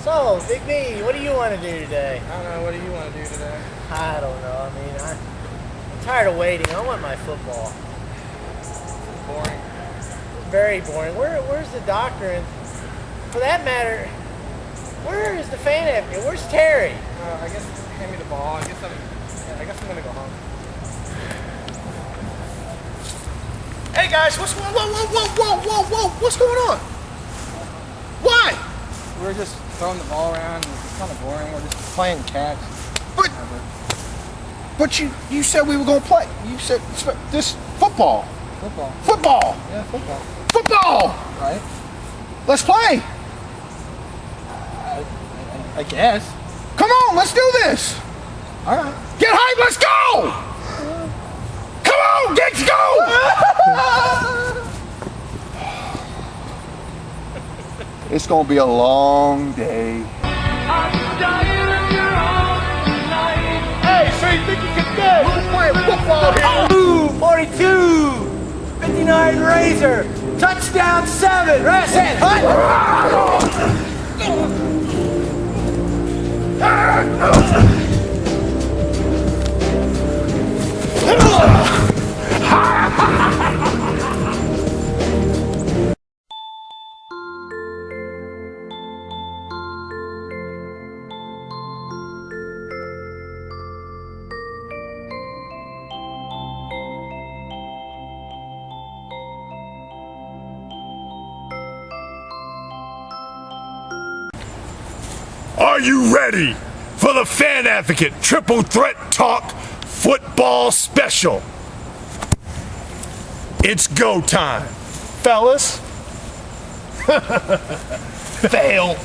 So, Big B, what do you want to do today? I don't know. What do you want to do today? I don't know. I mean, I'm tired of waiting. I want my football. It's boring. Very boring. Where's the doctor? And for that matter, where is the fan advocate? Where's Terry? I guess hand me the ball. I guess I'm gonna go home. Hey guys, what's what's going on? Why? We're just throwing the ball around. And it's kind of boring. We're just playing catch. But you said we were gonna play. You said this football. Football. Football. Yeah, football. Football. Right? Let's play. I guess. Come on, let's do this. All right. Get hype, let's go. Come on, let's go. It's gonna be a long day. Hey, so you think you can dance? We're playing football here. 42, 59 Razor, touchdown 7, right hand, Are you ready for the Fan Advocate Triple Threat Talk Football Special? It's go time, fellas. Fail.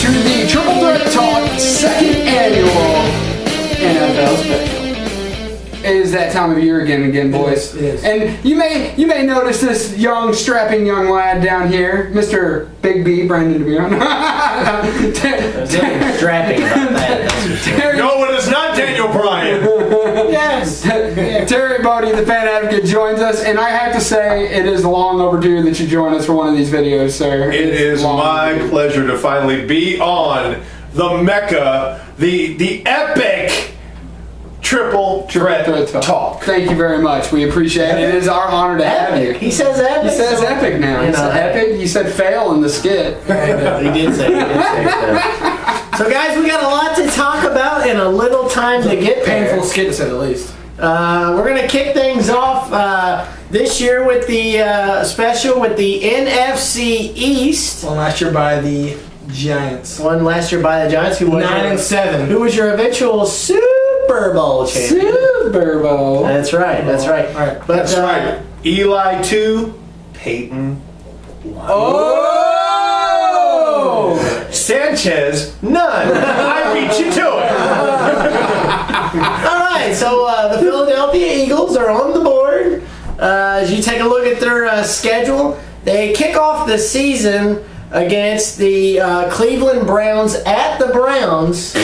To the Triple Threat Talk second annual NFL special. It is that time of year again, boys. It is. And you may notice this strapping young lad down here, Mr. Big B, Brandon to be on. There's nothing strapping about that. That's for sure. No, it is not Daniel Bryan. Yes. Terry Boddie, the Fan Advocate, joins us, and I have to say it is long overdue that you join us for one of these videos, sir. It is my pleasure to finally be on the Mecca, the epic Triple Threat Talk. Thank you very much. We appreciate it. It is our honor to have you. He says epic. He says epic now. He said epic. You said fail in the skit. He did say so, guys, we got a lot to talk about and a little time to get there. Painful skit to say the least. We're going to kick things off this year with the special with the NFC East. Well, last year by the Giants. One last year by the Giants. Who was 9-7. Who was your eventual Super Bowl champion? Super Bowl. That's right. That's right. All right. But, That's right. Eli 2, Peyton 1. Oh! Sanchez, none. I beat you to it. all right, so the Philadelphia Eagles are on the board. As you take a look at their schedule, they kick off the season against the Cleveland Browns at the Browns.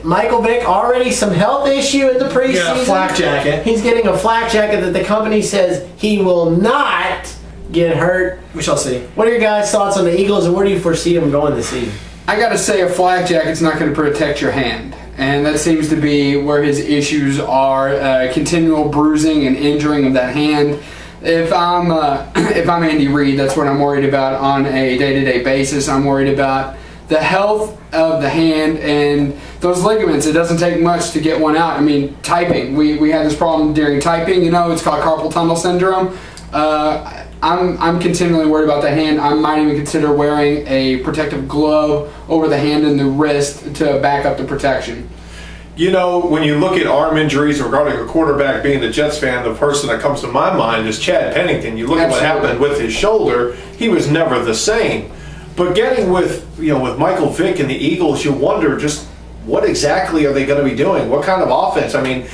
Michael Vick already some health issue in the preseason. Yeah, a flak jacket. He's getting a flak jacket that the company says he will not get hurt. We shall see. What are your guys' thoughts on the Eagles, and where do you foresee them going this season? I gotta say, a flak jacket's not going to protect your hand, and that seems to be where his issues are: continual bruising and injuring of that hand. If I'm Andy Reid, that's what I'm worried about on a day-to-day basis. I'm worried about the health of the hand and those ligaments. It doesn't take much to get one out. I mean, typing. We had this problem during typing. It's called carpal tunnel syndrome. I'm continually worried about the hand. I might even consider wearing a protective glove over the hand and the wrist to back up the protection. When you look at arm injuries regarding a quarterback, being the Jets fan, the person that comes to my mind is Chad Pennington. You look at what happened with his shoulder; he was never the same. But getting with Michael Vick and the Eagles, you wonder just what exactly are they going to be doing? What kind of offense? I mean,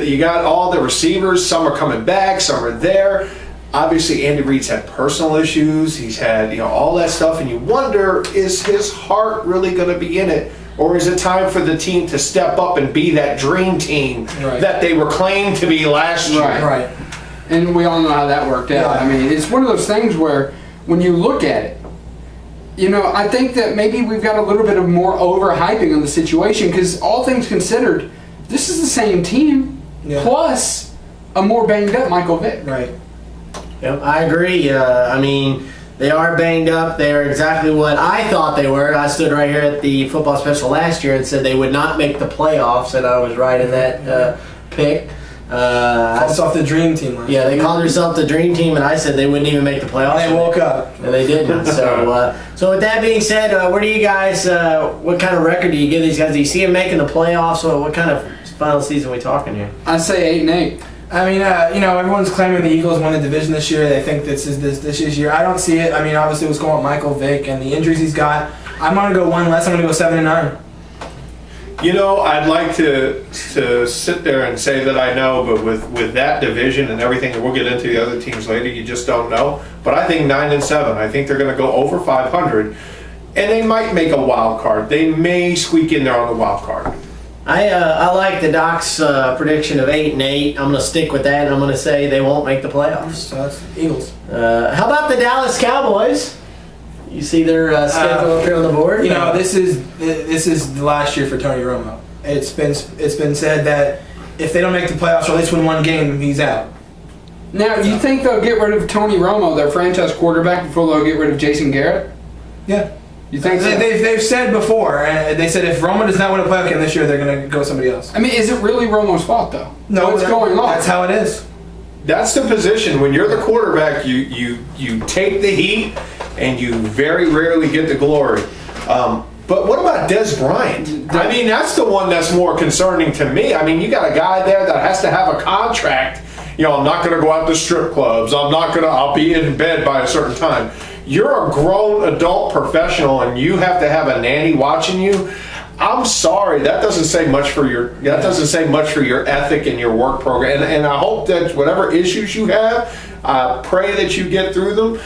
you got all the receivers. Some are coming back, some are there. Obviously, Andy Reid's had personal issues. He's had all that stuff, and you wonder, is his heart really going to be in it? Or is it time for the team to step up and be that dream team that they were claimed to be last year? Right. And we all know how that worked out. I mean, it's one of those things where when you look at it, I think that maybe we've got a little bit of more overhyping on the situation because all things considered, this is the same team plus a more banged up Michael Vick. Right. Yep, I agree. I mean, they are banged up. They are exactly what I thought they were. I stood right here at the football special last year and said they would not make the playoffs, and I was right in that pick. Called themselves the dream team last year. They called themselves the dream team, and I said they wouldn't even make the playoffs. And they woke up. And they didn't. So with that being said, where do you guys, what kind of record do you give these guys? Do you see them making the playoffs? Or what kind of final season are we talking here? I say 8-8. I mean, everyone's claiming the Eagles won the division this year. They think this year's year. I don't see it. I mean, obviously, what's going on with Michael Vick and the injuries he's got. I'm going to go one less. I'm going to go 7-9. I'd like to sit there and say that I know, but with that division and everything, and we'll get into the other teams later, you just don't know. But I think 9-7. I think they're going to go over 500, and they might make a wild card. They may squeak in there on the wild card. I like the Doc's prediction of 8-8. I'm going to stick with that, and I'm going to say they won't make the playoffs. So that's Eagles. How about the Dallas Cowboys? You see their schedule up here on the board. This is the last year for Tony Romo. It's been said that if they don't make the playoffs or at least win one game, he's out. Now, you think they'll get rid of Tony Romo, their franchise quarterback, before they'll get rid of Jason Garrett? Yeah. You think so? They've said before, they said if Romo does not win a playoff game this year, they're going to go somebody else. I mean, is it really Romo's fault, though? No, what's going on? That's how it is. That's the position. When you're the quarterback, you take the heat, and you very rarely get the glory. But what about Des Bryant? I mean, that's the one that's more concerning to me. I mean, you got a guy there that has to have a contract. I'm not going to go out to strip clubs. I'll be in bed by a certain time. You're a grown adult professional, and you have to have a nanny watching you. I'm sorry, that doesn't say much for your ethic and your work program. And I hope that whatever issues you have, I pray that you get through them.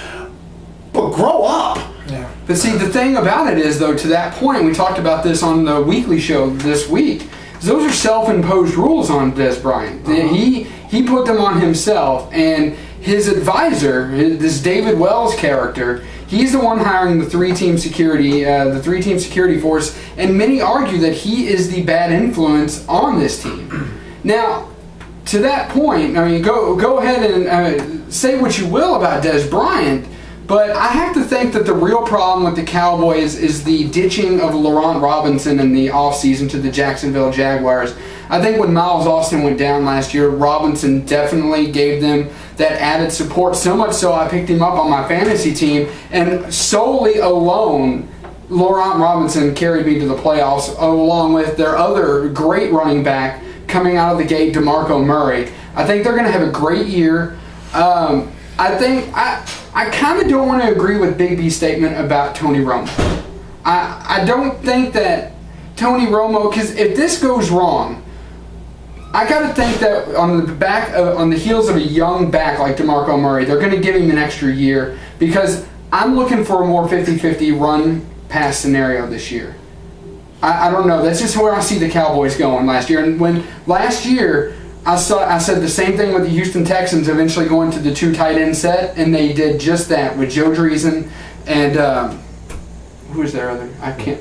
But grow up. Yeah. But see, the thing about it is, though, to that point, we talked about this on the weekly show this week. Those are self-imposed rules on Des Bryant. He put them on himself, and his advisor, this David Wells character, he's the one hiring the three-team security force, and many argue that he is the bad influence on this team. Now, to that point, I mean, go ahead and say what you will about Des Bryant, but I have to think that the real problem with the Cowboys is the ditching of Laurent Robinson in the offseason to the Jacksonville Jaguars. I think when Miles Austin went down last year, Robinson definitely gave them that added support, so much so I picked him up on my fantasy team, and solely alone, Laurent Robinson carried me to the playoffs, along with their other great running back coming out of the gate, DeMarco Murray. I think they're going to have a great year. I kind of don't want to agree with Big B's statement about Tony Romo. I don't think that Tony Romo, because if this goes wrong, I got to think that on the heels of a young back like DeMarco Murray, they're going to give him an extra year, because I'm looking for a more 50-50 run-pass scenario this year. I don't know. That's just where I see the Cowboys going last year. And when last year I said the same thing with the Houston Texans eventually going to the two tight end set, and they did just that with Joe Dreesen and who was their other? I can't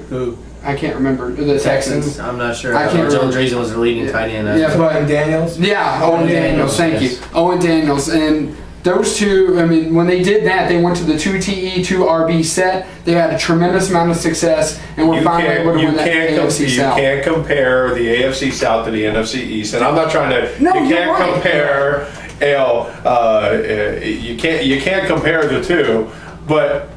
remember the Texans. I'm not sure. I can't Joe remember. Dreesen was the leading tight end. Yeah, Owen Daniels. Yeah, Owen Daniels. Thank you, Owen Daniels, and those two, I mean, when they did that, they went to the 2 TE, 2 RB set. They had a tremendous amount of success, and were finally able to win that AFC South. You can't compare the AFC South to the NFC East, and I'm not trying to. No, you can't you're right. compare. You can't compare the two. But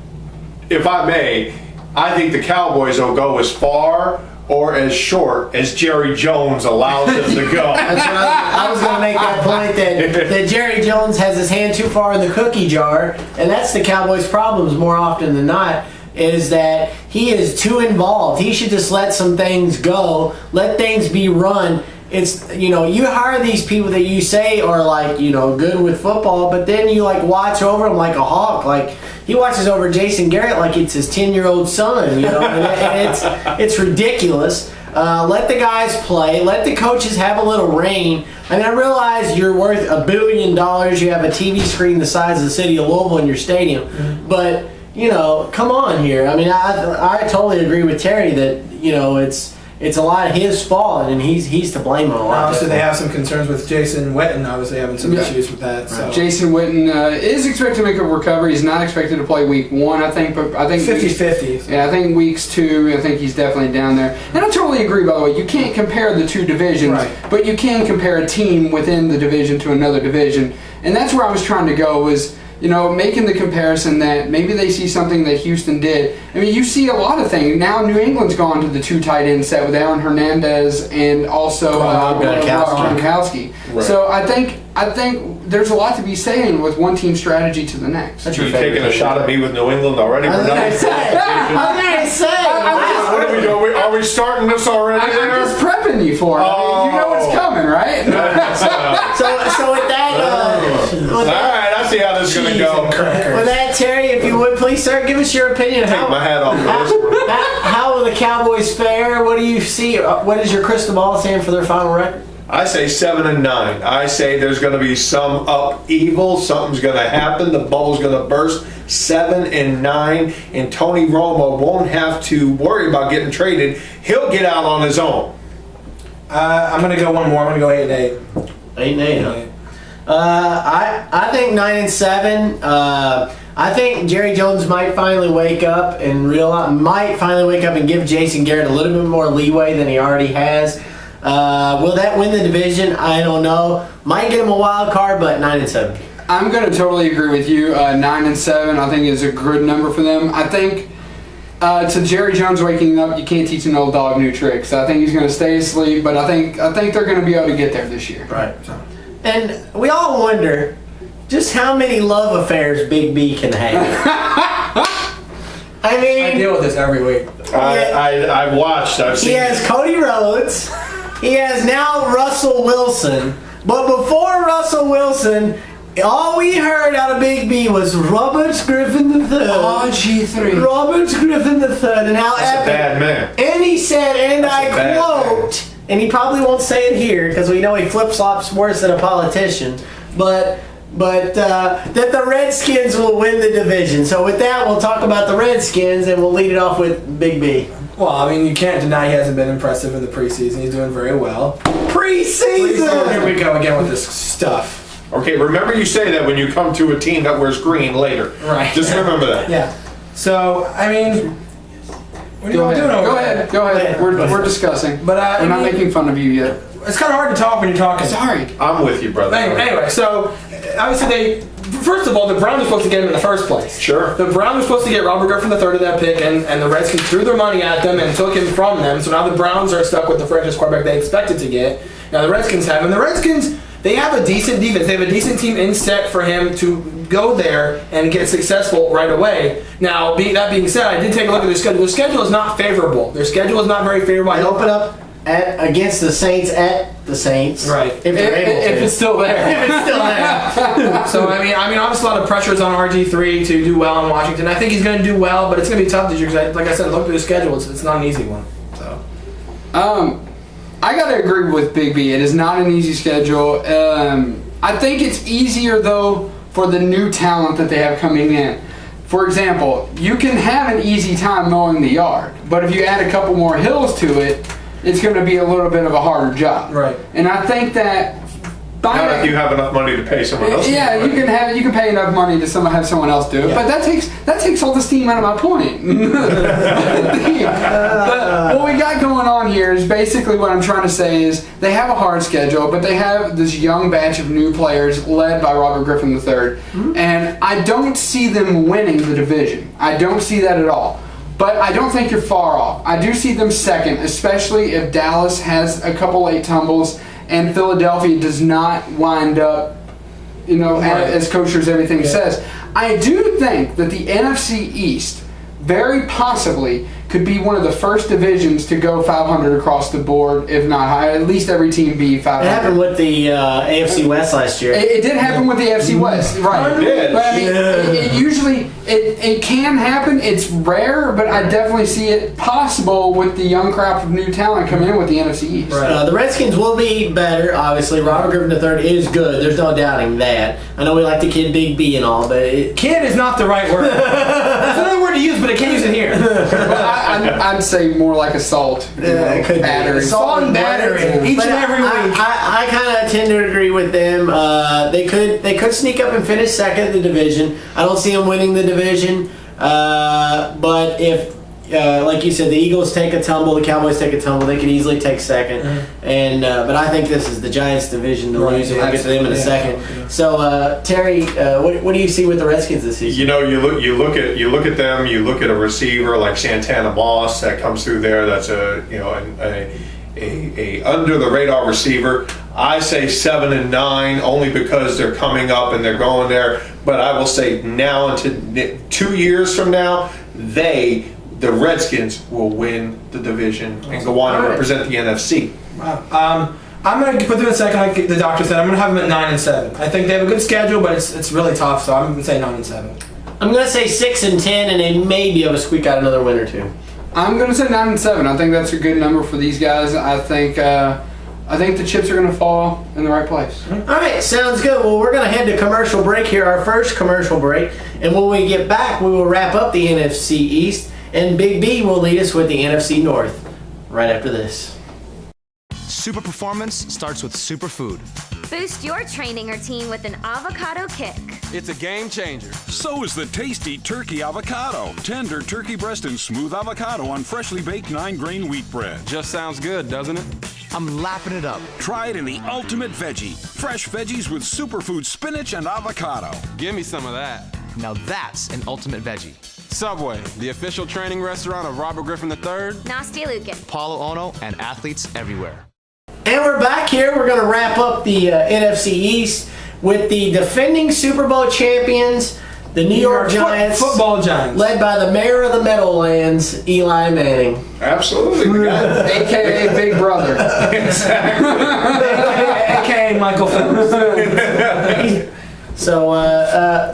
if I may, I think the Cowboys will go as far or as short as Jerry Jones allows them to go. That's what I was going to make that point that Jerry Jones has his hand too far in the cookie jar, and that's the Cowboys' problems more often than not, is that he is too involved. He should just let some things go, let things be run. It's, you hire these people that you say are like, good with football, but then you like watch over them like a hawk. Like he watches over Jason Garrett like it's his 10-year-old son, and it's ridiculous. Let the guys play. Let the coaches have a little reign. I mean, I realize you're worth $1 billion. You have a TV screen the size of the city of Louisville in your stadium, but come on here. I mean, I totally agree with Terry that it's a lot of his fault, and he's to blame on a lot. Obviously, they have some concerns with Jason Witten. Obviously, having some issues with that. So. Jason Witten is expected to make a recovery. He's not expected to play week 1, I think. But I think 50-50. Yeah, I think weeks 2. I think he's definitely down there. And I totally agree. By the way, you can't compare the two divisions, right, but you can compare a team within the division to another division. And that's where I was trying to go. Was making the comparison that maybe they see something that Houston did. I mean, you see a lot of things. Now New England's gone to the 2 tight end set with Aaron Hernandez and also Gronkowski. Right. So I think there's a lot to be saying with one team strategy to the next. Are you taking a shot at me with New England already? I was going to say. What are we doing? Are we starting this already? I'm just prepping you for it. I mean, you know what's coming, right? So with that, all right, I see how this is going to go. With that, Terry, if you would please, sir, give us your opinion. Take my hat off for this one. How will the Cowboys fare? What do you see? What is your crystal ball saying for their final record? I say 7-9. I say there's going to be some upheaval. Something's going to happen. The bubble's going to burst. 7-9, and Tony Romo won't have to worry about getting traded. He'll get out on his own. I'm going to go one more. I'm going to go 8-8. 8-8. I think 9-7. I think Jerry Jones might finally wake up and give Jason Garrett a little bit more leeway than he already has. Will that win the division? I don't know. Might get him a wild card, but 9-7. I'm going to totally agree with you. 9-7, I think, is a good number for them. I think to Jerry Jones waking up, you can't teach an old dog new tricks. I think he's going to stay asleep, but I think they're going to be able to get there this year. Right. And we all wonder just how many love affairs Big B can have. I mean, I deal with this every week. I've watched. I've seen. He has Cody Rhodes. He has now Russell Wilson. But before Russell Wilson, all we heard out of Big B was Robert Griffin III. RG3. Robert Griffin III, and how That's epic. a bad man. And he said, and That's a I bad quote, and he probably won't say it here because we know he flip-flops worse than a politician, but that the Redskins will win the division. So with that, we'll talk about the Redskins, and we'll lead it off with Big B. Well, I mean, you can't deny he hasn't been impressive in the preseason. He's doing very well. Preseason! Here we go again with this stuff. Okay, remember you say that when you come to a team that wears green later. Right. Just remember that. Yeah. So, I mean, what are you all doing over there? Go ahead. We're discussing. But we're not making fun of you yet. It's kind of hard to talk when you're talking. Sorry. I'm with you, brother. Anyway, so obviously first of all, the Browns were supposed to get him in the first place. Sure. The Browns were supposed to get Robert Griffin III of that pick, and the Redskins threw their money at them and took him from them. So now the Browns are stuck with the franchise quarterback they expected to get. Now the Redskins have him. The Redskins, they have a decent defense. They have a decent team in set for him to go there and get successful right away. Now, that being said, I did take a look at their schedule. Their schedule is not favorable. Their schedule is not very favorable. I open up against the Saints at the Saints. Right. If it's still there. If it's still there. So, I mean, obviously a lot of pressure is on RG3 to do well in Washington. I think he's going to do well, but it's going to be tough this year because, like I said, look at the schedule. It's not an easy one. So. I got to agree with Big B. It is not an easy schedule. I think it's easier, though, for the new talent that they have coming in. For example, you can have an easy time mowing the yard, but if you add a couple more hills to it, it's going to be a little bit of a harder job. Right. And I think that Not if you have enough money to pay someone else. Yeah, you can pay enough money to have someone else do it, but that takes all the steam out of my point. But what we got going on here is basically what I'm trying to say is they have a hard schedule, but they have this young batch of new players led by Robert Griffin III, and I don't see them winning the division. I don't see that at all. But I don't think you're far off. I do see them second, especially if Dallas has a couple late tumbles and Philadelphia does not wind up, as kosher as everything says. I do think that the NFC East very possibly could be one of the first divisions to go 500 across the board, if not higher. At least every team be 500. It happened with the AFC West last year. It did happen with the AFC West, right? It did. But I mean, it usually it can happen. It's rare, but I definitely see it possible with the young crop of new talent coming in with the NFC East. Right. The Redskins will be better, obviously. Robert Griffin III is good. There's no doubting that. I know we like the kid Big B and all, but Kid is not the right word. It's another word to use, but I can't use it here. I'd say more like assault. it could Battery. Assault and battering each and every week. I kind of tend to agree with them. They could sneak up and finish second in the division. I don't see them winning the division. But if, like you said, the Eagles take a tumble, the Cowboys take a tumble, they could easily take second. And but I think this is the Giants' division to lose, and we'll get to them in a second. So, Terry, what do you see with the Redskins this season? You look at them. You look at a receiver like Santana Moss that comes through there. That's a under the radar receiver. I say 7 and 9 only because they're coming up and they're going there. But I will say now into 2 years from now, the Redskins will win the division and go on and represent the NFC. Wow. I'm going to put them in second, like the doctor said. I'm going to have them at 9 and 7. I think they have a good schedule, but it's really tough, so I'm going to say 9 and 7. I'm going to say 6 and 10, and they may be able to squeak out another win or two. I'm going to say 9 and 7. I think that's a good number for these guys. I think the chips are going to fall in the right place. All right, sounds good. Well, we're going to head to commercial break here, our first commercial break. And when we get back, we will wrap up the NFC East, and Big B will lead us with the NFC North right after this. Super performance starts with superfood. Boost your training routine with an avocado kick. It's a game changer. So is the tasty turkey avocado. Tender turkey breast and smooth avocado on freshly baked 9-grain wheat bread. Just sounds good, doesn't it? I'm lapping it up. Try it in the ultimate veggie. Fresh veggies with superfood spinach and avocado. Give me some of that. Now that's an ultimate veggie. Subway, the official training restaurant of Robert Griffin III. Nasty Lucan. Paulo Ono and athletes everywhere. And we're back here. We're going to wrap up the NFC East with the defending Super Bowl champions, the New York Giants. Football Giants. Led by the mayor of the Meadowlands, Eli Manning. Absolutely, the guy. AKA Big Brother. AKA Michael Phelps. So,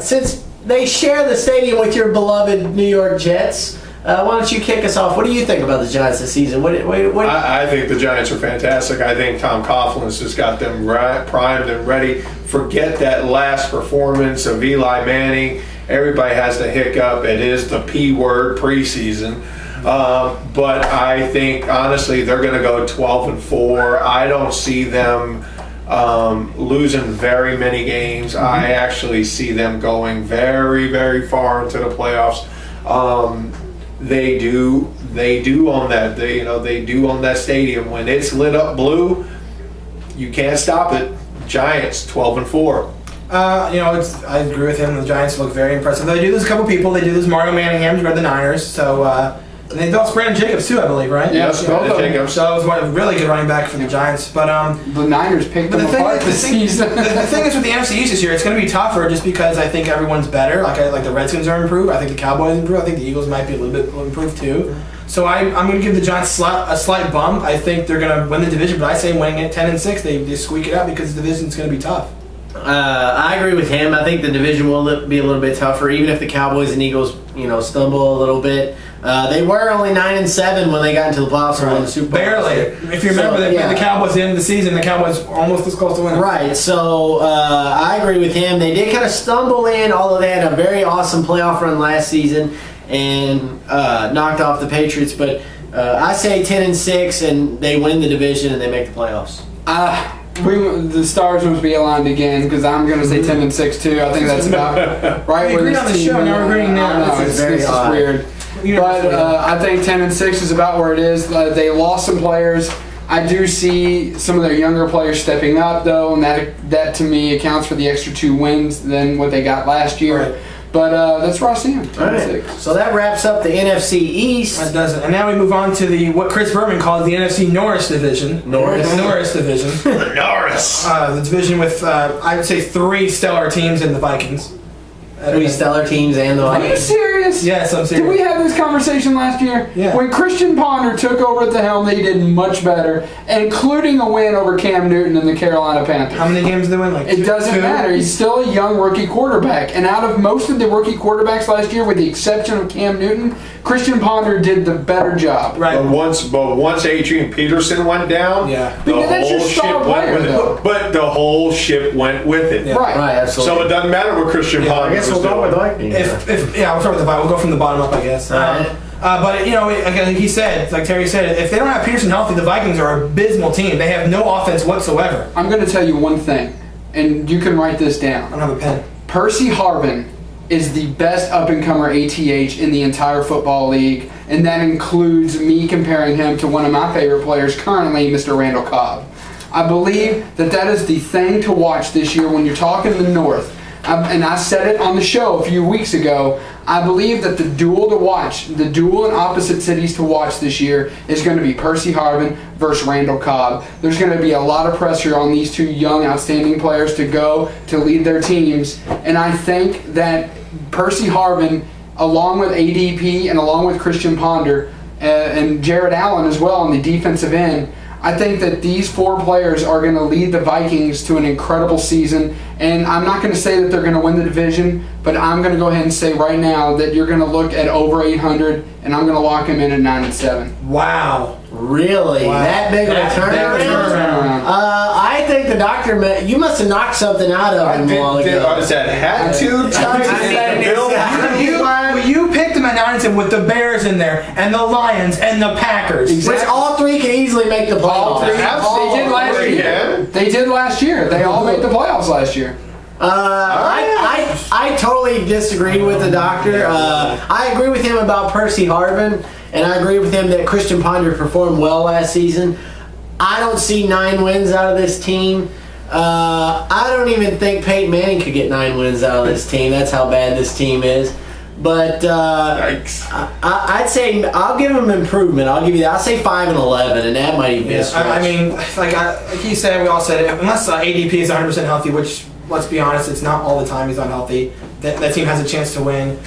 since they share the stadium with your beloved New York Jets, why don't you kick us off? What do you think about the Giants this season? I think the Giants are fantastic. I think Tom Coughlin's just got them primed and ready. Forget that last performance of Eli Manning. Everybody has the hiccup. It is the P word preseason. But I think, honestly, they're going to go 12-4. I don't see them losing very many games. I actually see them going very, very far into the playoffs. They do own that. They do own that stadium. When it's lit up blue, you can't stop it. Giants 12-4. I agree with him. The Giants look very impressive. They do lose a couple people. They do lose Mario Manningham to the Niners. So and they lost Brandon Jacobs too, I believe, right? Yes, Brandon Jacobs. So it was a really good running back for the Giants. But the Niners picked them apart this season. The thing is with the NFC East this year, it's going to be tougher just because I think everyone's better. Like the Redskins are improved. I think the Cowboys improved. I think the Eagles might be a little bit improved too. So I'm going to give the Giants a slight bump. I think they're going to win the division, but I say winning it 10-6, they squeak it out because the division's going to be tough. I agree with him. I think the division will be a little bit tougher, even if the Cowboys and Eagles, stumble a little bit. They were only 9-7 when they got into the playoffs and won the Super Bowl. Barely. If you remember, they played the Cowboys at the end of the season. The Cowboys were almost as close to winning. Right. So I agree with him. They did kind of stumble in, although they had a very awesome playoff run last season and knocked off the Patriots. But I say 10-6, and they win the division and they make the playoffs. The stars must be aligned again because I'm going to say 10-6 too. I think that's about right. We where agreed this on the team show, is. now we're agreeing now. I know, This is very this is odd. weird. But I think 10-6 is about where it is. They lost some players. I do see some of their younger players stepping up though, and that to me accounts for the extra 2 wins than what they got last year. Right. But that's where I see them. All right. So that wraps up the NFC East. That does it. And now we move on to what Chris Berman calls the NFC Norris division. Norris division. Norris. The division with I would say 3 stellar teams in the Vikings. 3 stellar teams and the Are you Vikings. serious? Yes, I'm serious. Did we have this conversation last year? Yeah. When Christian Ponder took over at the helm, they did much better, including a win over Cam Newton and the Carolina Panthers. How many games did they win? Like It doesn't two? matter. He's still a young rookie quarterback. And out of most of the rookie quarterbacks last year, with the exception of Cam Newton, Christian Ponder did the better job. Right. But once Adrian Peterson went down, Yeah. the Because that's your whole star ship player, went with though. it. But the whole ship went with it. Yeah. Right. Right, absolutely. So it doesn't matter what Christian Yeah, I Ponder I guess was we'll go doing. with Vikings. If we'll start with the Vikings. We'll go from the bottom up, I guess. Alright. But again, like he said, like Terry said, if they don't have Peterson healthy, the Vikings are an abysmal team. They have no offense whatsoever. I'm going to tell you one thing, and you can write this down. I don't have a pen. Percy Harvin is the best up-and-comer ATH in the entire football league, and that includes me comparing him to one of my favorite players currently, Mr. Randall Cobb. I believe that is the thing to watch this year when you're talking the North. And I said it on the show a few weeks ago. I believe that the duel to watch, the duel in opposite cities to watch this year is going to be Percy Harvin versus Randall Cobb. There's going to be a lot of pressure on these 2 young, outstanding players to go to lead their teams. And I think that Percy Harvin, along with ADP and along with Christian Ponder and Jared Allen as well on the defensive end, I think that these 4 players are going to lead the Vikings to an incredible season. And I'm not going to say that they're going to win the division, but I'm going to go ahead and say right now that you're going to look at over 800, and I'm going to lock them in at 9-7. Wow. Really? Wow. That big of a That big of a turnaround? turnaround. I think the doctor, you must have knocked something out of him a while ago. I said had to. You picked them at 9-10 with the Bears in there, and the Lions, and the Packers. Which all 3 can easily make the playoffs. They did last year. They did last year. They all made the playoffs last year. I totally disagree with the doctor. I agree with him about Percy Harvin, and I agree with him that Christian Ponder performed well last season. I don't see 9 wins out of this team. I don't even think Peyton Manning could get 9 wins out of this team. That's how bad this team is. But I'd say I'll give him improvement. I'll give you that. I'll say 5-11, and that might even be a stretch. I mean, like he said, we all said it. Unless ADP is 100% healthy, which let's be honest, it's not all the time he's not healthy. That team has a chance to win.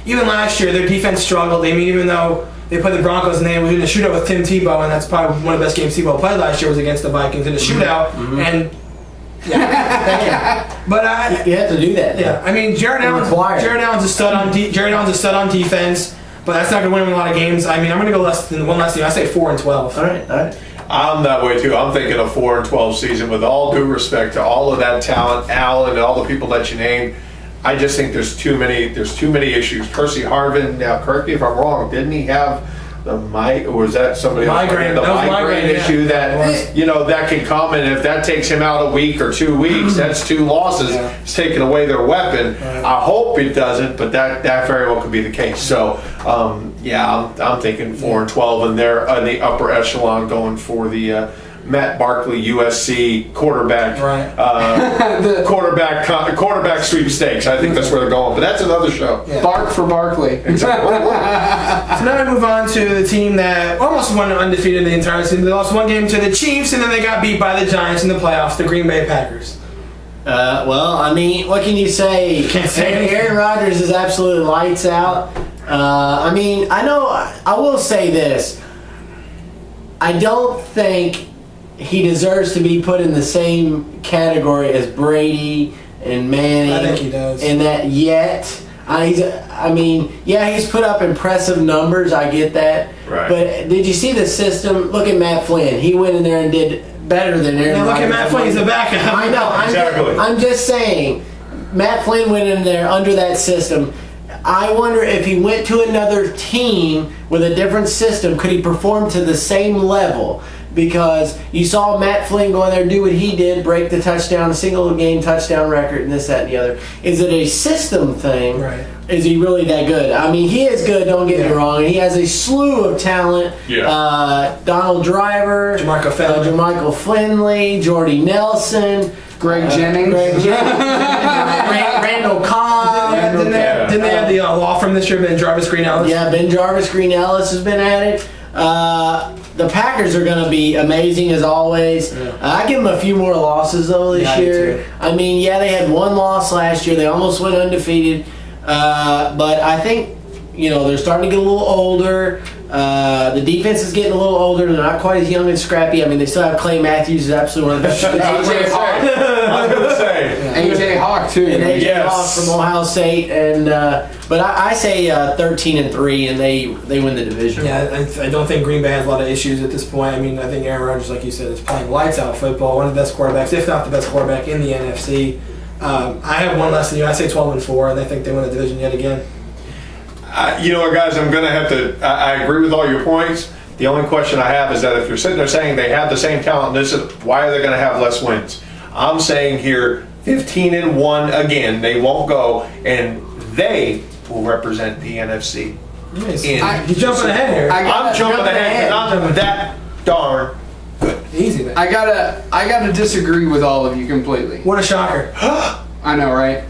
Even last year, their defense struggled. I mean, even though they played the Broncos and they were in a shootout with Tim Tebow, and that's probably one of the best games Tebow played last year was against the Vikings in a shootout. And yeah, thank you. But you have to do that. Yeah, I mean, Jared Allen's a stud on defense, but that's not going to win him a lot of games. I mean, I'm going to go less than one last team. I say 4-12. All right. I'm that way too. I'm thinking a 4-12 season. With all due respect to all of that talent, Allen, and all the people that you named, I just think there's too many issues. Percy Harvin. Now, correct me if I'm wrong. Didn't he have the or was that somebody else? Migraine. The That was migraine migraine, issue yeah. that can come, and if that takes him out a week or 2 weeks, that's 2 losses. Yeah. It's taking away their weapon. Right. I hope it doesn't, but that very well could be the case. So, I'm thinking 4-12, and they're in the upper echelon going for the Matt Barkley USC quarterback quarterback sweepstakes. I think that's where they're going, but that's another show. Yeah. Bark for Barkley. Exactly. So now we move on to the team that almost won undefeated the entire season. They lost 1 game to the Chiefs, and then they got beat by the Giants in the playoffs, the Green Bay Packers. Well, I mean, what can you say? Can't say anything. Aaron Rodgers is absolutely lights out. I mean, I will say this. I don't think he deserves to be put in the same category as Brady and Manning. I think he does. And that yet. He's put up impressive numbers. I get that. Right. But did you see the system? Look at Matt Flynn. He went in there and did better than Aaron Now look Rodgers. at Matt Flynn. He's a backup. I know. I'm just saying. Matt Flynn went in there under that system. I wonder if he went to another team with a different system, could he perform to the same level? because you saw Matt Flynn go in there, do what he did, break the single game touchdown record, and this, that, and the other. Is it a system thing? Right. Is he really that good? I mean, he is good, don't get me wrong. He has a slew of talent. Yeah. Donald Driver, Jermichael Finley, Jordy Nelson, Greg Jennings. Randall Cobb. Didn't they have the law firm this year, Ben Jarvis Green Ellis? Yeah, Ben Jarvis Green Ellis has been at it. The Packers are going to be amazing as always. Yeah. I give them a few more losses though this year. I mean, yeah, they had one loss last year. They almost went undefeated. But I think, they're starting to get a little older. The defense is getting a little older. They're not quite as young and scrappy. I mean, they still have Clay Matthews, who's absolutely one of the best. AJ Hawk. I was going to say. AJ Hawk, too. And AJ Hawk from Ohio State. But I say 13-3, and they win the division. Yeah, I don't think Green Bay has a lot of issues at this point. I mean, I think Aaron Rodgers, like you said, is playing lights-out football. One of the best quarterbacks, if not the best quarterback in the NFC. I have one less than you. I say 12-4, and I think they win the division yet again. Guys, I'm going to have to. I agree with all your points. The only question I have is that if you're sitting there saying they have the same talent, why are they going to have less wins? I'm saying here 15-1 again. They won't go, and they will represent the NFC. He's jumping ahead here. I'm jumping ahead because I'm that darn good. Easy, man. I gotta disagree with all of you completely. What a shocker. I know, right?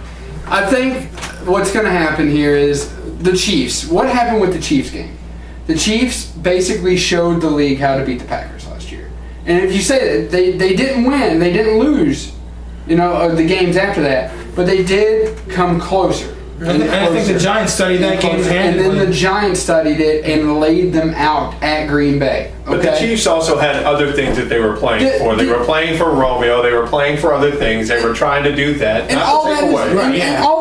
I think what's going to happen here is the Chiefs. What happened with the Chiefs game? The Chiefs basically showed the league how to beat the Packers last year. And if you say that, they didn't win, they didn't lose, the games after that, but they did come closer. And I think the Giants studied that game. And then the Giants studied it and laid them out at Green Bay. Okay? But the Chiefs also had other things that they were playing for. They were playing for Romeo. They were playing for other things. They were trying to do that. And all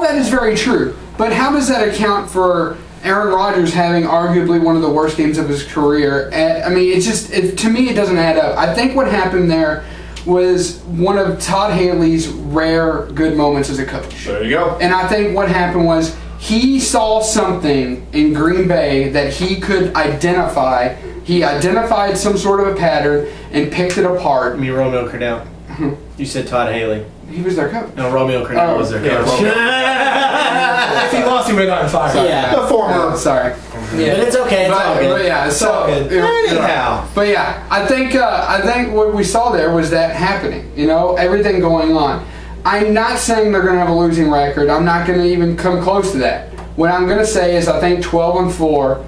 that is very true. But how does that account for Aaron Rodgers having arguably one of the worst games of his career? I mean, to me, it doesn't add up. I think what happened there was one of Todd Haley's rare good moments as a coach. There you go. And I think what happened was he saw something in Green Bay that he could identify. He identified some sort of a pattern and picked it apart. I mean, Romeo Crennel. You said Todd Haley. He was their coach. No, Romeo Crennel was their coach. If he lost, he would have gotten fired. Yeah. The former. Sorry. Yeah. But it's okay. It's all good. But yeah, it's all good. Anyhow. But yeah, I think what we saw there was that happening. Everything going on. I'm not saying they're going to have a losing record. I'm not going to even come close to that. What I'm going to say is I think 12-4,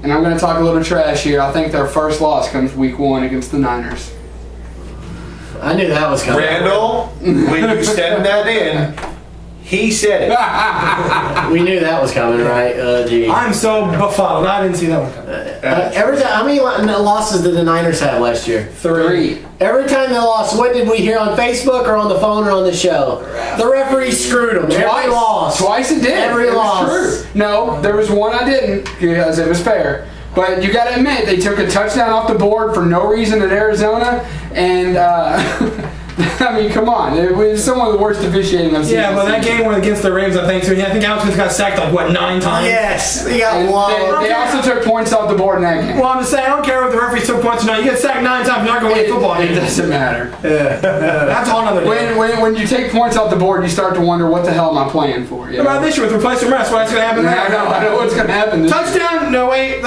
and I'm going to talk a little trash here. I think their first loss comes week 1 against the Niners. I knew that was coming. Randall, when you said that in, he said it. We knew that was coming, right? I'm so befuddled. I didn't see that one coming. How many losses did the Niners have last year? 3. Every time they lost, what did we hear on Facebook or on the phone or on the show? The referee screwed them. Every loss. Twice it did. Every loss. True. No, there was one I didn't because it was fair. But you got to admit, they took a touchdown off the board for no reason in Arizona, and I mean, come on, it was some of the worst officiating I've seen. Yeah, but that game went against the Ravens, I think, too. I think Alex Smith got sacked 9 times. Yes, they got one. They also took points off the board in that game. Well, I'm just saying, I don't care if the referees took points or not. You get sacked 9 times, you're not going to win football games. It doesn't matter. That's a whole other day. When you take points off the board, you start to wonder what the hell am I playing for. What about this year with replacement rest? What's going to happen there? I know what's going to happen. Touchdown? No, wait.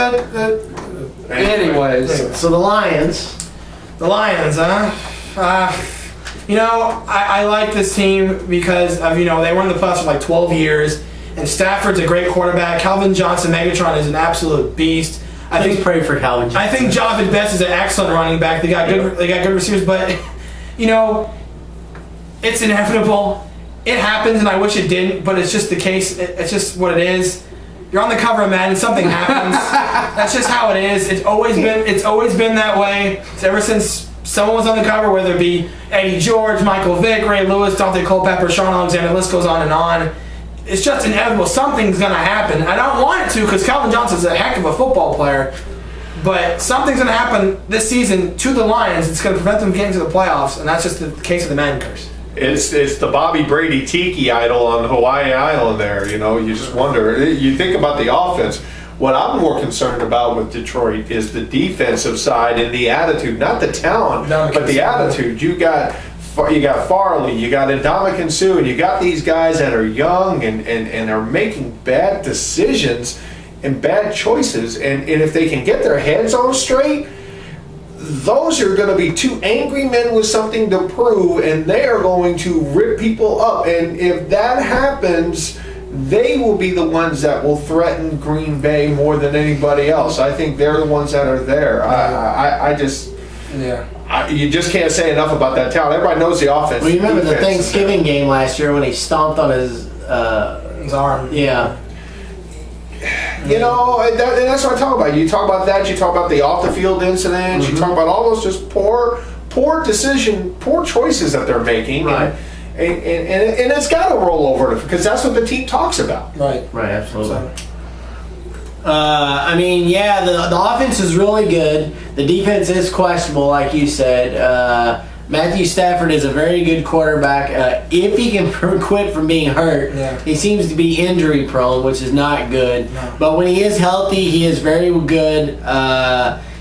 Anyways. So the Lions. The Lions, huh? I like this team because of, they were in the playoffs for 12 years, and Stafford's a great quarterback. Calvin Johnson, Megatron, is an absolute beast. Please pray for Calvin Johnson. I think Jonathan Best is an excellent running back. They got good receivers, but it's inevitable. It happens, and I wish it didn't, but it's just the case. It's just what it is. You're on the cover of Madden, something happens. That's just how it is. It's always been that way. It's ever since someone was on the cover, whether it be Eddie George, Michael Vick, Ray Lewis, Dante Culpepper, Sean Alexander, the list goes on and on. It's just inevitable. Something's going to happen. I don't want it to because Calvin Johnson's a heck of a football player. But something's going to happen this season to the Lions. It's going to prevent them getting to the playoffs, and that's just the case of the Madden curse. It's the Bobby Brady tiki idol on Hawaii Island there. You just wonder. You think about the offense. What I'm more concerned about with Detroit is the defensive side and the attitude, not the talent, but the attitude. You got Farley, you got Ndamukong Suh, and you got these guys that are young and are making bad decisions and bad choices. And if they can get their heads on straight, those are going to be two angry men with something to prove, and they are going to rip people up. And if that happens, they will be the ones that will threaten Green Bay more than anybody else. I think they're the ones that are there. You just can't say enough about that talent. Everybody knows the offense. Well, you remember the Thanksgiving game last year when he stomped on his arm? Yeah. You know, and that's what I talk about. You talk about that. You talk about the off-the-field incidents. You talk about all those just poor choices that they're making. Right. And it's got to roll over because that's what the team talks about. Right. Right. Absolutely. I mean, yeah, the offense is really good. The defense is questionable, like you said. Matthew Stafford is a very good quarterback. If he can quit from being hurt, he seems to be injury prone, which is not good. No. But when he is healthy, he is very good.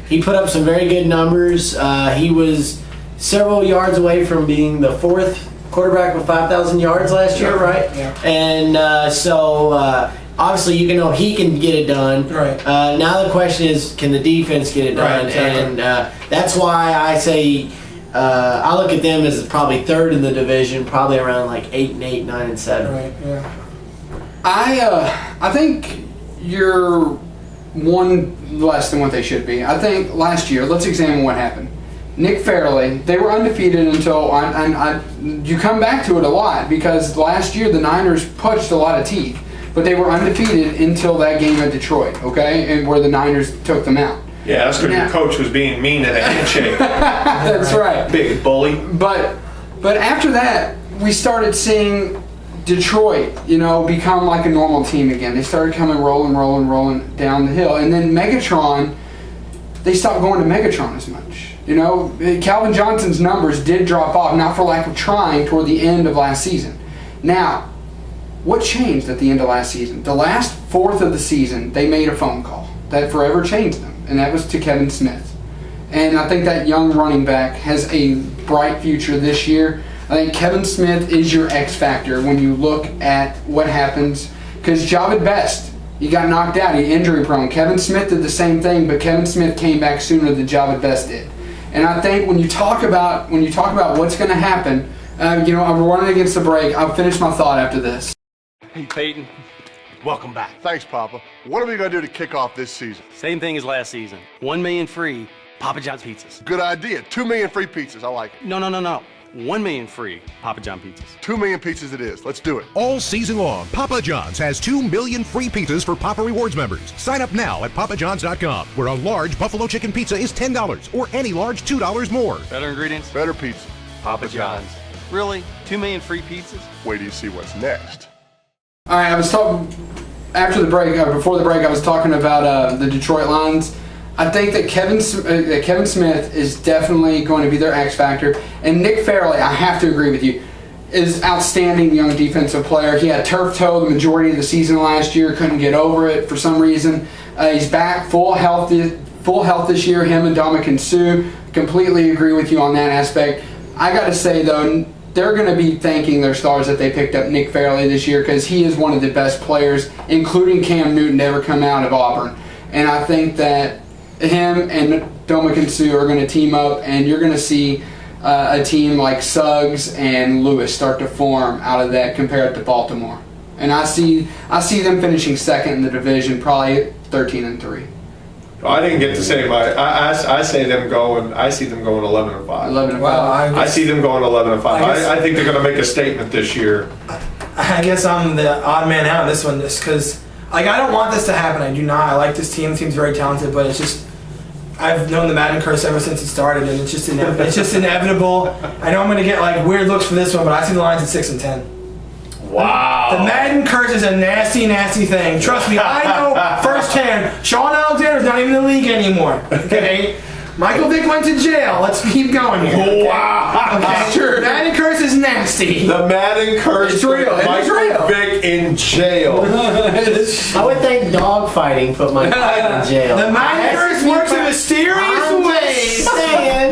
He put up some very good numbers. He was several yards away from being the fourth quarterback with 5,000 yards last year, right? Yeah. And obviously, you know he can get it done. Right. Now the question is, can the defense get it done? Right, exactly. And that's why I say I look at them as probably third in the division, probably around like 8-8, 9-7. Right. Yeah. I think you're one less than what they should be. I think last year, let's examine what happened. Nick Fairley, they were undefeated until you come back to it a lot because last year the Niners punched a lot of teeth. But they were undefeated until that game at Detroit, okay? And where the Niners took them out. Yeah, that's because your coach was being mean at a handshake. That's right. Big bully. But after that, we started seeing Detroit, become like a normal team again. They started coming rolling down the hill. And then Megatron, they stopped going to Megatron as much. Calvin Johnson's numbers did drop off, not for lack of trying, toward the end of last season. Now, what changed at the end of last season? The last fourth of the season, they made a phone call that forever changed them, and that was to Kevin Smith. And I think that young running back has a bright future this year. I think Kevin Smith is your X factor when you look at what happens. Because Javid Best, he got knocked out, he injury prone. Kevin Smith did the same thing, but Kevin Smith came back sooner than Javid Best did. And I think when you talk about what's going to happen, I'm running against the break. I'll finish my thought after this. Hey, Peyton. Welcome back. Thanks, Papa. What are we going to do to kick off this season? Same thing as last season. 1 million free Papa John's pizzas. Good idea. 2 million free pizzas. I like it. No. 1 million free Papa John pizzas. 2 million pizzas it is. Let's do it. All season long, Papa John's has 2 million free pizzas for Papa Rewards members. Sign up now at papajohns.com, where a large buffalo chicken pizza is $10 or any large $2 more. Better ingredients? Better pizza. Papa John's. Really? 2 million free pizzas? Wait till you see what's next. All right, I was talking after the break, before the break. I was talking about the Detroit Lions. I think that Kevin Smith is definitely going to be their X factor, and Nick Fairley, I have to agree with you, is outstanding young defensive player. He had turf toe the majority of the season last year, couldn't get over it for some reason. He's back full health this year. Him and Ndamukong Suh, completely agree with you on that aspect. I got to say though, they're going to be thanking their stars that they picked up Nick Fairley this year because he is one of the best players, including Cam Newton, to ever come out of Auburn. And I think that him and Ndamukong Suh are going to team up, and you're going to see a team like Suggs and Lewis start to form out of that compared to Baltimore. And I see them finishing second in the division, probably 13-3. I didn't get to say my. I see them going 11-5. 11-5. Wow, I see them going 11-5. I think they're going to make a statement this year. I guess I'm the odd man out on this one, just because I don't want this to happen. I do not. I like this team. The team's very talented, but it's just I've known the Madden curse ever since it started, and it's just inevitable. I know I'm going to get weird looks for this one, but I see the Lions at 6-10. Wow. The Madden curse is a nasty, nasty thing. Trust me, I know firsthand. Sean Alexander's not even in the league anymore. Okay? Michael Vick went to jail. Let's keep going here. Okay? Wow. Okay. Sure. Madden curse is nasty. The Madden curse. It's real. It's Michael real. Vick in jail. I would think dog fighting put my dog in jail. The Madden curse works in mysterious ways.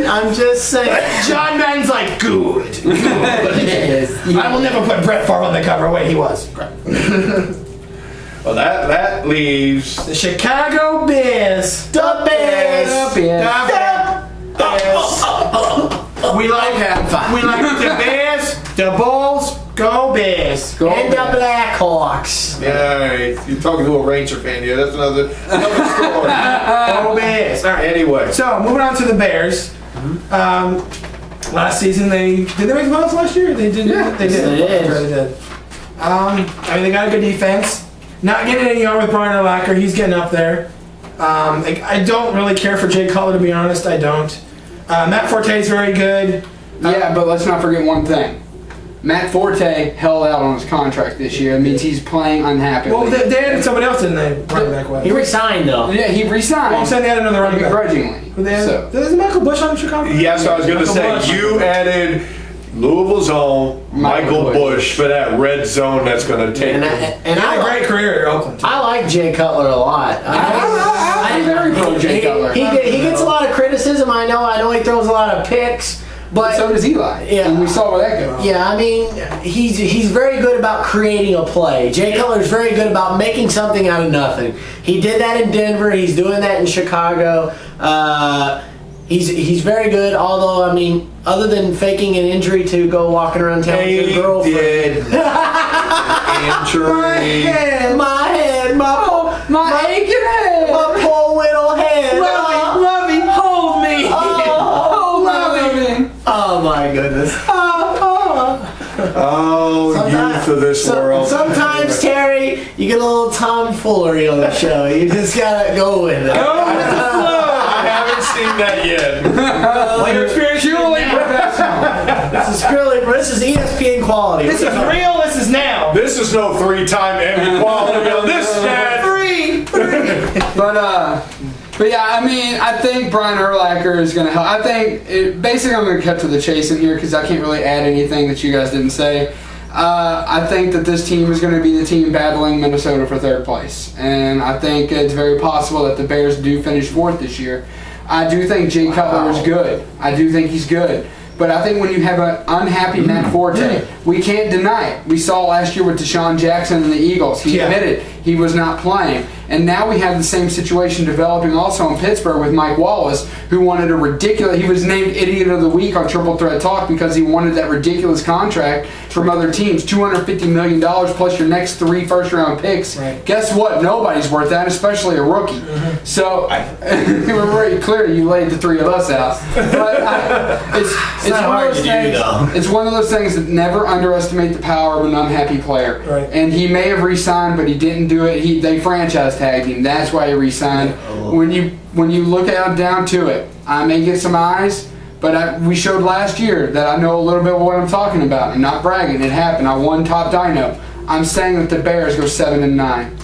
I'm just saying. John Madden's like, good. I will never put Brett Favre on the cover. Wait, he was. Well, that leaves The Chicago Bears. The Bears. We like the Bears, the Bulls, go Bears. And the Blackhawks. Yeah, you're talking to a Ranger fan here. That's another story. Go Bears. All right. Anyway, So moving on to the Bears. Last season did they make the playoffs last year? They did. Yeah, they did. they did. They did. I mean, they got a good defense. Not getting any younger with Brian Urlacher. He's getting up there. I don't really care for Jay Cutler, to be honest. I don't. Matt Forte is very good. Yeah, but let's not forget one thing. Matt Forte held out on his contract this year. It means he's playing unhappily. Well, they added somebody else, didn't they? Running back way. He resigned though. Yeah, he resigned. Well, I'm saying they added another running back. Begrudgingly. Who they added? So. Is Michael Bush on Chicago? yes, I was going to Michael say Bush. you added Louisville's own Michael Bush for that red zone that's going to take. And He had a great career at Oakland. I like Jay Cutler a lot. I'm very pro Jay Cutler. He gets a lot of criticism. I know he throws a lot of picks, but so does Eli. Yeah. And we saw where that goes. yeah, I mean, he's very good about creating a play. Jay Cutler's very good about making something out of nothing. He did that in Denver. He's doing that in Chicago. He's very good. Although, I mean, other than faking an injury to go walking around town with his girlfriend. Injury. My head, My aching head. my poor little head. Lovey, hold me. Oh my goodness. Oh, youth of this world. Sometimes, Terry, you get a little tomfoolery on the show. You just gotta go with it. I haven't seen that yet. Well, your experience Purely professional. This is ESPN quality. This is real. This is now. This is no 3-time Emmy quality on this stat. But yeah, I mean, I think Brian Urlacher is going to help. I think, basically I'm going to cut to the chase in here because I can't really add anything that you guys didn't say. I think that this team is going to be the team battling Minnesota for third place. And I think it's very possible that the Bears do finish fourth this year. I do think Jay Cutler is good. I do think he's good. But I think when you have an unhappy Matt Forte, we can't deny it. We saw last year with Deshaun Jackson and the Eagles. He admitted he was not playing. And now we have the same situation developing also in Pittsburgh with Mike Wallace, who wanted a ridiculous... He was named Idiot of the Week on Triple Threat Talk because he wanted that ridiculous contract from other teams. $250 million plus your next 3 first-round picks. Right. Guess what? Nobody's worth that, especially a rookie. Mm-hmm. So, we're very clear you laid the 3 of us out. But it's one of those things that never underestimate the power of an unhappy player. Right. And he may have re-signed, but he didn't do it. They franchise tagged him. That's why he re-signed. When you look down to it, I may get some eyes, but we showed last year that I know a little bit of what I'm talking about. I'm not bragging. It happened. I won top dyno. I'm saying that the Bears go 7-9.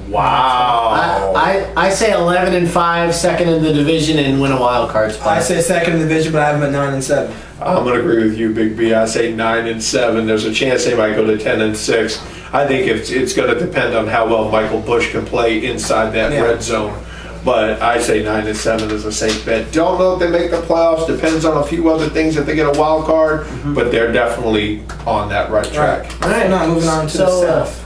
Wow. I say 11-5, second in the division, and win a wild card spot. I say second in the division, but I have them at 9-7. I'm going to agree with you, Big B. I say 9-7. There's a chance they might go to 10-6. I think it's going to depend on how well Michael Bush can play inside that red zone. But I say 9-7 is a safe bet. Don't know if they make the playoffs. Depends on a few other things if they get a wild card. But they're definitely on that right track. All right, now moving on to the South.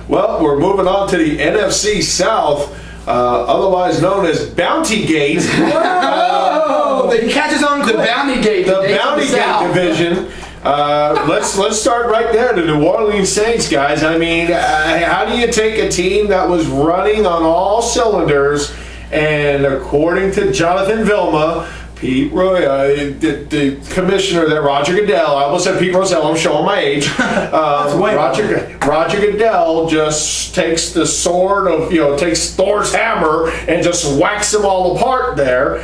Well, we're moving on to the NFC South, otherwise known as Bounty Gate. He catches on the Bounty Gate. The Bounty Gate division. Let's start right there. The New Orleans Saints, guys. I mean, how do you take a team that was running on all cylinders, and according to Jonathan Vilma, Pete Roy, the commissioner there, Roger Goodell. I almost said Pete Rozelle. I'm showing my age. Roger Goodell just takes the sword of, takes Thor's hammer and just whacks them all apart there.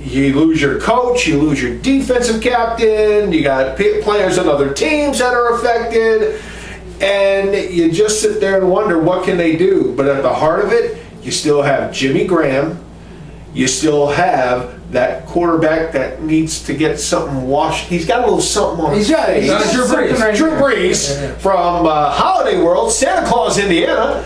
You lose your coach, you lose your defensive captain, you got players on other teams that are affected, and you just sit there and wonder what can they do. But at the heart of it, you still have Jimmy Graham. you still have that quarterback that needs to get something washed. He's got a little something on his face. Drew Brees. Drew Brees from Holiday World, Santa Claus, Indiana.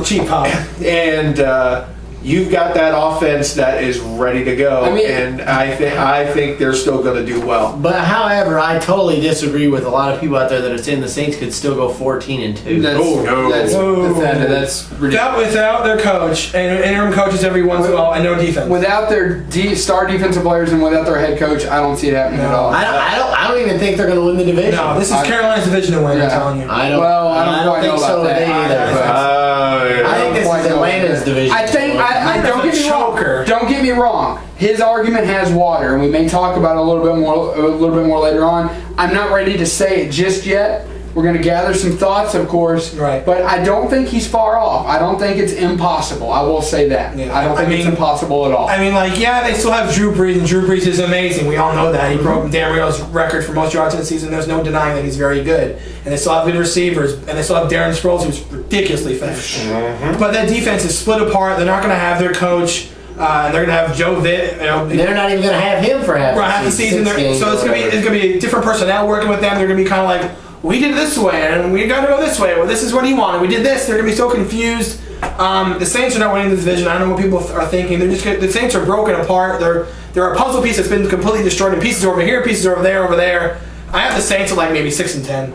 Cheap pop. And you've got that offense that is ready to go. And I think they're still going to do well. But however, I totally disagree with a lot of people out there that are saying the Saints could still go 14-2. That's ridiculous. Without their coach and interim coaches every once in a while and no defense. Without their star defensive players and without their head coach, I don't see it happening at all. I don't even think they're going to win the division. No, this is Carolina's division to win. I'm telling you. I don't think so either. I think this is Atlanta's division. Don't get me wrong. Don't get me wrong. His argument has water, and we may talk about it a little bit more later on. I'm not ready to say it just yet. We're going to gather some thoughts, of course. Right. But I don't think he's far off. I don't think it's impossible. I will say that. Yeah. I don't think it's impossible at all. I mean, they still have Drew Brees, and Drew Brees is amazing. We all know that. He broke Dan Marino's record for most yards in the season. There's no denying that he's very good. And they still have good receivers, and they still have Darren Sproles, who's ridiculously fast. But that defense is split apart. They're not going to have their coach. And they're going to have Joe Vitt. They're not even going to have him for half the season. So it's going to be a different personnel working with them. They're going to be kind of like, we did it this way, and we got to go this way. Well, this is what he wanted. We did this. They're going to be so confused. The Saints are not winning the division. I don't know what people are thinking. The Saints are broken apart. They're a puzzle piece that's been completely destroyed. And pieces over here, pieces over there, over there. I have the Saints at maybe 6-10.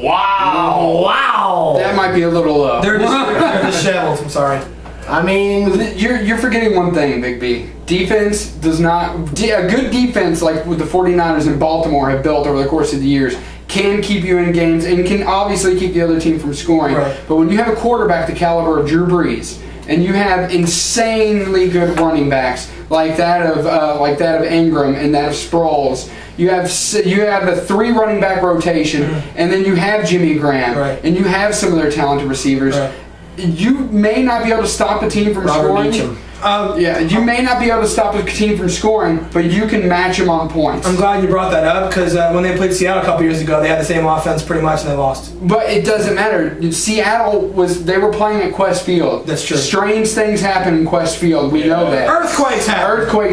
Wow! That might be a little low. They're disheveled. I'm sorry. I mean, you're forgetting one thing, Big B. Defense does not. A good defense like what the 49ers in Baltimore have built over the course of the years can keep you in games and can obviously keep the other team from scoring. Right. But when you have a quarterback the caliber of Drew Brees and you have insanely good running backs like that of Ingram and that of Sproles, you have a 3 running back rotation, and then you have Jimmy Graham, and you have some of their talented receivers. Right. You may not be able to stop a team from scoring. You may not be able to stop a team from scoring, but you can match them on points. I'm glad you brought that up because when they played Seattle a couple years ago, they had the same offense pretty much and they lost. But it doesn't matter. Seattle they were playing at Quest Field. That's true. Strange things happen in Quest Field. We know that. Earthquakes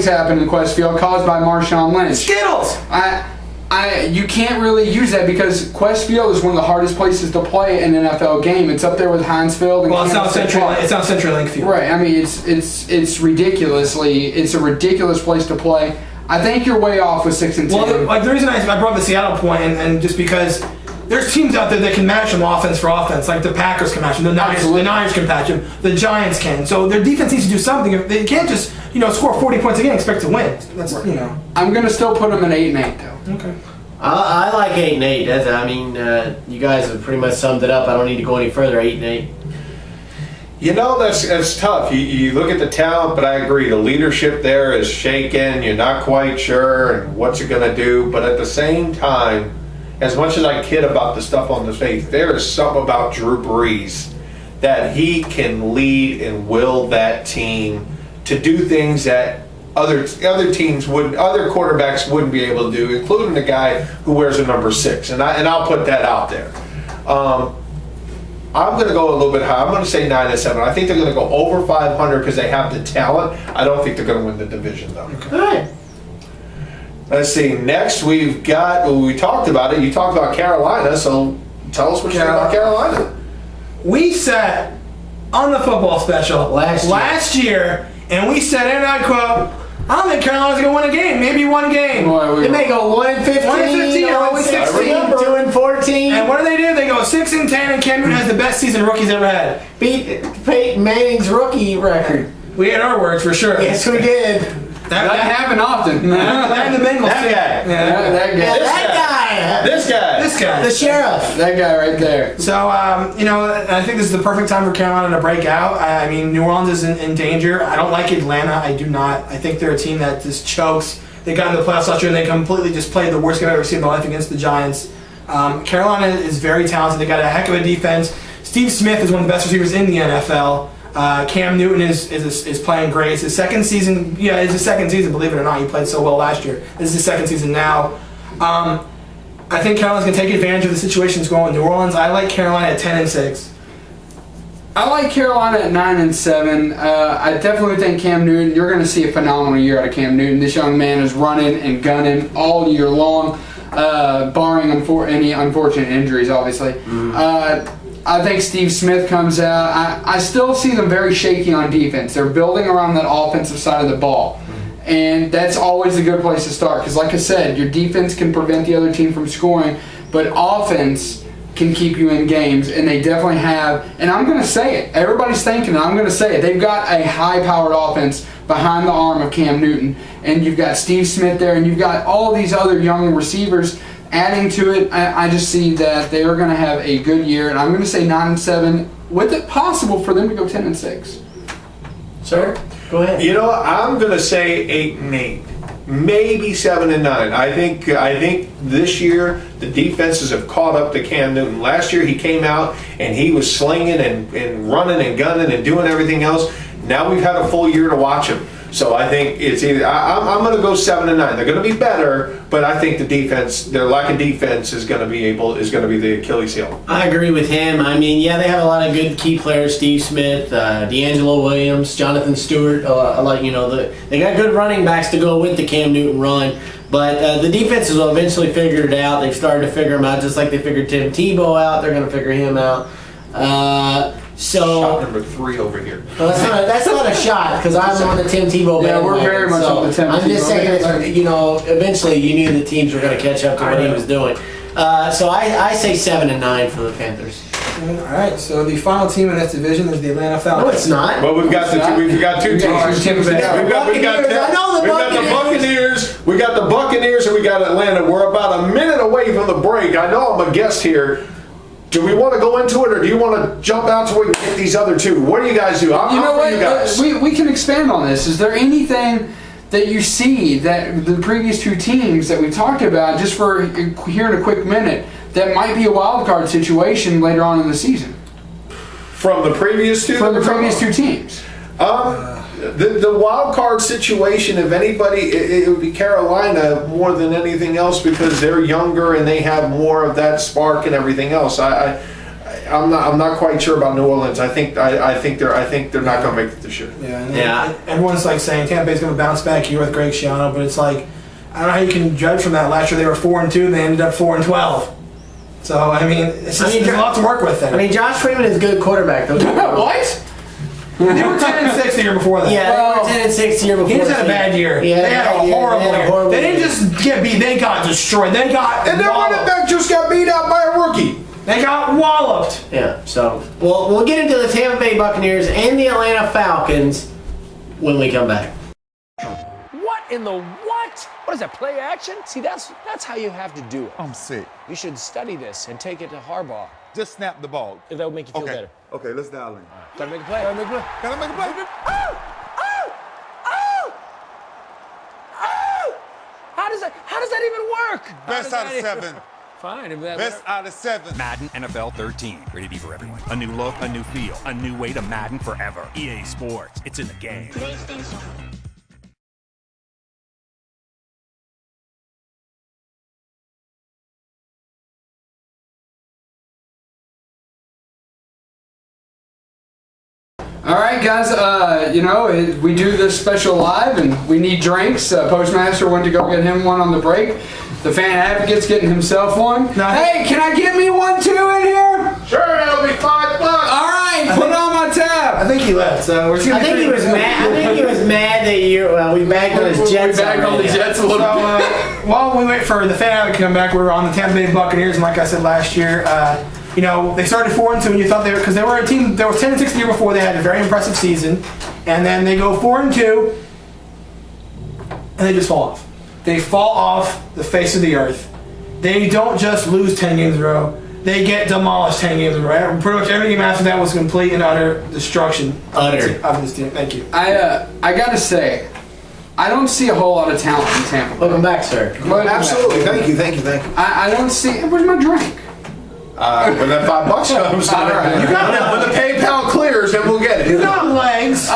happen in Quest Field caused by Marshawn Lynch. Skittles. You can't really use that because Quest Field is one of the hardest places to play an NFL game. It's up there with Heinz Field. And it's not CenturyLink Field. Right. I mean, it's a ridiculous place to play. I think you're way off with 6-10. Well, the reason I brought the Seattle point, and just because there's teams out there that can match them offense for offense, like the Packers can match them, the Niners can match them, the Giants can. So their defense needs to do something. They can't just score 40 points a game and expect to win. That's I'm going to still put them at 8-8 though. Okay. I like 8-8. You guys have pretty much summed it up. I don't need to go any further. 8-8. That's tough. You look at the talent, but I agree. The leadership there is shaken. You're not quite sure and what's it going to do. But at the same time, as much as I kid about the stuff on the face, there is something about Drew Brees that he can lead and will that team to do things that other teams wouldn't, other quarterbacks wouldn't be able to do, including the guy who wears a number 6. And I'll put that out there. I'm going to go a little bit high. I'm going to say 9-7. I think they're going to go over 500 because they have the talent. I don't think they're going to win the division though. All right. Let's see. Next, we've got. Well, we talked about it. You talked about Carolina, so tell us what you think about Carolina. We sat on the football special last year, and we said, and I quote, "I don't think Carolina's going to win a game. Maybe one game. They may go 1-15, 1-16, 2-14. And what do? They go 6-10, and Cam Newton has the best season rookie's ever had. Beat Peyton Manning's rookie record. We had our words for sure. Yes, we did. That happened often. That and the Bengals. This guy. The sheriff. That guy right there. So, I think this is the perfect time for Carolina to break out. I mean, New Orleans is in danger. I don't like Atlanta. I do not. I think they're a team that just chokes. They got into the playoffs last year and they completely just played the worst game I've ever seen in my life against the Giants. Carolina is very talented. They got a heck of a defense. Steve Smith is one of the best receivers in the NFL. Cam Newton is playing great. It's his second season. Yeah, it's his second season, believe it or not. He played so well last year. This is his second season now. I think Carolina's going to take advantage of the situation that's going on in New Orleans. I like Carolina at 10-6. I like Carolina at 9-7. I definitely think Cam Newton, you're going to see a phenomenal year out of Cam Newton. This young man is running and gunning all year long, barring any unfortunate injuries, obviously. I think Steve Smith comes out. I still see them very shaky on defense. They're building around that offensive side of the ball. And that's always a good place to start because, like I said, your defense can prevent the other team from scoring, but offense can keep you in games, and they definitely have. And I'm going to say it. Everybody's thinking it. I'm going to say it. They've got a high-powered offense behind the arm of Cam Newton, and you've got Steve Smith there, and you've got all these other young receivers adding to it. I just see that they are going to have a good year, and I'm going to say 9-7, with it possible for them to go 10-6. Sir, go ahead. You know, I'm going to say 8-8. Maybe 7-9. I think this year the defenses have caught up to Cam Newton. Last year he came out and he was slinging and running and gunning and doing everything else. Now we've had a full year to watch him. So I think it's either I'm going to go 7-9. They're going to be better, but I think the defense, their lack of defense, is going to be the Achilles heel. I agree with him. I mean, yeah, they have a lot of good key players: Steve Smith, D'Angelo Williams, Jonathan Stewart. They got good running backs to go with the Cam Newton run. But the defenses will eventually figure it out. They've started to figure him out, just like they figured Tim Tebow out. They're going to figure him out. Shot number 3 over here. Well, that's not a shot because I'm on the Tim Tebow. Yeah, we're very much on the Tim Tebow. I'm just saying that, eventually you knew the teams were going to catch up to what he was doing. So I say 7-9 for the Panthers. All right. So the final team in this division is the Atlanta Falcons. No, it's not. Well, we've got two teams. We got the Buccaneers. We got the Buccaneers, and we got Atlanta. We're about a minute away from the break. I know I'm a guest here. Do we want to go into it, or do you want to jump out so we can get these other two? What do you guys do? I'm for you guys. We can expand on this. Is there anything that you see that the previous two teams that we talked about, just for here in a quick minute, that might be a wild card situation later on in the season? From the previous two? From the previous two teams. The wild card situation, if anybody, it would be Carolina more than anything else because they're younger and they have more of that spark and everything else. I'm not quite sure about New Orleans. I think they're not going to make it this year. Yeah. Everyone's like saying Tampa Bay's going to bounce back here with Greg Schiano, but it's like I don't know how you can judge from that. Last year they were 4-2 and they ended up 4-12. So I mean, there's a lot to work with there. I mean, Josh Freeman is a good quarterback. Though. What? They were 10-6 the year before that. Yeah, they were 10-6 the year before. He just had a bad year. Yeah, they had a horrible year. They didn't just get beat; they got destroyed. They got and their running back just got beat out by a rookie. They got walloped. Yeah. So we'll get into the Tampa Bay Buccaneers and the Atlanta Falcons when we come back. What in the what? What is that, play action? See, that's how you have to do it. I'm sick. You should study this and take it to Harbaugh. Just snap the ball. That will make you feel better. Okay, let's dial in. Gotta make a play. Gotta make a play. How does that even work? Best out of 7. Fine. Best out of 7. Madden NFL 13. Rated E for everyone. A new look, a new feel, a new way to Madden forever. EA Sports. It's in the game. All right, guys, we do this special live, and we need drinks. PostMaster went to go get him one on the break. The fan advocate's getting himself one. Hey, can I get me one too in here? Sure, that'll be $5. All right, put it on my tab. I think he left, so we're I think he was mad that we bagged on his Jets. We bagged on the Jets a little bit. While we wait for the fan advocate to come back, we're on the Tampa Bay Buccaneers, and like I said last year, they started 4-2, and you thought because they were a team. They were 10-6 the year before. They had a very impressive season, and then they go 4-2, and they just fall off. They fall off the face of the earth. They don't just lose 10 games in a row. They get demolished 10 games in a row. Pretty much every game after that was complete and utter destruction of this team. Thank you. I gotta say, I don't see a whole lot of talent in Tampa. Welcome back, sir. Absolutely. Thank you. I don't see. Where's my drink? When that $5 comes, All right. you got it. When the PayPal clears, then we'll get it. You got legs.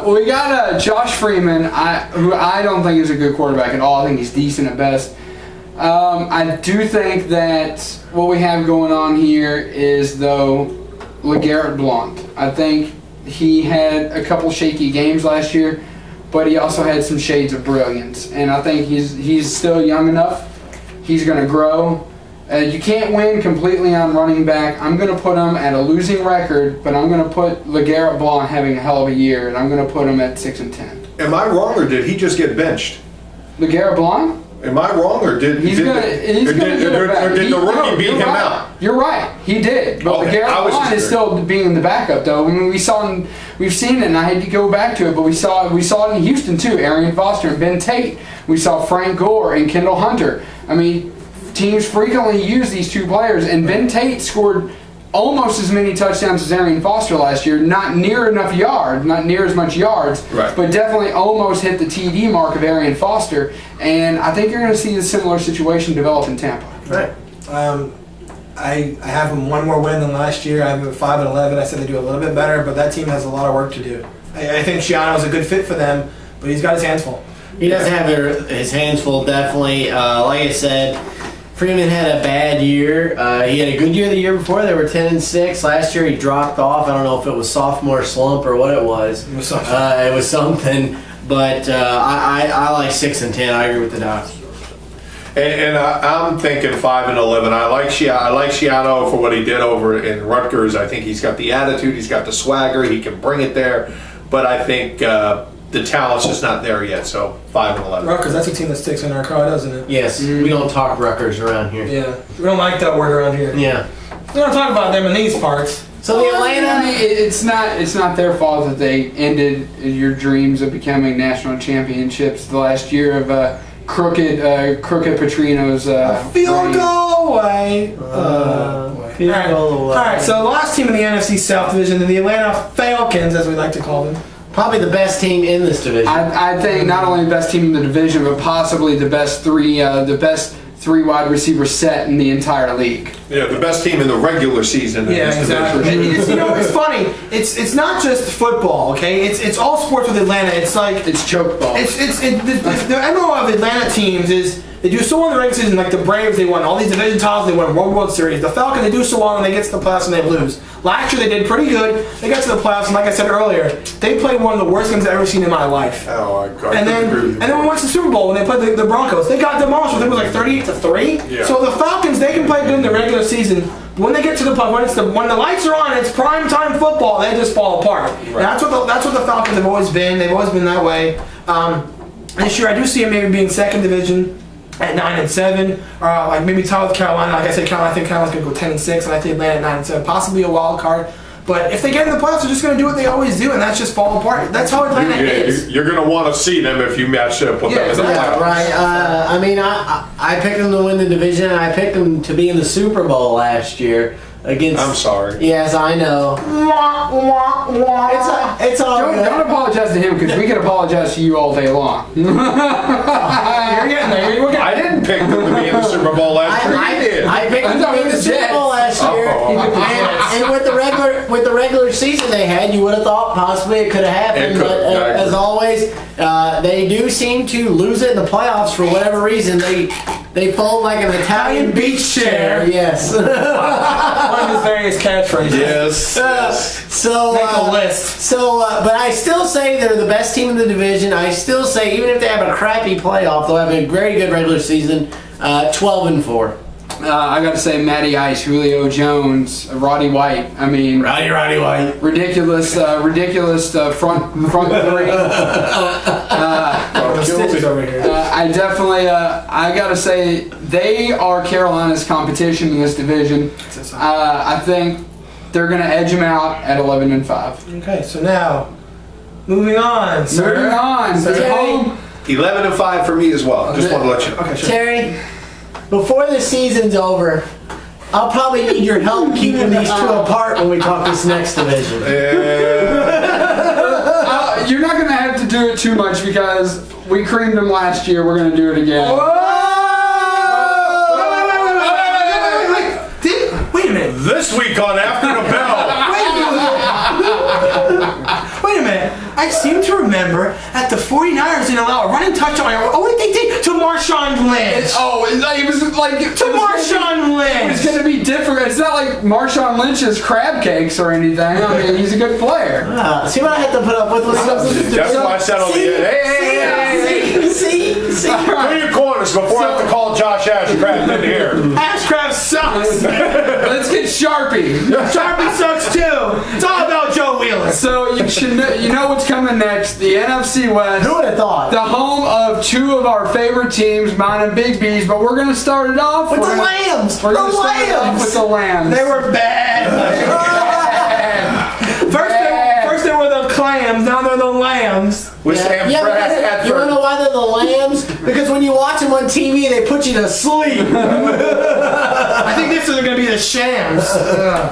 We got Josh Freeman, who I don't think is a good quarterback at all. I think he's decent at best. I do think that what we have going on here is, though, LeGarrette Blount. I think he had a couple shaky games last year, but he also had some shades of brilliance. And I think he's still young enough. He's going to grow. You can't win completely on running back. I'm going to put him at a losing record, but I'm going to put LeGarrette Blount having a hell of a year, and I'm going to put him at 6-10. Am I wrong, or did he just get benched? LeGarrette Blount? Am I wrong, or did the rookie beat him out? You're right. He did. But Okay, LeGarrette Blount is still being the backup, though. I mean, we've seen it, and I had to go back to it, but we saw it in Houston too. Arian Foster and Ben Tate. We saw Frank Gore and Kendall Hunter. I mean, teams frequently use these two players, and Ben Tate scored almost as many touchdowns as Arian Foster last year. Not near as much yards, right, but definitely almost hit the TD mark of Arian Foster. And I think you're going to see a similar situation develop in Tampa. Right. I have them one more win than last year. I have them at 5-11. I said they do a little bit better, but that team has a lot of work to do. I think Shiano is a good fit for them, but he's got his hands full. He does have his hands full, definitely. Like I said, Freeman had a bad year. He had a good year the year before. They were 10-6. Last year he dropped off. I don't know if it was sophomore slump or what it was. It was something. It was something. But I like 6-10. I agree with the doc. And I'm thinking 5-11. I like Shiano for what he did over in Rutgers. I think he's got the attitude. He's got the swagger. He can bring it there. But I think the talent's just not there yet. So 5-11. Rutgers, that's a team that sticks in our craw, doesn't it? Yes. We don't talk Rutgers around here. Yeah. We don't like that word around here. Yeah. We don't talk about them in these parts. So the Atlanta, I mean, it's not their fault that they ended your dreams of becoming national championships the last year of crooked Petrino's field goal away. All right, so the last team in the NFC South Division, the Atlanta Falcons, as we like to call them. Probably the best team in this division. I think not only the best team in the division, but possibly the best three wide receiver set in the entire league. Yeah, the best team in the regular season. Yeah, exactly. It's funny. It's not just football, okay? It's all sports with Atlanta. It's like it's choke ball. The MO of Atlanta teams is they do so well in the regular season. Like the Braves, they won all these division titles. They won World Series. The Falcons, they do so well and they get to the playoffs and they lose. Last year they did pretty good. They got to the playoffs, and like I said earlier, they played one of the worst games I've ever seen in my life. Oh, I and then we went to the Super Bowl when they played the Broncos. They got demolished. I think it was like 38-3. Yeah. So the Falcons, they can play good in the regular season. But when they get to the playoffs, when the lights are on, it's prime time football. They just fall apart. Right. And that's what the Falcons have always been. They've always been that way. This year I do see them maybe being second division at 9-7, or like maybe tie with Carolina. Like I said, I think Carolina's going to go 10-6, and I think Atlanta at 9-7, possibly a wild card. But if they get in the playoffs, they're just going to do what they always do, and that's just fall apart. That's how Atlanta is. You're going to want to see them if you match up with them in the playoffs. Right. I mean, I picked them to win the division, and I picked them to be in the Super Bowl last year. I'm sorry. Yes, I know. It's all good. Don't apologize to him, because we can apologize to you all day long. You're getting there. I didn't pick them to be in the Super Bowl last year. I did. I picked them to be in the Super Bowl last year. And with the regular season they had, you would have thought possibly it could have happened. But as always, they do seem to lose it in the playoffs for whatever reason. They fold like an Italian beach chair. Yes. One of his various catchphrases. Yes. So make a list. But I still say they're the best team in the division. I still say even if they have a crappy playoff, they'll have a very good regular season. 12-4. I got to say, Matty Ice, Julio Jones, Roddy White. I mean, Roddy White. Ridiculous front three. I definitely, I got to say, they are Carolina's competition in this division. I think they're going to edge them out at 11-5. Okay, so now, moving on, sir. Moving on. Terry. 11-5 for me as well. Just want to let you know. Okay, sure. Terry, before the season's over, I'll probably need your help keeping these two apart when we talk this next division. You're not going to have to do it too much because we creamed them last year. We're going to do it again. Wait a minute. This week on After the Bell. Wait a minute. I seem to remember that the 49ers didn't allow a running touchdown. Oh, wait, they did to Marshawn Lynch. It was like to Marshawn Lynch. It's going to be different. It's not like Marshawn Lynch's crab cakes or anything. I mean, he's a good player. See what I had to put up with? That's why I said on the See? Clear your corners before I have to call Josh Ashcraft in here. Ashcraft sucks. Let's get Sharpie. Sharpie sucks too. It's all about Joe Wheeler. So you know what's coming next? The NFC West. Who would have thought? The home of two of our favorite teams, mine and Big B's. But we're gonna start it off with the Lambs. We're gonna start it off with the Lambs. They were bad. First they were the Clams, now they're the Lambs. With Sam Pratt. You wanna know why they're the Lambs? Because when you watch them on TV, they put you to sleep. I think this is going to be the Shams.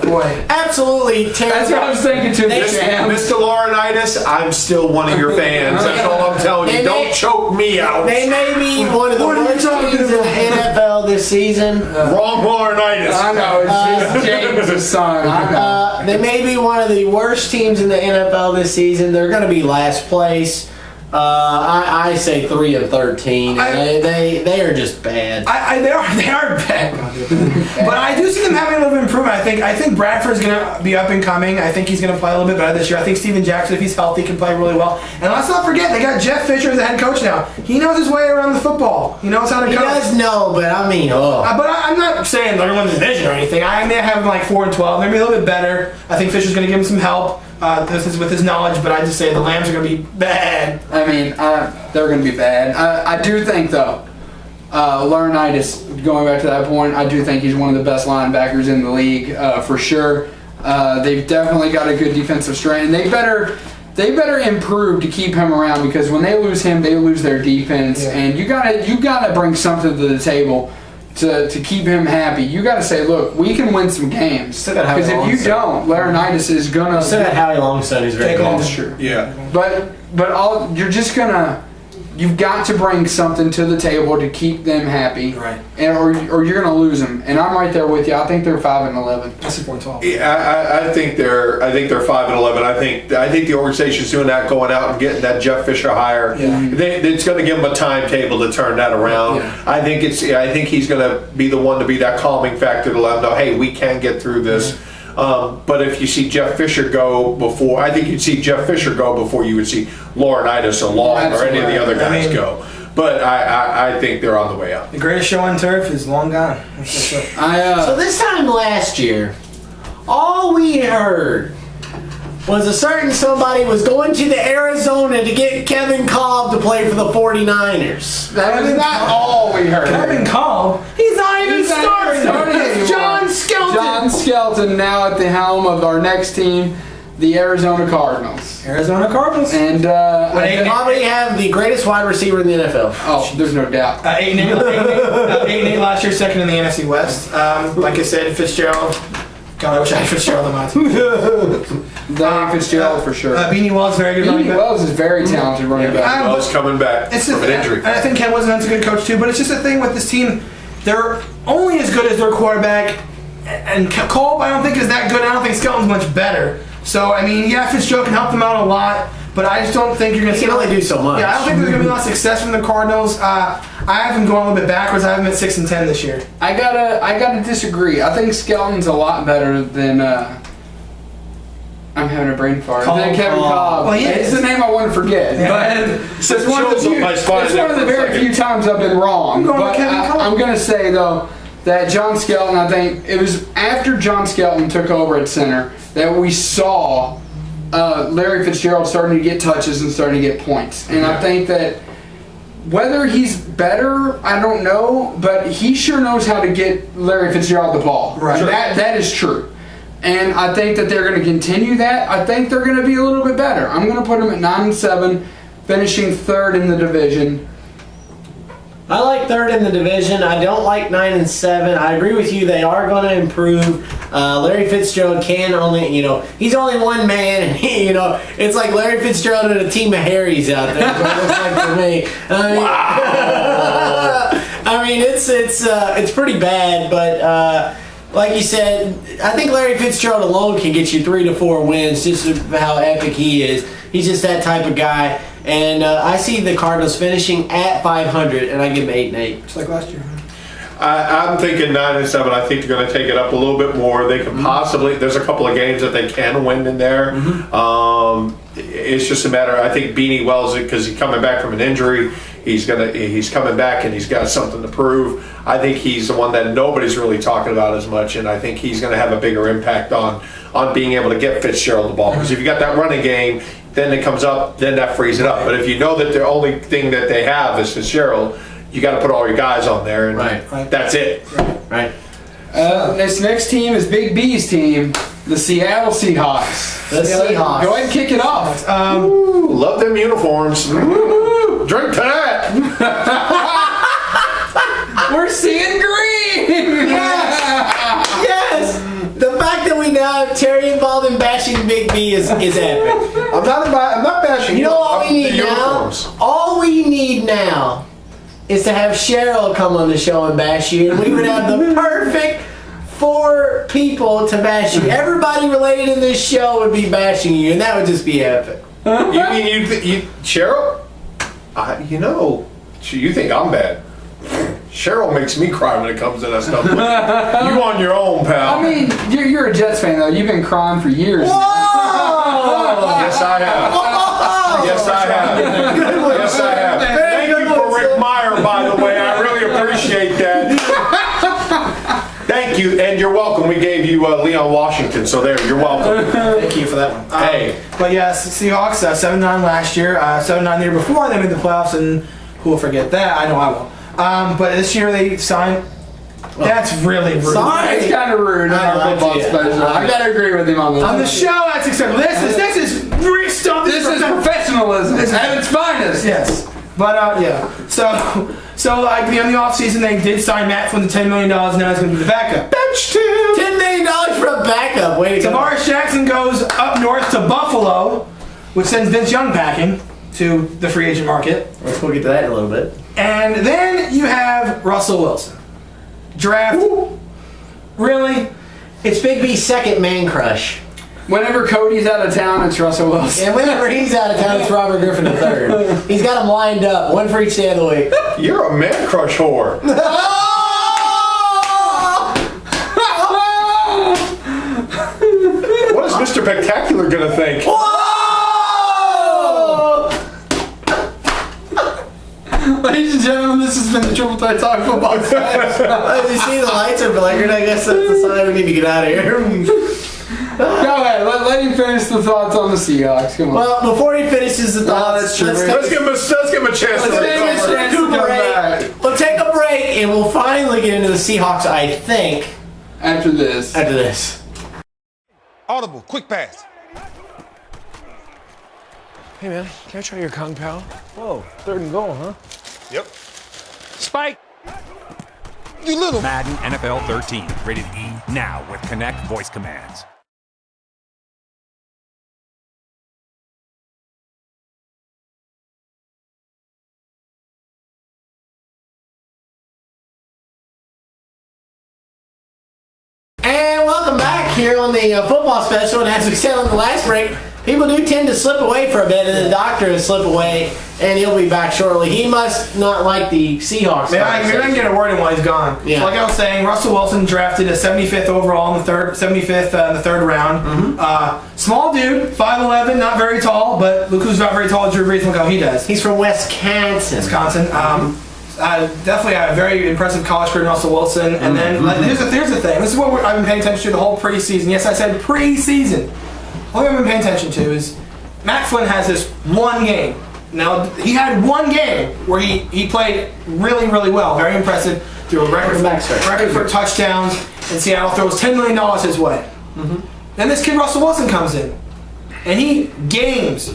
Boy. Absolutely terrible. That's what I was thinking too. Mr. Laurinaitis, I'm still one of your fans. That's all I'm telling you. Don't choke me out. They may be one of the worst teams in the NFL this season. Wrong Laurinaitis. I know, it's James' son. I know. They may be one of the worst teams in the NFL this season. They're going to be last place. I say 3-13. They are just bad. They are bad. But I do see them having a little bit of improvement. I think Bradford's going to be up and coming. I think he's going to play a little bit better this year. I think Steven Jackson, if he's healthy, can play really well. And let's not forget, they got Jeff Fisher as the head coach now. He knows his way around the football. He knows how to coach. He does know, but I mean, but I'm not saying they're going to win the division or anything. I may have them like 4-12. They're going to be a little bit better. I think Fisher's going to give him some help. This is with his knowledge, but I just say the Lambs are going to be bad. I mean, they're going to be bad. I do think, though, Laurinaitis, going back to that point, I do think he's one of the best linebackers in the league, for sure. They've definitely got a good defensive strength, and they better improve to keep him around, because when they lose him, they lose their defense, and you gotta bring something to the table to keep him happy. You got to say, look, we can win some games. Because if you don't, Laurinaitis is gonna. Still got Howie Longstone, who's very good. That's true. Yeah. But you're just gonna. You've got to bring something to the table to keep them happy, right? And or you're gonna lose them. And I'm right there with you. I think they're 5-11. That's 4-12. Yeah, I think they're 5-11. I think the organization's doing that, going out and getting that Jeff Fisher hire. Yeah. It's going to give them a timetable to turn that around. Yeah. I think he's going to be the one to be that calming factor to let them know, hey, we can get through this. But if you see Jeff Fisher go before, I think you'd see Jeff Fisher go before you would see Laurinaitis or Long or any of the other guys go. But I think they're on the way up. The greatest show on turf is long gone. So this time last year, all we heard was a certain somebody was going to the Arizona to get Kevin Kolb to play for the 49ers. That was not all we heard. Kevin Kolb? He's not even starting. It's John Skelton. John Skelton now at the helm of our next team, the Arizona Cardinals. Arizona Cardinals. And they probably have the greatest wide receiver in the NFL. Oh, there's no doubt. 8-8 last year, second in the NFC West. Like I said, Fitzgerald. God, I wish I had Fitzgerald on my team. Fitzgerald for sure. Beanie Wells, very good running back. Beanie Wells is very talented running back. Wells coming back from an injury. And I think Ken Wisenhunt's a good coach too, but it's just a thing with this team. They're only as good as their quarterback, and Kolb I don't think is that good. I don't think Skelton's much better. So, I mean, yeah, Fitzgerald can help them out a lot, but I just don't think you're going to see... He can only do so much. Yeah, I don't think there's going to be a lot of success from the Cardinals. I have them going a little bit backwards. I have them at 6-10 this year. I gotta disagree. I think Skelton's a lot better than... I'm having a brain fart. Than Kevin Kolb. Well, it's the name I want to forget. Yeah. But it's one of the very few times I've been wrong. But I'm going to say, though, that John Skelton, I think it was after John Skelton took over at center that we saw Larry Fitzgerald starting to get touches and starting to get points. And I think that whether he's better, I don't know, but he sure knows how to get Larry Fitzgerald the ball. Right. Sure. That is true. And I think that they're going to continue that. I think they're going to be a little bit better. I'm going to put them at 9-7, finishing third in the division. I like third in the division. I don't like 9-7. I agree with you. They are going to improve. Larry Fitzgerald can only, he's only one man, and it's like Larry Fitzgerald and a team of Harrys out there. That's what it looks like to me. I mean, it's pretty bad, but like you said, I think Larry Fitzgerald alone can get you 3 to 4 wins, just how epic he is. He's just that type of guy. And I see the Cardinals finishing at 500, and I give them 8-8. Just like last year. I'm thinking 9-7. I think they're going to take it up a little bit more. They can possibly. There's a couple of games that they can win in there. It's just a matter. I think Beanie Wells, because he's coming back from an injury, he's coming back and he's got something to prove. I think he's the one that nobody's really talking about as much, and I think he's going to have a bigger impact on being able to get Fitzgerald the ball. Because if you got that running game, then it comes up, then that frees it up. But if you know that the only thing that they have is Fitzgerald, you got to put all your guys on there, and that's it. Right. This next team is Big B's team, the Seattle Seahawks. The Seahawks. Go ahead and kick it off. Love them uniforms. Drink to that. We're seeing green. Yes. The fact that we now have Terry involved in bashing Big B is epic. I'm not bashing. You know all we need now? Uniforms. All we need now is to have Cheryl come on the show and bash you, and we would have the perfect 4 people to bash you. Everybody related in this show would be bashing you, and that would just be epic. You mean you Cheryl? You think I'm bad? Cheryl makes me cry when it comes to that stuff. You on your own, pal. I mean, you're a Jets fan, though. You've been crying for years. Whoa! Yes, I have. Whoa! Yes, I have. Yes, I have. Thank you for Rick Meyer, by the way. I really appreciate that. Thank you, and you're welcome. We gave you Leon Washington, so there, you're welcome. Thank you for that one. Hey. But yes, Seahawks, 7-9 last year, 7-9 the year before. They made the playoffs, and who will forget that? I know I won't. But this year they signed. That's really rude. Sorry. It's kind of rude in our football special. I gotta agree with him on this. On the show, that's acceptable. This is real stuff. This is professionalism at its finest. Yes. But yeah. So like in the offseason, they did sign Matt Flynn to $10 million. Now he's going to be the backup. $10 million for a backup. Way to go. Tavares Jackson goes up north to Buffalo, which sends Vince Young packing to the free agent market. We'll get to that in a little bit. And then you have Russell Wilson. Draft. Ooh. Really? It's Big B's second man crush. Whenever Cody's out of town, it's Russell Wilson. And whenever he's out of town, it's Robert Griffin III. He's got them lined up, one for each day of the week. You're a man crush whore. What is Mr. Spectacular gonna think? Ladies and gentlemen, this has been the Triple Threat Talk Football Special. As you see, the lights are blinking. I guess that's the sign we need to get out of here. Go ahead, let him finish the thoughts on the Seahawks. Come on. Well, before he finishes the thoughts, that's true. Let's give him a chance to recover. We'll take a break, and we'll finally get into the Seahawks, I think. After this. Audible, quick pass. Hey, man, can I try your Kung Pao? Whoa, 3rd and goal, huh? Yep. Spike! You little. Madden NFL 13, rated E now with Connect voice commands. And welcome back here on the football special. And as we said on the last break, people do tend to slip away for a bit, and the doctor will slip away, and he'll be back shortly. He must not like the Seahawks. Maybe I can get a word in while he's gone. Yeah. So like I was saying, Russell Wilson drafted a 75th overall in the 75th in the 3rd round. Small dude, 5'11", not very tall, but look who's not very tall. Drew Brees. Look how he does. He's from Wisconsin. Definitely a very impressive college career in Russell Wilson. And then here's the thing. This is what I've been paying attention to the whole preseason. Yes, I said preseason. All I've been paying attention to is Matt Flynn has this one game. Now, he had one game where he played really, really well. Very impressive. Threw a record for touchdowns, and Seattle throws $10 million his way. Then this kid Russell Wilson comes in, and he games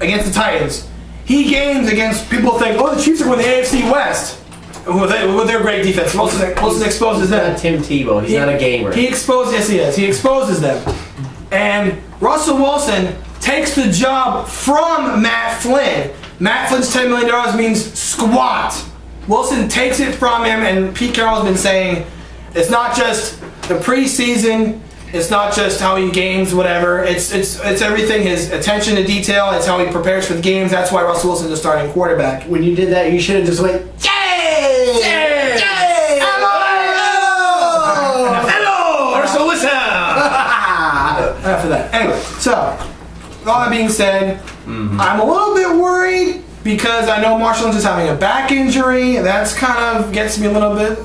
against the Titans. He games against people who think, oh, the Chiefs are going to the AFC West with their great defense. Wilson exposes them. Not Tim Tebow. He's not a gamer. Yes, he is. He exposes them. And Russell Wilson takes the job from Matt Flynn. Matt Flynn's $10 million means squat. Wilson takes it from him, and Pete Carroll's been saying it's not just the preseason It's not just how he games, whatever. It's everything. His attention to detail. It's how he prepares for the games. That's why Russell Wilson's the starting quarterback. When you did that, you should have just went, Yay! Yay! Yay! Hello! Russell Wilson! After that. Anyway, so, with all that being said, I'm a little bit worried because I know Marshall Lynch is having a back injury. That's kind of gets me a little bit.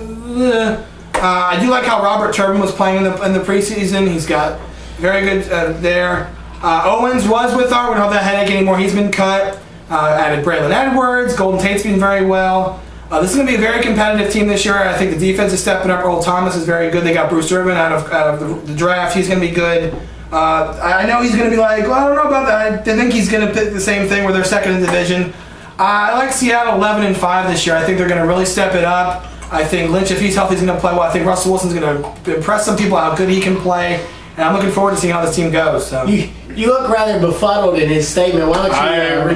I do like how Robert Turbin was playing in the preseason. He's got very good there. Owens was with our. We don't have that headache anymore. He's been cut. Added Braylon Edwards. Golden Tate's been very well. This is going to be a very competitive team this year. I think the defense is stepping up. Earl Thomas is very good. They got Bruce Irvin out of the draft. He's going to be good. I know he's going to be like, well, I don't know about that. I think he's going to pick the same thing where they're second in the division. I like Seattle 11-5 this year. I think they're going to really step it up. I think Lynch, if he's healthy, is going to play well. I think Russell Wilson's going to impress some people how good he can play. And I'm looking forward to seeing how this team goes. So. You look rather befuddled in his statement. Why don't you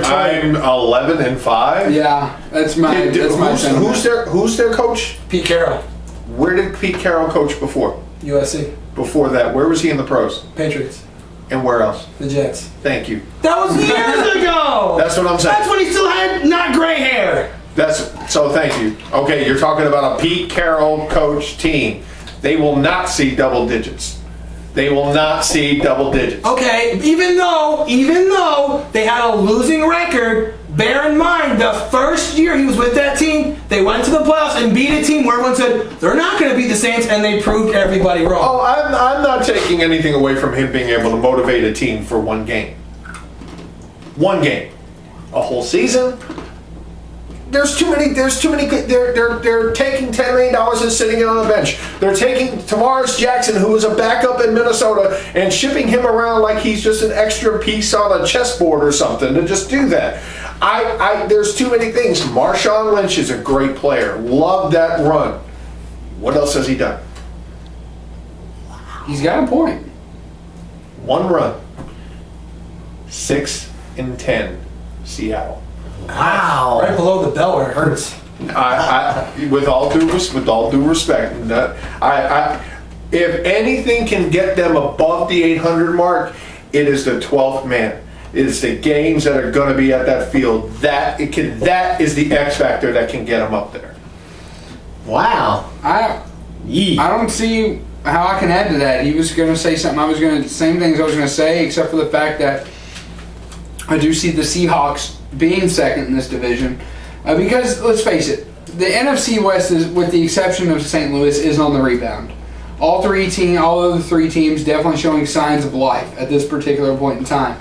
I'm 11-5. Yeah, that's my sentiment. Who's their coach? Pete Carroll. Where did Pete Carroll coach before? USC. Before that, where was he in the pros? Patriots. And where else? The Jets. Thank you. That was years ago. That's what I'm saying. That's when he still had not gray hair. So thank you. Okay, you're talking about a Pete Carroll coach team. They will not see double digits. They will not see double digits. Okay, even though they had a losing record, bear in mind the first year he was with that team, they went to the playoffs and beat a team where everyone said they're not going to beat the Saints, and they proved everybody wrong. Oh, I'm not taking anything away from him being able to motivate a team for one game. One game. A whole season. There's too many. They're taking $10 million and sitting on the bench. They're taking Tavares Jackson, who was a backup in Minnesota, and shipping him around like he's just an extra piece on a chessboard or something to just do that. There's too many things. Marshawn Lynch is a great player. Love that run. What else has he done? He's got a point. One run. 6-10, Seattle. Wow. Right below the bell where it hurts. With all due respect, if anything can get them above the 800 mark, it is the 12th man. It is the games that are going to be at that field. That is the X factor that can get them up there. Wow. I don't see how I can add to that. He was going to say something. Same things I was going to say, except for the fact that I do see the Seahawks being second in this division, because let's face it, the NFC West is, with the exception of St. Louis, is on the rebound. All of the three teams definitely showing signs of life at this particular point in time,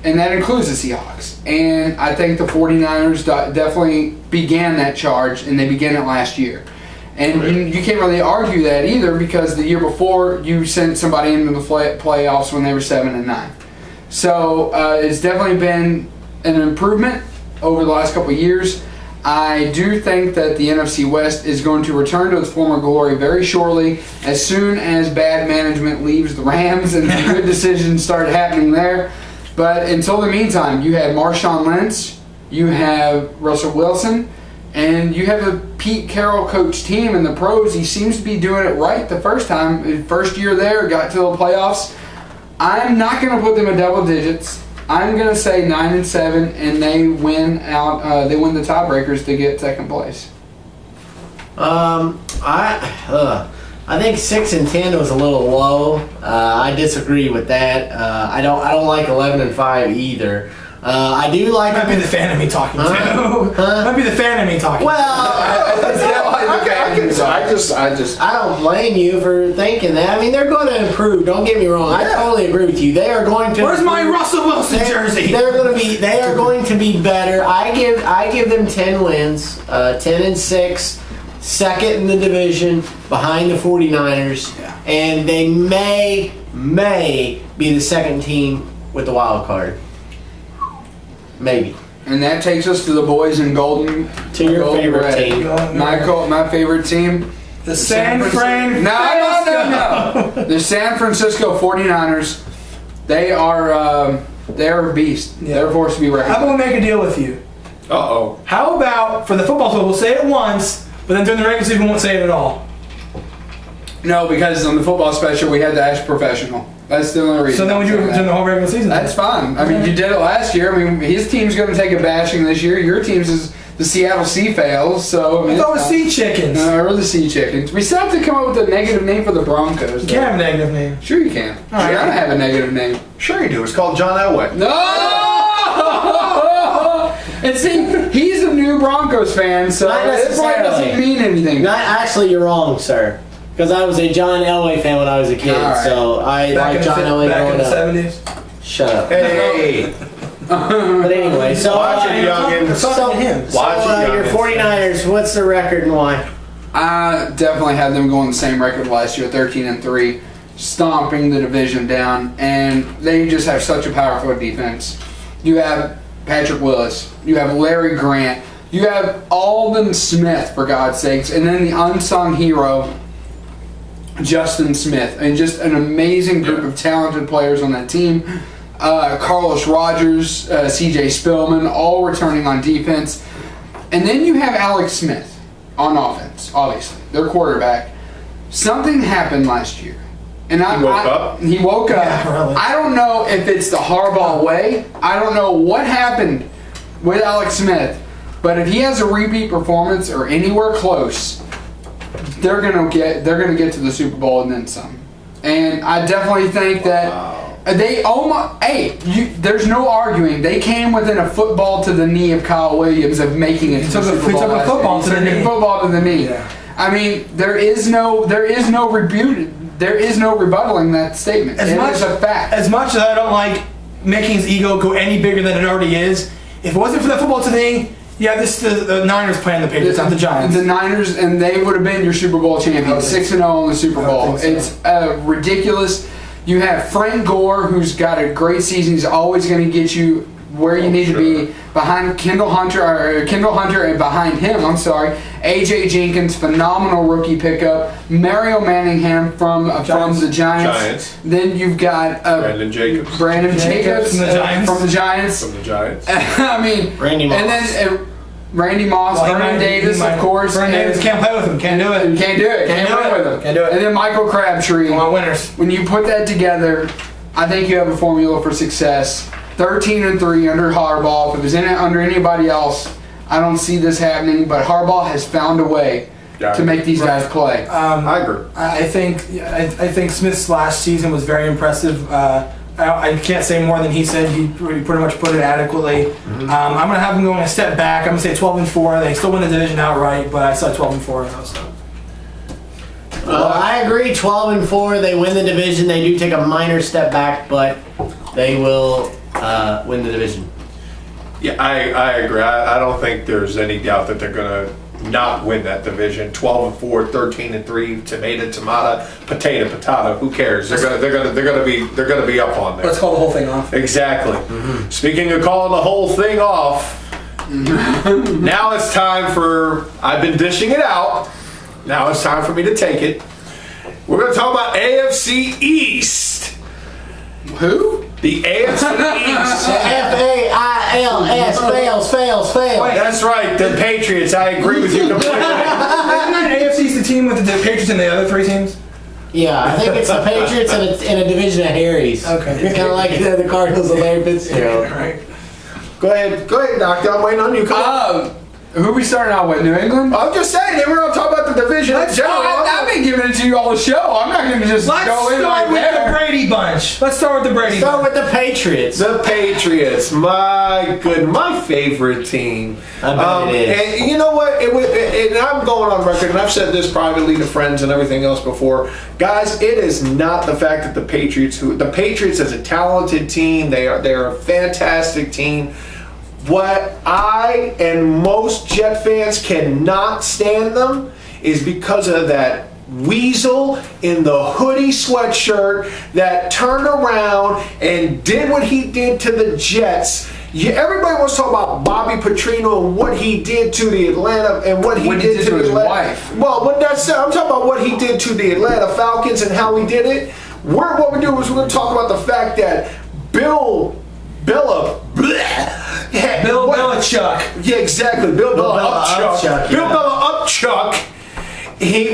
and that includes the Seahawks. And I think the 49ers definitely began that charge, and they began it last year. And you can't really argue that either, because the year before you sent somebody into the playoffs when they were 7-9. So it's definitely been an improvement over the last couple of years. I do think that the NFC West is going to return to its former glory very shortly, as soon as bad management leaves the Rams and good decisions start happening there. But until the meantime, you have Marshawn Lynch, you have Russell Wilson, and you have a Pete Carroll coach team in the pros. He seems to be doing it right the first time. His first year there, got to the playoffs. I'm not going to put them in double digits. I'm going to say 9-7, and they win out. They win the tiebreakers to get second place. I think 6-10 was a little low. I disagree with that. I don't like 11-5 either. I do like. Might be the fan of me talking too. Might be the fan of me talking. Well, I don't blame you for thinking that. I mean, they're going to improve. Don't get me wrong. I totally agree with you. They are going to. Where's my Russell Wilson jersey? They are going to be better. I give them 10 wins, 10-6, second in the division behind the 49ers, and they may be the second team with the wild card. Maybe. And that takes us to the boys in golden. To your favorite team. My favorite team. The San Fran. No. The San Francisco 49ers. They're a beast. Yeah. They're a force to be reckoned with. I'm going to make a deal with you. Uh-oh. How about, for the football field, we'll say it once, but then during the regular season we won't say it at all. No, because on the football special we had to ask professional. That's the only reason. So then would you do the whole regular season? That's fine. I mean, you did it last year. I mean, his team's going to take a bashing this year. Your team's is the Seattle Sea Fails. So I mean, it's all the Sea Chickens. Or the Sea Chickens. We still have to come up with a negative name for the Broncos. You can't have a negative name. Sure you can. Sure, I don't have a negative name. Sure you do. It's called John Elway. No! And see, he's a new Broncos fan, so Not it probably doesn't mean anything. Not actually, you're wrong, sir. Because I was a John Elway fan when I was a kid, so I like John Elway growing up. Back in the 70s? Shut up. Hey! But anyway, so Watch it, youngin. Watch it, your youngin. 49ers, what's the record and why? I definitely had them going the same record last year, 13-3, stomping the division down, and they just have such a powerful defense. You have Patrick Willis, you have Larry Grant, you have Aldon Smith, for God's sakes, and then the unsung hero, Justin Smith, and just an amazing group of talented players on that team. Carlos Rogers, CJ Spillman, all returning on defense. And then you have Alex Smith on offense, obviously, their quarterback. Something happened last year. And He woke up? He woke up. Yeah, really. I don't know if it's the Harbaugh way. I don't know what happened with Alex Smith. But if he has a repeat performance or anywhere close, they're gonna get to the Super Bowl and then some. And I definitely think that they almost. Hey, there's no arguing. They came within a football to the knee of Kyle Williams of making it to the Super Bowl. He took a football to the knee. Football to the knee. Yeah. I mean, there is no rebutting that statement. It's a fact. As much as I don't like making his ego go any bigger than it already is, if it wasn't for that football to the knee, yeah, the Niners playing the Patriots, not the Giants. The Niners, and they would have been your Super Bowl champions, 6-0 in the Super Bowl. So. It's ridiculous. You have Frank Gore, who's got a great season. He's always going to get you where you need to be. Behind Kendall Hunter, and behind him, AJ Jenkins, phenomenal rookie pickup. Mario Manningham from the Giants. Then you've got Brandon Jacobs from the Giants. I mean, Randy Moss. And then Randy Moss, Vernon Davis, of course. Vernon Davis can't play with him. Can't do it. Can't do it. Can't win with him. Can't do it. And then Michael Crabtree. Come on, winners. When you put that together, I think you have a formula for success. 13-3 under Harbaugh. If it was under anybody else, I don't see this happening. But Harbaugh has found a way to make these guys play. I agree. I think Smith's last season was very impressive. I can't say more than he said. He pretty much put it adequately. I'm going to have him going a step back. I'm going to say 12-4. They still win the division outright, but I said 12-4 though. So. I agree. 12-4. They win the division. They do take a minor step back, but they will win the division. Yeah, I agree. I don't think there's any doubt that they're going to not win that division. 12-4, 13-3, tomato, potato. Who cares? They're gonna be up on there. Let's call the whole thing off. Exactly. Speaking of calling the whole thing off, now it's time for. I've been dishing it out. Now it's time for me to take it. We're gonna talk about AFC East. Who? The AFC East. F-A-I-L-S, fails. Wait, that's right, the Patriots. I agree with you completely. Isn't AFC's the team with the Patriots and the other three teams? Yeah, I think it's the Patriots in a division of Harry's. Okay. Kind of like the Cardinals and Larry Fitzgerald. Right. Go ahead, Doctor. I'm waiting on you. Come on. Who are we starting out with? New England? I'm just saying, we're going to talk about the division in general. I've been giving it to you all the show. I'm not going to just go in like with there. the Brady bunch. Let's start with the Brady bunch. Start with the Patriots. The Patriots, my favorite team. I bet it is. And you know what? And I'm going on record, and I've said this privately to friends and everything else before. Guys, it is not the fact that the Patriots is a talented team. They're a fantastic team. What I and most Jet fans cannot stand them is because of that weasel in the hoodie sweatshirt that turned around and did what he did to the Jets. Everybody wants to talk about Bobby Petrino and what he did to the Atlanta and what he did to his wife. Well, I'm talking about what he did to the Atlanta Falcons and how he did it. What we're going to talk about the fact that Bill Belichick. Yeah, exactly. Bill Belichick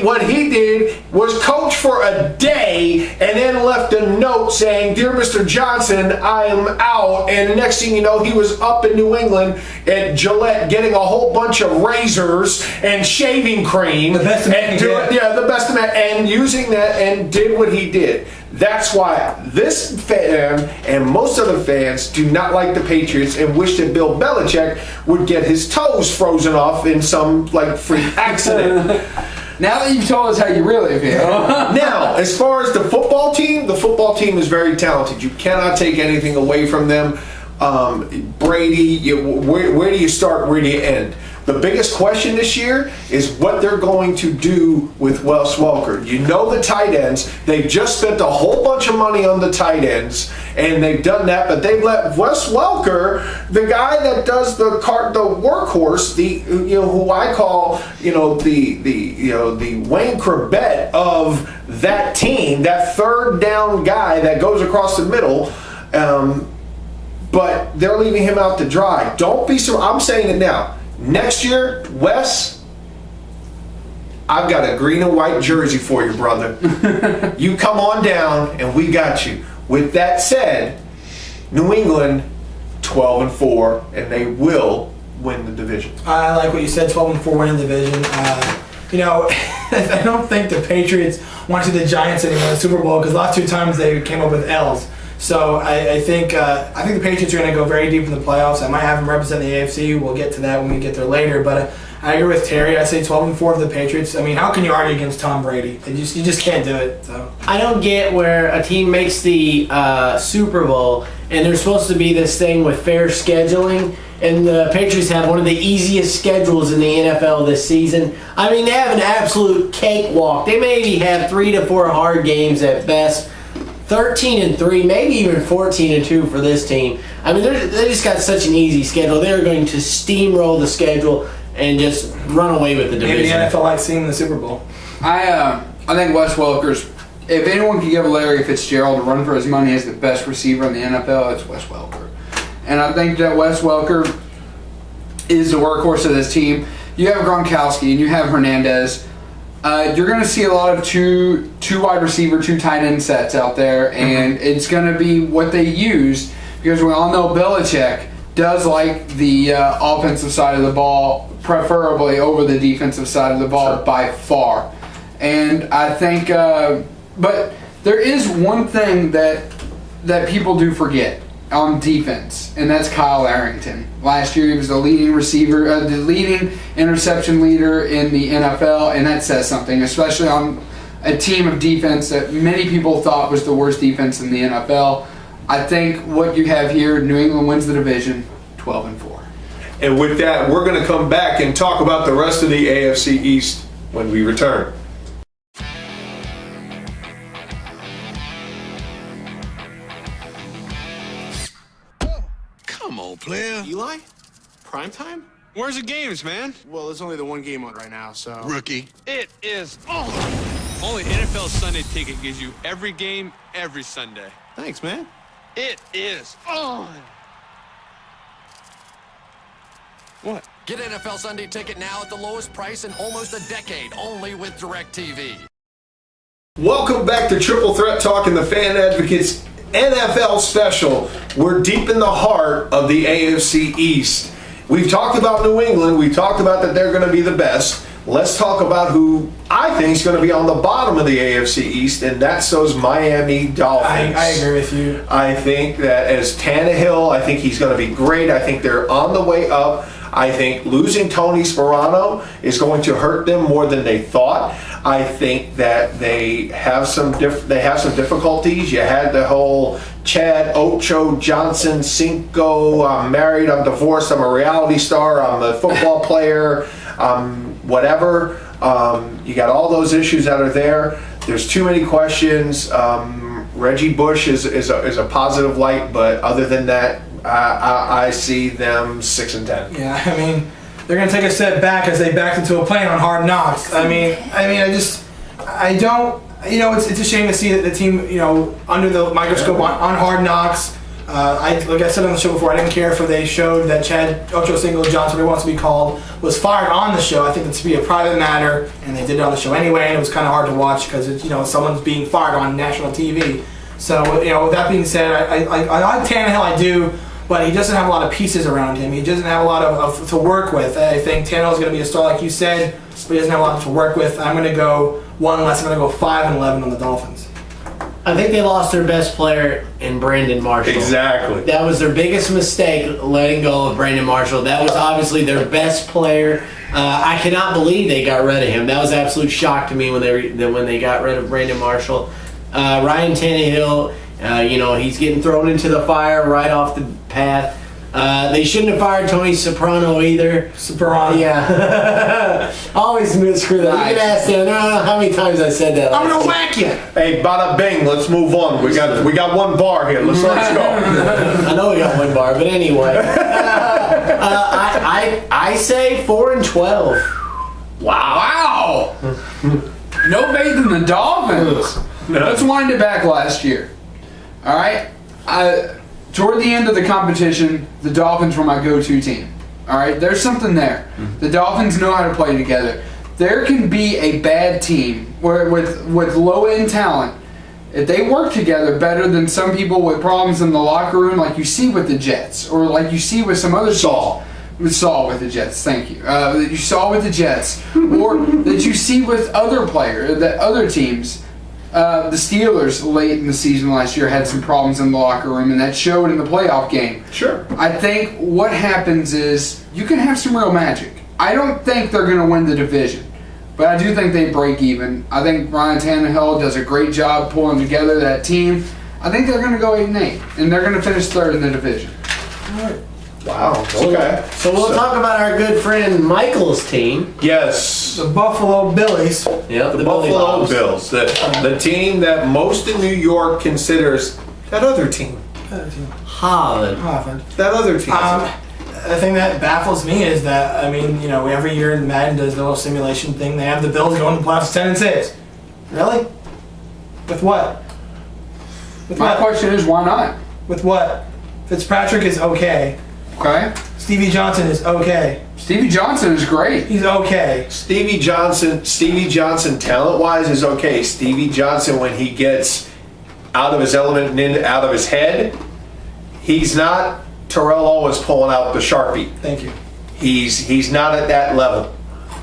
What he did was coach for a day and then left a note saying, "Dear Mr. Johnson, I am out." And next thing you know, he was up in New England at Gillette getting a whole bunch of razors and shaving cream. The best man can get. Yeah, the best man, and using that, and did what he did. That's why this fan and most other fans do not like the Patriots and wish that Bill Belichick would get his toes frozen off in some freak accident. Now that you've told us how you really feel. Now, as far as the football team is very talented. You cannot take anything away from them. Brady, where do you start? Where do you end? The biggest question this year is what they're going to do with Wes Welker. You know the tight ends. They've just spent a whole bunch of money on the tight ends, and they've done that, but they've let Wes Welker, the guy that does the workhorse, who I call the Wayne Corbett of that team, that third down guy that goes across the middle. But they're leaving him out to dry. Don't be so. I'm saying it now. Next year, Wes, I've got a green and white jersey for you, brother. You come on down, and we got you. With that said, New England, 12-4, and they will win the division. I like what you said, 12-4 winning the division. I don't think the Patriots want to see the Giants anymore in the Super Bowl because the last two times they came up with L's. So I think the Patriots are going to go very deep in the playoffs. I might have them represent the AFC. We'll get to that when we get there later. But I agree with Terry. I say 12-4 for the Patriots. I mean, how can you argue against Tom Brady? You just can't do it. So I don't get where a team makes the Super Bowl and there's supposed to be this thing with fair scheduling. And the Patriots have one of the easiest schedules in the NFL this season. I mean, they have an absolute cakewalk. They maybe have 3 to 4 hard games at best. 13-3, maybe even 14-2 for this team. I mean, they just got such an easy schedule. They're going to steamroll the schedule and just run away with the division. Maybe the NFL likes seeing the Super Bowl. I think Wes Welker's. If anyone can give Larry Fitzgerald a run for his money as the best receiver in the NFL, it's Wes Welker. And I think that Wes Welker is the workhorse of this team. You have Gronkowski and you have Hernandez. You're going to see a lot of two wide receiver, 2 tight end sets out there, and it's going to be what they use because we all know Belichick does like the offensive side of the ball, preferably over the defensive side of the ball by far. And I think, but there is one thing that people do forget on defense, and that's Kyle Arrington. Last year, he was the leading receiver, the leading interception leader in the NFL, and that says something, especially on a team of defense that many people thought was the worst defense in the NFL. I think what you have here, New England wins the division, 12-4. And with that, we're going to come back and talk about the rest of the AFC East when we return. Come on, player. Eli? Prime time? Where's the games, man? Well, there's only the one game on right now, so... Rookie. It is on. Only NFL Sunday Ticket gives you every game, every Sunday. Thanks, man. It is on. What? Get NFL Sunday Ticket now at the lowest price in almost a decade, only with DirecTV. Welcome back to Triple Threat Talk and the Fan Advocates NFL special. We're deep in the heart of the AFC East. We've talked about New England. We've talked about that they're going to be the best. Let's talk about who I think is going to be on the bottom of the AFC East, and that's those Miami Dolphins. I agree with you. I think that as Tannehill, I think he's going to be great. I think they're on the way up. I think losing Tony Sparano is going to hurt them more than they thought. I think that they have some difficulties. You had the whole Chad Ocho Johnson Cinco. I'm married. I'm divorced. I'm a reality star. I'm a football player. Whatever. You got all those issues that are there. There's too many questions. Reggie Bush is a positive light, but other than that, I see them 6-10. Yeah, I mean, they're going to take a step back as they backed into a plane on Hard Knocks. I don't. It's a shame to see that the team, under the microscope on Hard Knocks, Like I said on the show before, I didn't care if they showed that Chad Ocho Cinco Johnson, whatever he wants to be called, was fired on the show. I think that to be a private matter, and they did it on the show anyway, and it was kind of hard to watch because someone's being fired on national TV. So with that being said, I like Tannehill, I do, but he doesn't have a lot of pieces around him. He doesn't have a lot of to work with. I think Tannehill's going to be a star, like you said, but he doesn't have a lot to work with. I'm going to go one less. I'm going to go 5-11 on the Dolphins. I think they lost their best player in Brandon Marshall. Exactly. That was their biggest mistake, letting go of Brandon Marshall. That was obviously their best player. I cannot believe they got rid of him. That was an absolute shock to me when they got rid of Brandon Marshall. Ryan Tannehill, he's getting thrown into the fire right off the path. They shouldn't have fired Tony Soprano either. Soprano. Yeah. Always screw that. You can ask him. I don't know how many times I said that. I'm gonna whack you. Hey, bada bing. Let's move on. We got one bar here. Let's go. I know we got one bar, but anyway. I say 4-12. Wow. No faith in the Dolphins. No. Let's wind it back last year. All right. Toward the end of the competition, the Dolphins were my go-to team. All right, there's something there. The Dolphins know how to play together. There can be a bad team where with low-end talent, if they work together better than some people with problems in the locker room, like you see with the Jets, or like you see with some other Saw with the Jets. Thank you. That you saw with the Jets, or that you see with other players, that other teams. The Steelers late in the season last year had some problems in the locker room, and that showed in the playoff game. Sure. I think what happens is you can have some real magic. I don't think they're going to win the division, but I do think they break even. I think Ryan Tannehill does a great job pulling together that team. I think they're going to go 8-8, and they're going to finish third in the division. All right. Wow. Okay. So we'll talk about our good friend Michael's team. Yes. The Buffalo Billies. Yep, the Buffalo Bills. The team that most in New York considers that other team. Harvard. That other team. The thing that baffles me is that, every year Madden does the little simulation thing. They have the Bills going to playoffs 10-6. Really? With what? My question is, why not? With what? Fitzpatrick is okay. Okay. Stevie Johnson is okay. Stevie Johnson is great. He's okay. Stevie Johnson, talent-wise, is okay. Stevie Johnson, when he gets out of his element and out of his head, he's not Terrell Owens pulling out the Sharpie. Thank you. He's not at that level.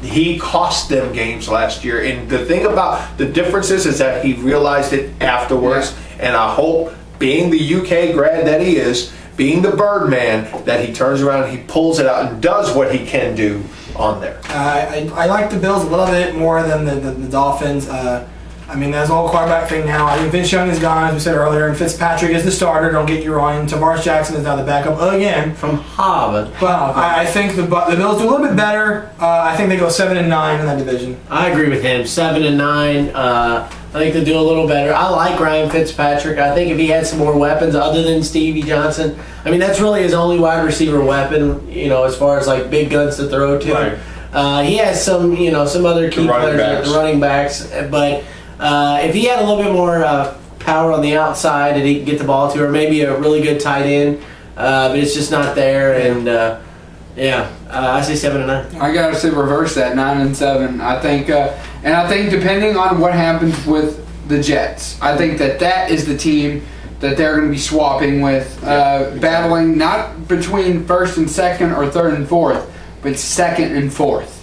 He cost them games last year, and the thing about the differences is that he realized it afterwards. Yeah. And I hope, being the UK grad that he is, being the Birdman, that he turns around and he pulls it out and does what he can do on there. I like the Bills a little bit more than the Dolphins. There's the whole quarterback thing now. Vince Young is gone, as we said earlier, and Fitzpatrick is the starter. Don't get you wrong. Tavares Jackson is now the backup again from Harvard. But I think the Bills do a little bit better. I think they go 7-9 in that division. I agree with him. 7-9. I think they'll do a little better. I like Ryan Fitzpatrick. I think if he had some more weapons other than Stevie Johnson, that's really his only wide receiver weapon, as far as like big guns to throw to. Right. He has some, some other key players like the running backs, but if he had a little bit more power on the outside that he could get the ball to, or maybe a really good tight end, but it's just not there. And I say 7-9. I gotta say reverse that, 9-7. I think, and I think depending on what happens with the Jets, I think that is the team that they're going to be swapping with, battling not between first and second or third and fourth, but second and fourth.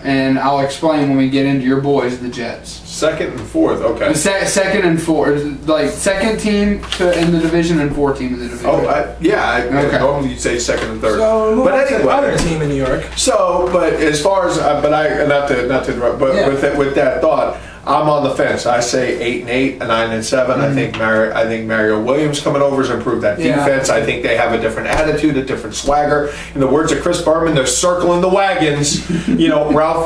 And I'll explain when we get into your boys, the Jets. Second and fourth, okay. Second and fourth, like second team in the division and fourth team in the division. Okay. Normally you'd say second and third. So, but anyway, other team in New York. So, but as far as, not to interrupt, but with that thought, I'm on the fence. I say 8-8, 9-7. I think Mario Williams coming over has improved that defense. I think they have a different attitude, a different swagger. In the words of Chris Berman, they're circling the wagons. Ralph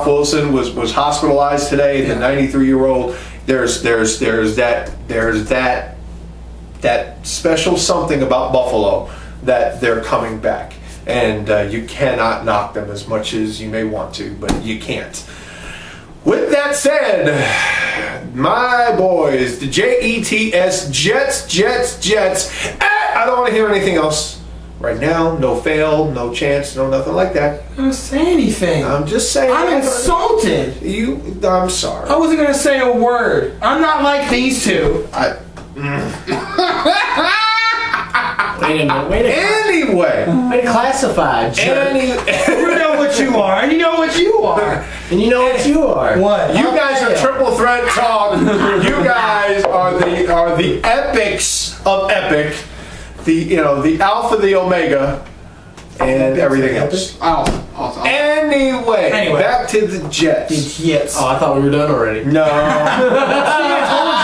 Wilson was hospitalized today. The 93-year-old. There's that special something about Buffalo that they're coming back, and you cannot knock them as much as you may want to, but you can't. With that said, my boys, the Jets, Jets. I don't want to hear anything else. Right now, no fail, no chance, no nothing like that. I don't say anything. I'm just saying. I'm insulted. I'm sorry. I wasn't gonna say a word. I'm not like these two. Anyway. Way to classify, jerk. You know what you are, and you know what you are. And you know what you are. What? You guys are Triple Threat Talk. You guys are the epics of epic. The alpha, the omega, and everything else. Anyway, back to the Jets. Yes. Oh, I thought we were done already. No. See, I told you.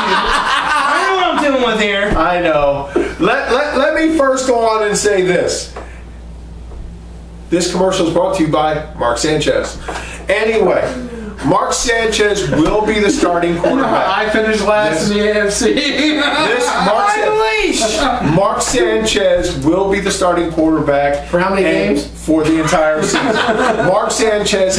I know what I'm dealing with here. I know. Let me first go on and say this. This commercial is brought to you by Mark Sanchez. Anyway, Sanchez will be the starting quarterback. I finished last in the AFC. Mark Sanchez will be the starting quarterback. For how many games? For the entire season. Mark Sanchez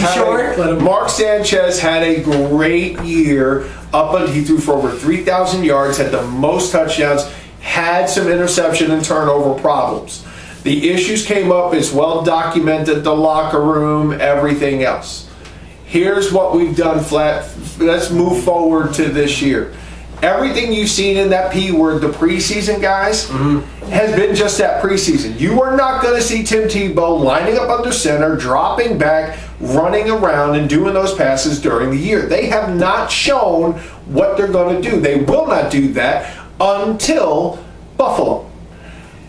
had a great year. He threw for over 3,000 yards, had the most touchdowns, had some interception and turnover problems. The issues came up, it's well documented, the locker room, everything else. Here's what we've done, Flat. Let's move forward to this year. Everything you've seen in that P word, the preseason, guys, has been just that preseason. You are not going to see Tim Tebow lining up under center, dropping back, running around, and doing those passes during the year. They have not shown what they're going to do. They will not do that until Buffalo.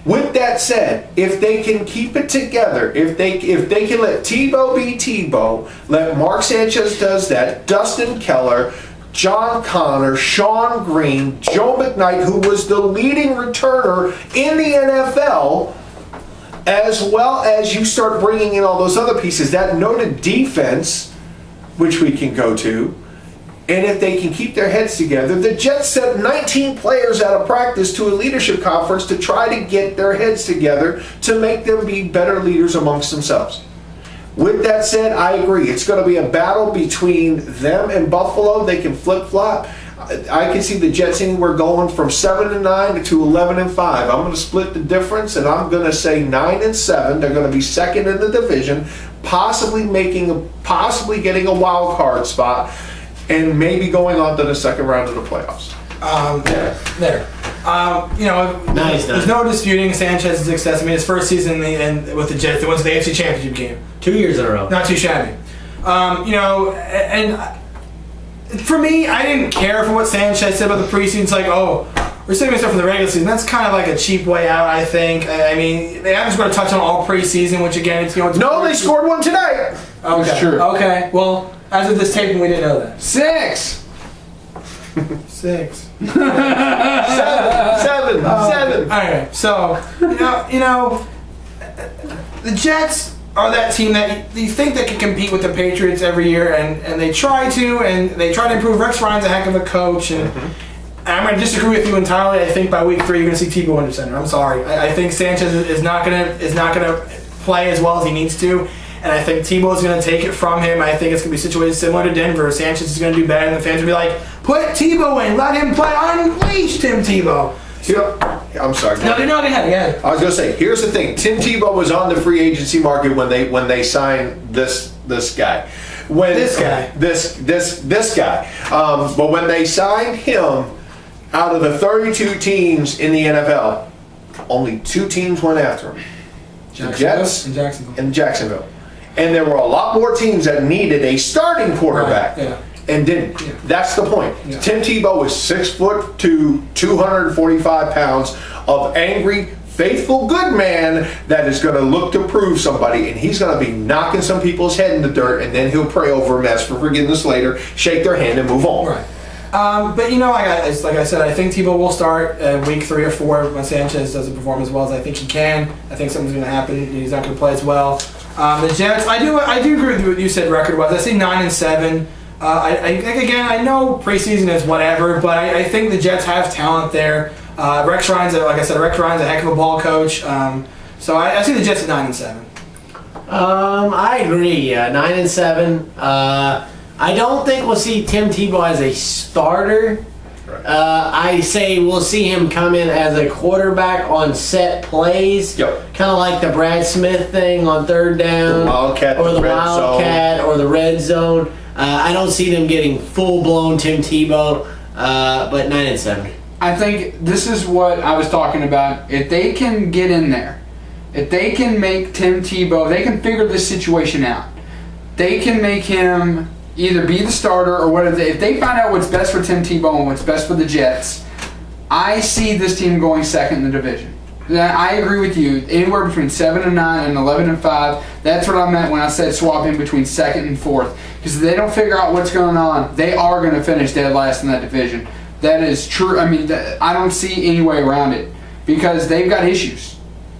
With that said, if they can keep it together, if they can let Tebow be Tebow, let Mark Sanchez does that, Dustin Keller, John Connor, Sean Green, Joe McKnight, who was the leading returner in the NFL, as well as you start bringing in all those other pieces, that noted defense, which we can go to, and if they can keep their heads together, the Jets sent 19 players out of practice to a leadership conference to try to get their heads together to make them be better leaders amongst themselves. With that said, I agree. It's going to be a battle between them and Buffalo. They can flip-flop. I can see the Jets anywhere going from 7-9 to 11-5. I'm going to split the difference, and I'm going to say 9-7. They're going to be second in the division, possibly getting a wild card spot, and maybe going on to the second round of the playoffs. There's no disputing Sanchez's success. I mean, his first season with the Jets, they went to the AFC Championship game. 2 years in a row. Not too shabby. And for me, I didn't care for what Sanchez said about the preseason. It's like, we're saving stuff for the regular season. That's kind of like a cheap way out, I think. I mean, they haven't scored a touchdown all preseason, which again, it's No, they scored one tonight. Okay. That's true. Okay. Well, as of this taping, we didn't know that. 6. 6. 7. All right. So, the Jets are that team that you think that can compete with the Patriots every year, and they try to improve. Rex Ryan's a heck of a coach, and I'm going to disagree with you entirely. I think by week 3 you're going to see Tebow under center. I'm sorry. I think Sanchez is not going to play as well as he needs to. And I think Tebow is going to take it from him. I think it's going to be situated similar to Denver. Sanchez is going to do better, and the fans will be like, put Tebow in, let him play, unleash Tim Tebow. I'm sorry. No, go ahead. I was going to say, here's the thing. Tim Tebow was on the free agency market when they signed this guy. This guy. But when they signed him, out of the 32 teams in the NFL, only 2 teams went after him. The Jets and Jacksonville. And there were a lot more teams that needed a starting quarterback and didn't. Yeah. That's the point. Yeah. Tim Tebow is 6'2", 245 pounds of angry, faithful, good man that is going to look to prove somebody, and he's going to be knocking some people's head in the dirt, and then he'll pray over them, ask for forgiveness later, shake their hand, and move on. Right. But like I said, I think Tebow will start week 3 or 4 when Sanchez doesn't perform as well as I think he can. I think something's going to happen. He's not going to play as well. The Jets, I do agree with what you said record-wise. I say 9-7. I think again, I know preseason is whatever, but I think the Jets have talent there. Rex Ryan's a heck of a ball coach. So I see the Jets at 9-7. I agree. 9-7. I don't think we'll see Tim Tebow as a starter. I say we'll see him come in as a quarterback on set plays. Yep. Kind of like the Brad Smith thing on third down. The Wildcat, or the red Wildcat, zone. or the red zone. I don't see them getting full-blown Tim Tebow, but 9-7. I think this is what I was talking about. If they can get in there, if they can make Tim Tebow, they can figure this situation out. They can make him either be the starter or whatever. If they find out what's best for Tim Tebow and what's best for the Jets, I see this team going second in the division. I agree with you. Anywhere between 7-9 and 11-5. That's what I meant when I said swap in between second and fourth. Because if they don't figure out what's going on, they are going to finish dead last in that division. That is true. I mean, I don't see any way around it because they've got issues.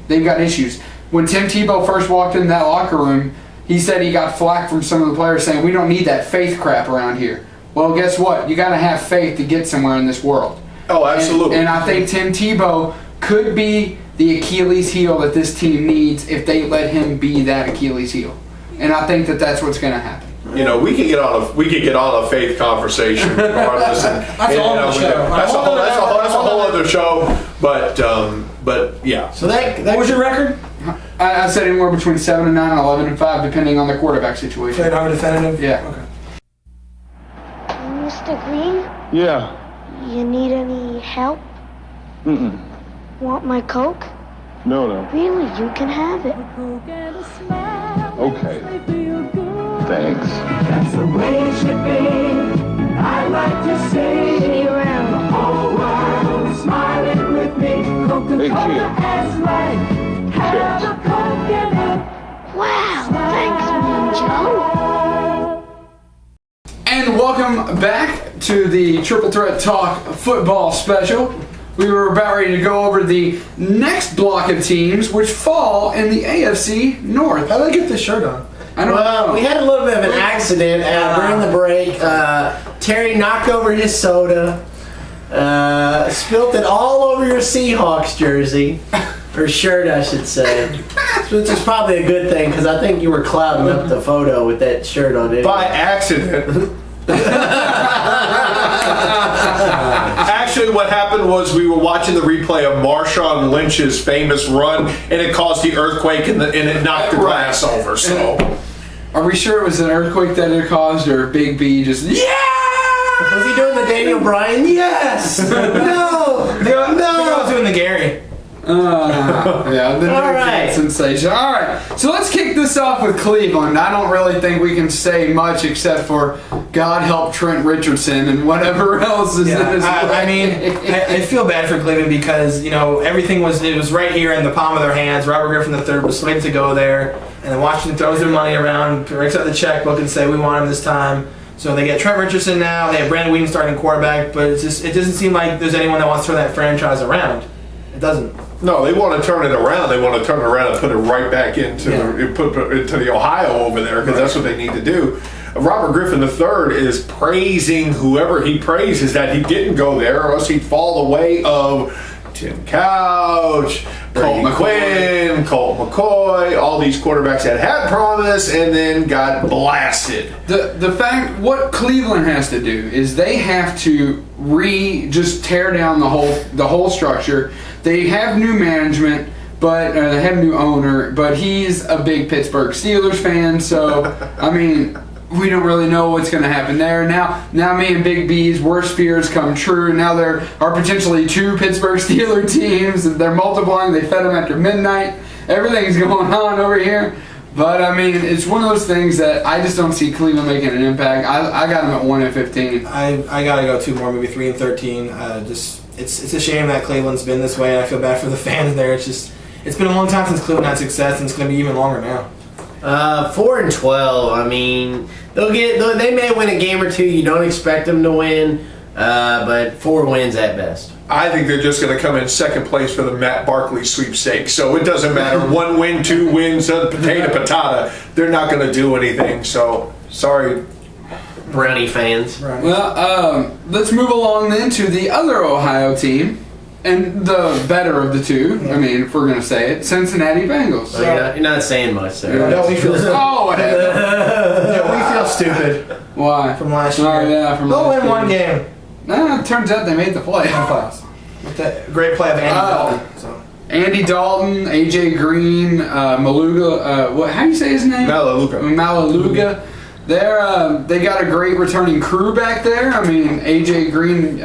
They've got issues. When Tim Tebow first walked in that locker room, he said he got flack from some of the players saying, we don't need that faith crap around here. Well, guess what? You got to have faith to get somewhere in this world. Oh, absolutely. And I think Tim Tebow could be the Achilles heel that this team needs if they let him be that Achilles heel. And I think that that's what's going to happen. You know, we could get on a faith conversation regardless. That's a whole other show. That's a whole other show. But yeah. So that what was your record? I said anywhere between 7-9 and 11-5, depending on the quarterback situation. Played over definitive. Yeah. Okay. Mr. Green, Yeah. you need any help? Mm-mm. Want my Coke? No, no. Really, you can have it. Okay. Thanks. That's the way it should be. I like to say, See you around. the whole world smiling with me. Coca-Cola has life. Have a Coke and Wow, thanks, Mean Joe. And welcome back to the Triple Threat Talk football special. We were about ready to go over the next block of teams which fall in the AFC North. How did I get this shirt on? I don't know. We had a little bit of an accident during the break. Terry knocked over his soda, spilt it all over your Seahawks jersey. Or shirt, I should say. Which is probably a good thing, because I think you were clouding up the photo with that shirt on it. By accident. Actually, what happened was we were watching the replay of Marshawn Lynch's famous run, and it caused the earthquake, and it knocked the glass over. So, are we sure it was an earthquake that it caused, or Big B just Was he doing the Daniel Bryan? Yes. No. I think I was doing the Gary. Yeah, the All right. sensation. All right, so let's kick this off with Cleveland. I don't really think we can say much except for God help Trent Richardson and whatever else is in his I mean, I feel bad for Cleveland because, you know, everything was right here in the palm of their hands. Robert Griffin III was slated to go there, and then Washington throws their money around, breaks out the checkbook and say, we want him this time. So they get Trent Richardson now. They have Brandon Weeden starting quarterback, but it doesn't seem like there's anyone that wants to turn that franchise around. It doesn't. no, they want to turn it around. They want to turn it around and put it right back into the Ohio over there, because that's what they need to do. Robert Griffin III is praising whoever he praises that he didn't go there, or else he'd fall the way of Tim Couch, Colt Quinn, Colt McCoy, all these quarterbacks that had promise and then got blasted. The fact, what Cleveland has to do is they have to just tear down the whole structure. They have new management, but they have a new owner, but he's a big Pittsburgh Steelers fan, so I mean, we don't really know what's going to happen there. Now me and Big B's worst fears come true. Now there are potentially 2 Pittsburgh Steelers teams. They're multiplying. They fed them after midnight. Everything's going on over here. But, I mean, it's one of those things that I just don't see Cleveland making an impact. I got them at 1-15. I got to go 2 more, maybe 3-13. It's a shame that Cleveland's been this way, and I feel bad for the fans there. It's been a long time since Cleveland had success, and it's going to be even longer now. 4-12. I mean, they may win a game or 2. You don't expect them to win, but 4 wins at best. I think they're just going to come in second place for the Matt Barkley sweepstakes. So it doesn't matter. 1 win, 2 wins, potato patata. They're not going to do anything. So sorry, Brownie fans. Well, let's move along then to the other Ohio team. And the better of the two, I mean, if we're going to say it, Cincinnati Bengals. Well, you're not saying much there. No, we feel whatever. we feel stupid. Why? From last year. Oh, yeah, from They'll last win year. one game. Nah, it turns out they made the playoffs. With that great play of Andy Dalton. So. Andy Dalton, AJ Green, Maluga, how do you say his name? Malaluga. They got a great returning crew back there. I mean, AJ Green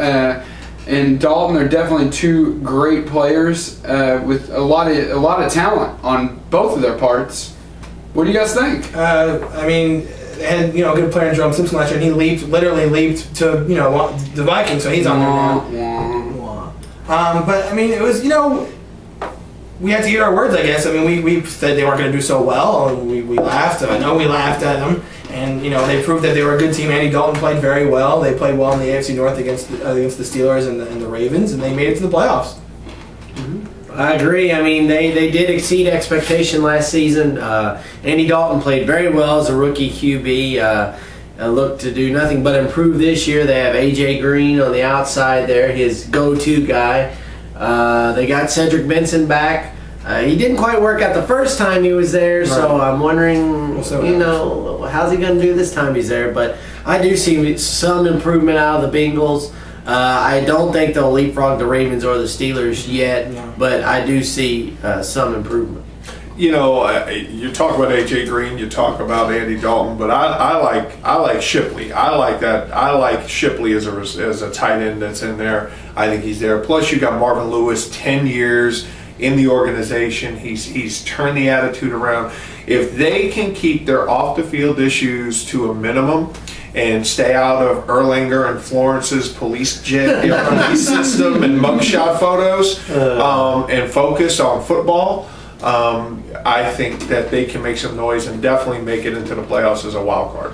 and Dalton are definitely two great players with a lot of talent on both of their parts. What do you guys think? I mean, they had a good player in Jerome Simpson last year, and he literally leaped to the Vikings, so he's on there now. But I mean, it was we had to eat our words, I guess. I mean, we said they weren't going to do so well, and we laughed. I know we laughed at them, and they proved that they were a good team. Andy Dalton played very well. They played well in the AFC North against the Steelers and the Ravens, and they made it to the playoffs. I agree. I mean, they did exceed expectation last season. Andy Dalton played very well as a rookie QB. Looked to do nothing but improve this year. They have AJ Green on the outside there, his go-to guy. They got Cedric Benson back. He didn't quite work out the first time he was there, so I'm wondering, how's he going to do this time he's there? But I do see some improvement out of the Bengals. I don't think they'll leapfrog the Ravens or the Steelers yet, but I do see some improvement. You talk about AJ Green, you talk about Andy Dalton, but I like Shipley. I like that. I like Shipley as a tight end that's in there. I think he's there. Plus, you got Marvin Lewis, 10 years in the organization. He's turned the attitude around. If they can keep their off the field issues to a minimum and stay out of Erlanger and Florence's police system and mugshot photos, and focus on football, I think that they can make some noise and definitely make it into the playoffs as a wild card.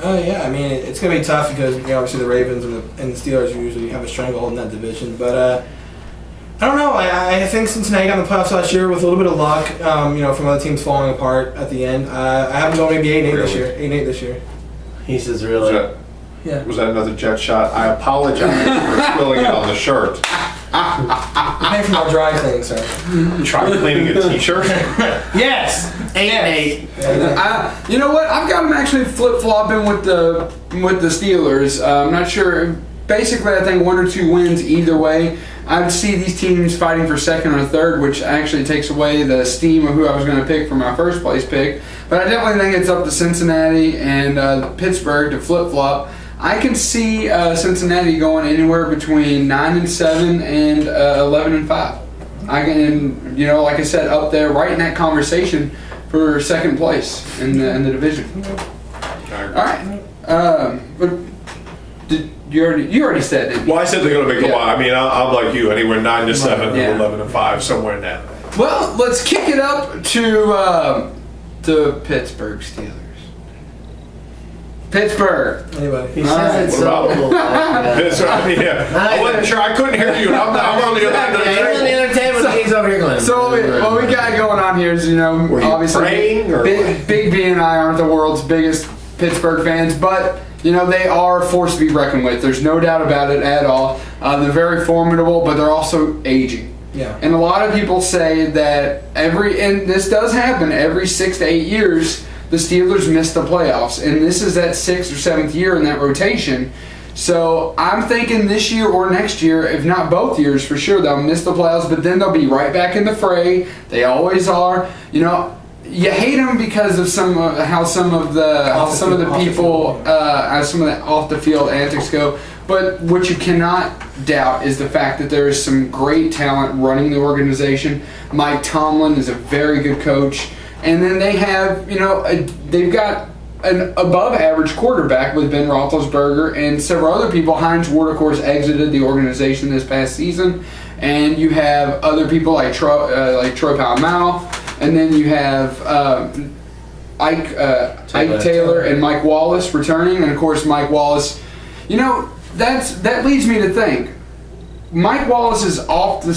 Oh yeah, I mean it's going to be tough because obviously the Ravens and the Steelers usually have a stranglehold in that division. But I don't know. I think Cincinnati got in the playoffs last year with a little bit of luck. From other teams falling apart at the end. I have them going maybe 8-8 this year. 8-8 this year. He says really. Was that another jet shot? I apologize for spilling it on the shirt. Pay for my dry cleaning, sir. Try cleaning a t-shirt? Yes! 8-8. You know what? I've got them actually flip-flopping with the Steelers. I'm not sure. Basically, I think 1 or 2 wins either way. I'd see these teams fighting for second or third, which actually takes away the steam of who I was going to pick for my first place pick. But I definitely think it's up to Cincinnati and Pittsburgh to flip-flop. I can see Cincinnati going anywhere between 9-7 and 11-5. I can, like I said, up there, right in that conversation for second place in the division. All right. But you already said it. Well, I said they're going to make a lot. I mean, I'm like you, anywhere 9-7 to 11-5, somewhere in that. Well, let's kick it up to the Pittsburgh Steelers. Pittsburgh. Anybody? He says it's so. I wasn't sure. I couldn't hear you. I'm on the other end of the table. He's on the other table. He's over here going. So what we got going on here is, obviously, Big B and I aren't the world's biggest Pittsburgh fans, but they are a force to be reckoned with. There's no doubt about it at all. They're very formidable, but they're also aging. Yeah. And a lot of people say that and this does happen every 6 to 8 years, the Steelers miss the playoffs. And this is that 6th or 7th year in that rotation. So I'm thinking this year or next year, if not both years for sure, they'll miss the playoffs, but then they'll be right back in the fray. They always are. You hate them because of some of the off the field antics go. But what you cannot doubt is the fact that there is some great talent running the organization. Mike Tomlin is a very good coach. And then they have, they've got an above-average quarterback with Ben Roethlisberger and several other people. Hines Ward, of course, exited the organization this past season. And you have other people like Troy Polamalu. And then you have Ike Taylor and Mike Wallace returning. And, of course, Mike Wallace, that leads me to think. Mike Wallace's off the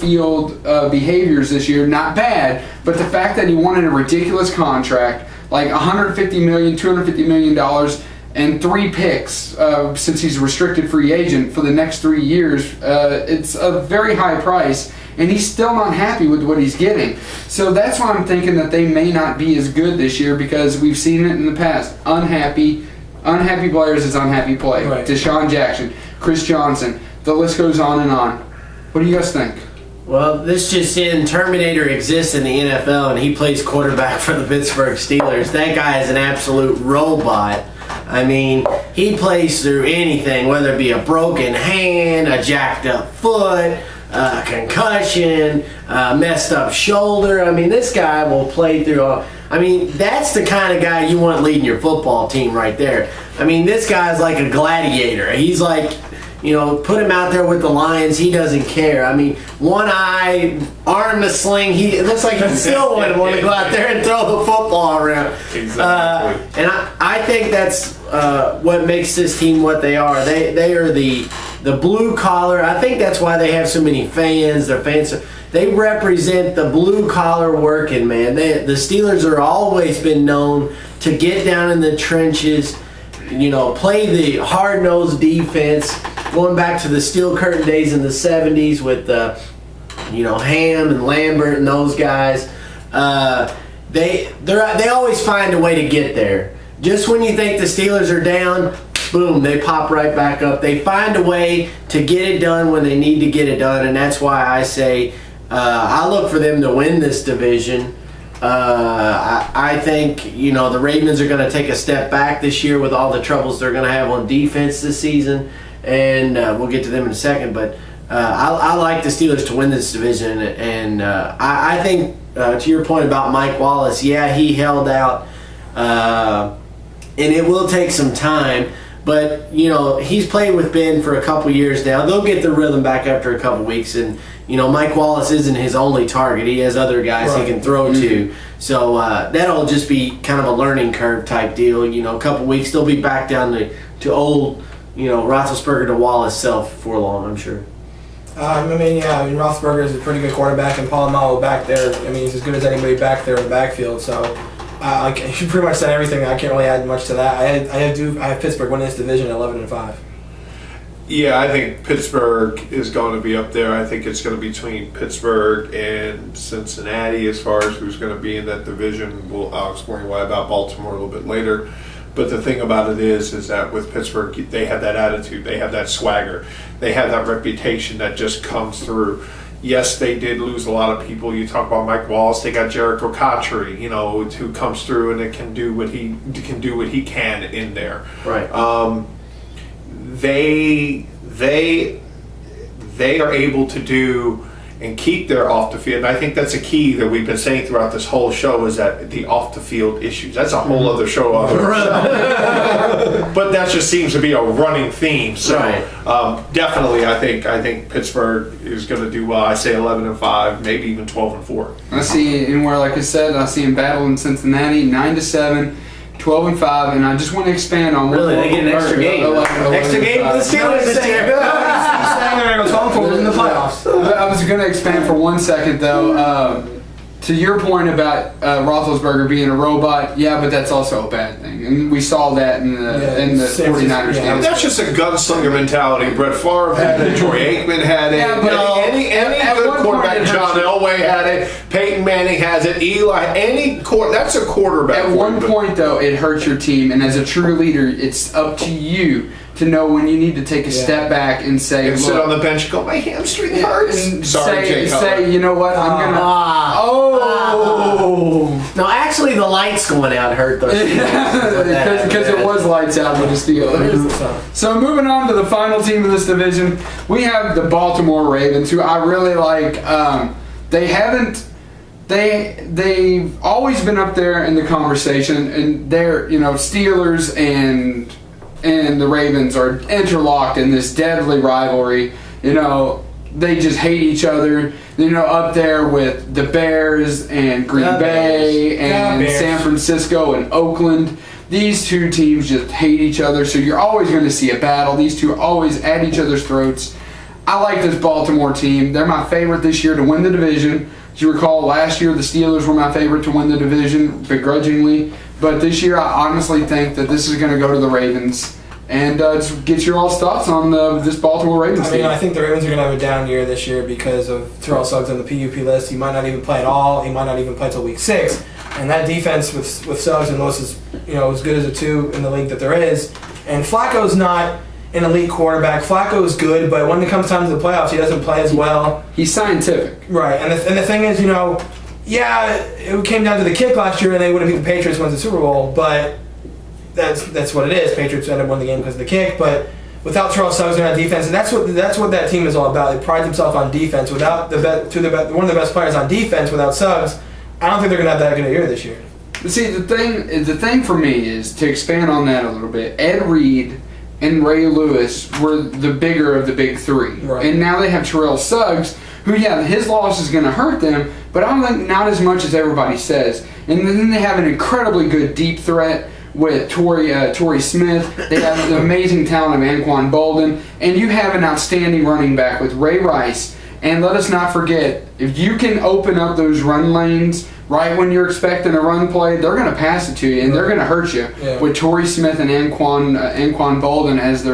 field behaviors this year, not bad, but the fact that he wanted a ridiculous contract, like $150 million, $250 million, and 3 picks since he's a restricted free agent for the next 3 years. It's a very high price, and he's still not happy with what he's getting. So that's why I'm thinking that they may not be as good this year, because we've seen it in the past. Unhappy players is unhappy play. Right. Deshaun Jackson, Chris Johnson, the list goes on and on. What do you guys think? Well, this just in, Terminator exists in the NFL, and he plays quarterback for the Pittsburgh Steelers. That guy is an absolute robot. I mean, he plays through anything, whether it be a broken hand, a jacked up foot, a concussion, a messed up shoulder. I mean, this guy will play through all. I mean, that's the kind of guy you want leading your football team right there. I mean, this guy's like a gladiator. He's like, you know, put him out there with the Lions, he doesn't care. I mean, one eye, arm in a sling, it looks like he still wouldn't want to go out there and throw the football around. Exactly. And I think that's what makes this team what they are. They are the blue collar. I think that's why they have so many fans. Their fans, they represent the blue collar working man. The Steelers are always been known to get down in the trenches, you know, play the hard-nosed defense, going back to the Steel Curtain days in the 70s with, you know, Ham and Lambert and those guys. They always find a way to get there. Just when you think the Steelers are down, boom, they pop right back up. They find a way to get it done when they need to get it done, and that's why I say I look for them to win this division. I think, you know, the Ravens are going to take a step back this year with all the troubles they're going to have on defense this season, and we'll get to them in a second. But I like the Steelers to win this division, and I think, to your point about Mike Wallace, yeah, he held out, and it will take some time. But, you know, he's played with Ben for a couple years now. They'll get the rhythm back after a couple weeks. And, you know, Mike Wallace isn't his only target. He has other guys he can throw to. So that'll just be kind of a learning curve type deal. You know, a couple weeks, they'll be back down to old, you know, Roethlisberger to Wallace self before long, I'm sure. Roethlisberger is a pretty good quarterback, and Polamalu back there, I mean, he's as good as anybody back there in the backfield. So you pretty much said everything. I can't really add much to that. I have Pittsburgh winning this division at 11-5. Yeah, I think Pittsburgh is going to be up there. I think it's going to be between Pittsburgh and Cincinnati as far as who's going to be in that division. I'll explain why about Baltimore a little bit later. But the thing about it is that with Pittsburgh, they have that attitude, they have that swagger, they have that reputation that just comes through. Yes, they did lose a lot of people. You talk about Mike Wallace, they got Jericho Cotchery, you know, who comes through and it can do what he can in there. Right. They are able to do and keep their off the field. And I think that's a key that we've been saying throughout this whole show, is that the off the field issues. That's a whole other show. But that just seems to be a running theme. So definitely, I think Pittsburgh is going to do well. I say 11-5, maybe even 12-4. I see anywhere, like I said, I see him battling Cincinnati 9-7. 12-5, and I just want to expand on. Really, they get an extra game. Extra game for the Steelers this year. They're going to go 12-4 in the playoffs. I was going to expand for 1 second, though. To your point about Roethlisberger being a robot, yeah, but that's also a bad thing, and we saw that in the 49ers game. That's just a gunslinger mentality. Brett Favre had it. Troy Aikman had it. Yeah, but any good quarterback, John Elway had it. Peyton Manning has it. Eli, that's a quarterback. At one point, though, it hurts your team, and as a true leader, it's up to you to know when you need to take a step back and say, sit on the bench and go, my hamstring hurts. And Sorry, Jay say, you know what, I'm gonna. No, actually, the lights going out hurt those. Because it was lights out with the Steelers. So moving on to the final team of this division, we have the Baltimore Ravens, who I really like. They've always been up there in the conversation, and they're, Steelers and the Ravens are interlocked in this deadly rivalry. They just hate each other. Up there with the Bears and Green Bay and San Francisco and Oakland. These two teams just hate each other, so you're always going to see a battle. These two are always at each other's throats. I like this Baltimore team. They're my favorite this year to win the division. As you recall, last year the Steelers were my favorite to win the division, begrudgingly. But this year, I honestly think that this is going to go to the Ravens. And just get your all's thoughts on this Baltimore Ravens team. I think the Ravens are going to have a down year this year because of Terrell Suggs on the PUP list. He might not even play at all. He might not even play till week 6. And that defense with Suggs and Lewis is as good as a 2 in the league that there is. And Flacco's not an elite quarterback. Flacco's good, but when it comes time to the playoffs, he doesn't play as well. He's scientific. Right. And the thing is, it came down to the kick last year and they would have beat the Patriots and won the Super Bowl, but that's what it is. Patriots ended up winning the game because of the kick, but without Terrell Suggs on that defense, and that's what that team is all about. They pride themselves on defense. Without one of the best players on defense, without Suggs, I don't think they're gonna have that good a year this year. But see, the thing for me is to expand on that a little bit. Ed Reed and Ray Lewis were the bigger of the big 3, right. And now they have Terrell Suggs, who his loss is going to hurt them, but I don't think not as much as everybody says. And then they have an incredibly good deep threat with Torrey Smith. They have the amazing talent of Anquan Bolden, and you have an outstanding running back with Ray Rice. And let us not forget, if you can open up those run lanes right when you're expecting a run play, they're going to pass it to you, and they're going to hurt you with Torrey Smith and Anquan Bolden as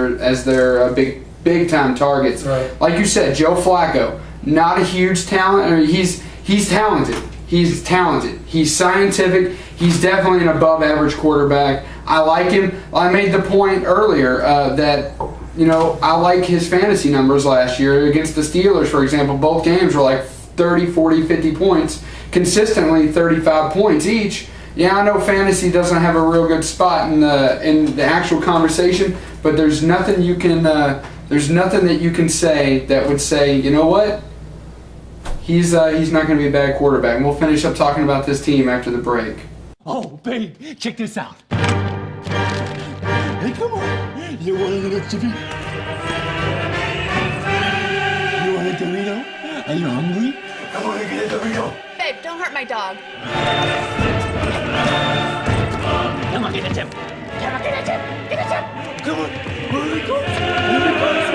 their big time targets. Right. Like you said, Joe Flacco, not a huge talent. I mean, he's talented. He's talented. He's scientific. He's definitely an above average quarterback. I like him. I made the point earlier that I like his fantasy numbers last year against the Steelers, for example. Both games were like 30, 40, 50 points, consistently 35 points each. Yeah, I know fantasy doesn't have a real good spot in the actual conversation, but there's nothing that you can say that would say, you know what? He's not going to be a bad quarterback. And we'll finish up talking about this team after the break. Oh, babe, check this out. Hey, come on. You want a little chippy? You want a Dorito? Are you hungry? Come on and get a Dorito. Babe, don't hurt my dog. Come on, get a tip. Come on, get a tip. Get a tip. Come on. Here it goes. Here it goes.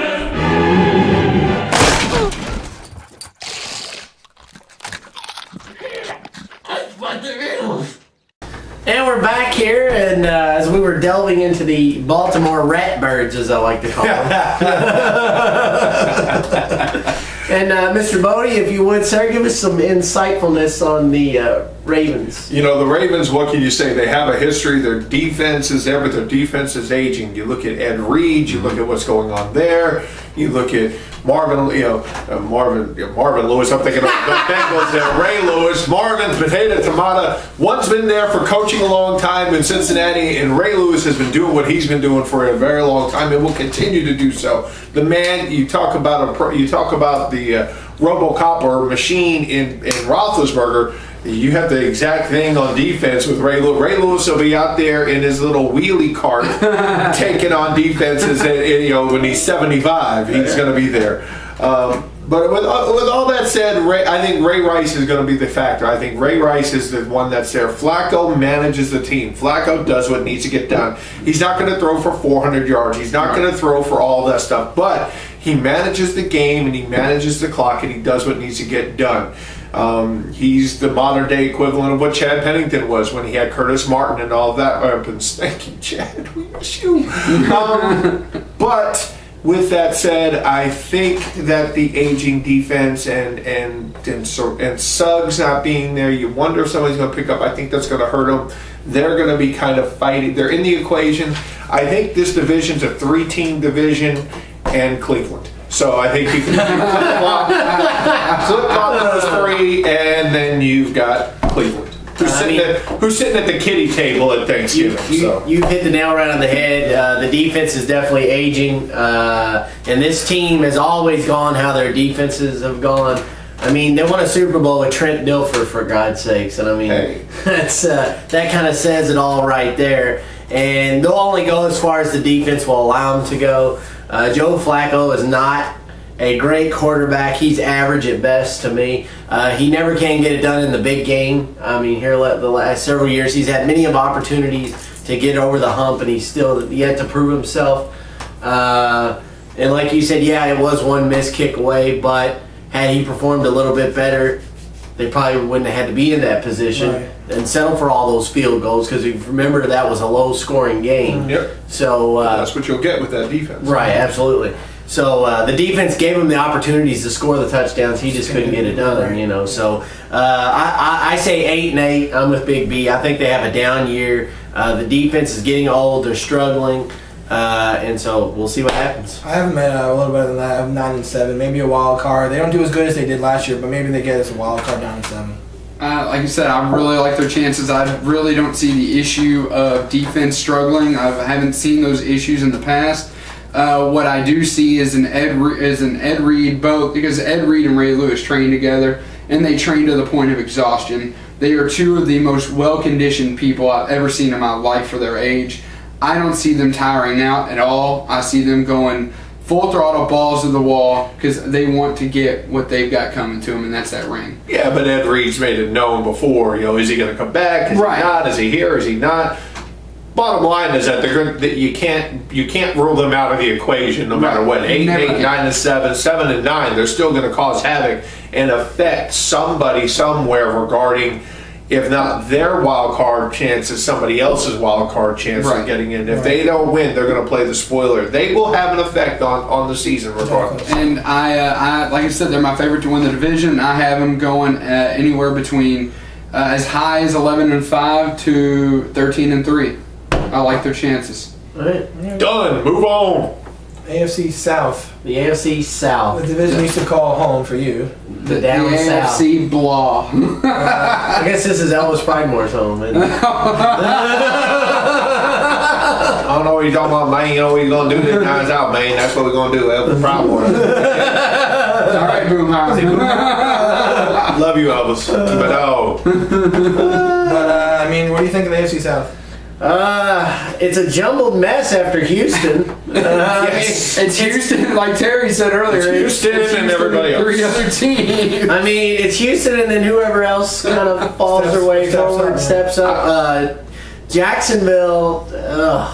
And we're back here, and as we were delving into the Baltimore Ratbirds, as I like to call them. And Mr. Boddie, if you would, sir, give us some insightfulness on the Ravens. The Ravens, what can you say? They have a history. Their defense is there, but their defense is aging. You look at Ed Reed, you look at what's going on there. You look at Marvin Lewis. I'm thinking of the Bengals there. Ray Lewis, Marvin Potato Tomato. One's been there for coaching a long time in Cincinnati, and Ray Lewis has been doing what he's been doing for a very long time, and will continue to do so. The man, you talk about the RoboCop or machine in Roethlisberger. You have the exact thing on defense with Ray Lewis. Ray Lewis will be out there in his little wheelie cart taking on defenses. When he's 75, he's going to be there. But with all that said, I think Ray Rice is going to be the factor. I think Ray Rice is the one that's there. Flacco manages the team. Flacco does what needs to get done. He's not going to throw for 400 yards. He's not going to throw for all that stuff. But he manages the game, and he manages the clock, and he does what needs to get done. He's the modern day equivalent of what Chad Pennington was when he had Curtis Martin and all of that weapons. Thank you, Chad. We miss you. But with that said, I think that the aging defense and Suggs not being there, you wonder if somebody's going to pick up. I think that's going to hurt them. They're going to be kind of fighting. They're in the equation. I think this division's a 3-team division, and Cleveland. So I think you can flip-flop those 3, and then you've got Cleveland. Who's sitting at the kiddie table at Thanksgiving. You hit the nail right on the head. The defense is definitely aging. And this team has always gone how their defenses have gone. I mean, they won a Super Bowl with Trent Dilfer, for God's sakes. And I mean, that's that kind of says it all right there. And they'll only go as far as the defense will allow them to go. Joe Flacco is not a great quarterback. He's average at best to me. He never can get it done in the big game. I mean, here the last several years, he's had many of opportunities to get over the hump, and he's still yet to prove himself. And like you said, yeah, it was one missed kick away, but had he performed a little bit better, they probably wouldn't have had to be in that position and settle for all those field goals, because if you remember, that was a low-scoring game. Yep. So that's what you'll get with that defense. Right, absolutely. So the defense gave him the opportunities to score the touchdowns. He just couldn't get it done, you know. So I say 8-8. I'm with Big B. I think they have a down year. The defense is getting old. They're struggling. And so we'll see what happens. I have them at a little better than that. I have 9-7. Maybe a wild card. They don't do as good as they did last year, but maybe they get us a wild card down to 7. Like I said, I really like their chances. I really don't see the issue of defense struggling. I haven't seen those issues in the past. What I do see is an Ed Reed, both because Ed Reed and Ray Lewis train together, and they train to the point of exhaustion. They are two of the most well-conditioned people I've ever seen in my life for their age. I don't see them tiring out at all. I see them going full throttle, balls to the wall, because they want to get what they've got coming to them, and that's that ring. Yeah, but Ed Reed's made it known before. You know, is he going to come back? Is he not? Is he here? Is he not? Bottom line is that you can't rule them out of the equation no matter what. 8-8, 9-7, 7-9. They're still going to cause havoc and affect somebody somewhere regarding, if not their wild card chances, somebody else's wild card chance of getting in. If they don't win, they're going to play the spoiler. They will have an effect on the season regardless. And I like I said, they're my favorite to win the division. I have them going anywhere between as high as 11-5 to 13-3. I like their chances. All right. Done. Move on. AFC South. The AFC South. The division we used to call home for you. The down south. AFC blah. I guess this is Elvis Pridemore's home. Isn't it? I don't know what you're talking about, man. You know what you're going to do this night out, man. That's what we're going to do. Elvis Primore. All right, Boomhauer. Love you, Elvis. But no. I mean, what do you think of the AFC South? It's a jumbled mess after Houston. Yes. It's Houston, like Terry said earlier. It's Houston and everybody else. 3 other teams. I mean, it's Houston and then whoever else kind of falls their way forward, steps up. Jacksonville.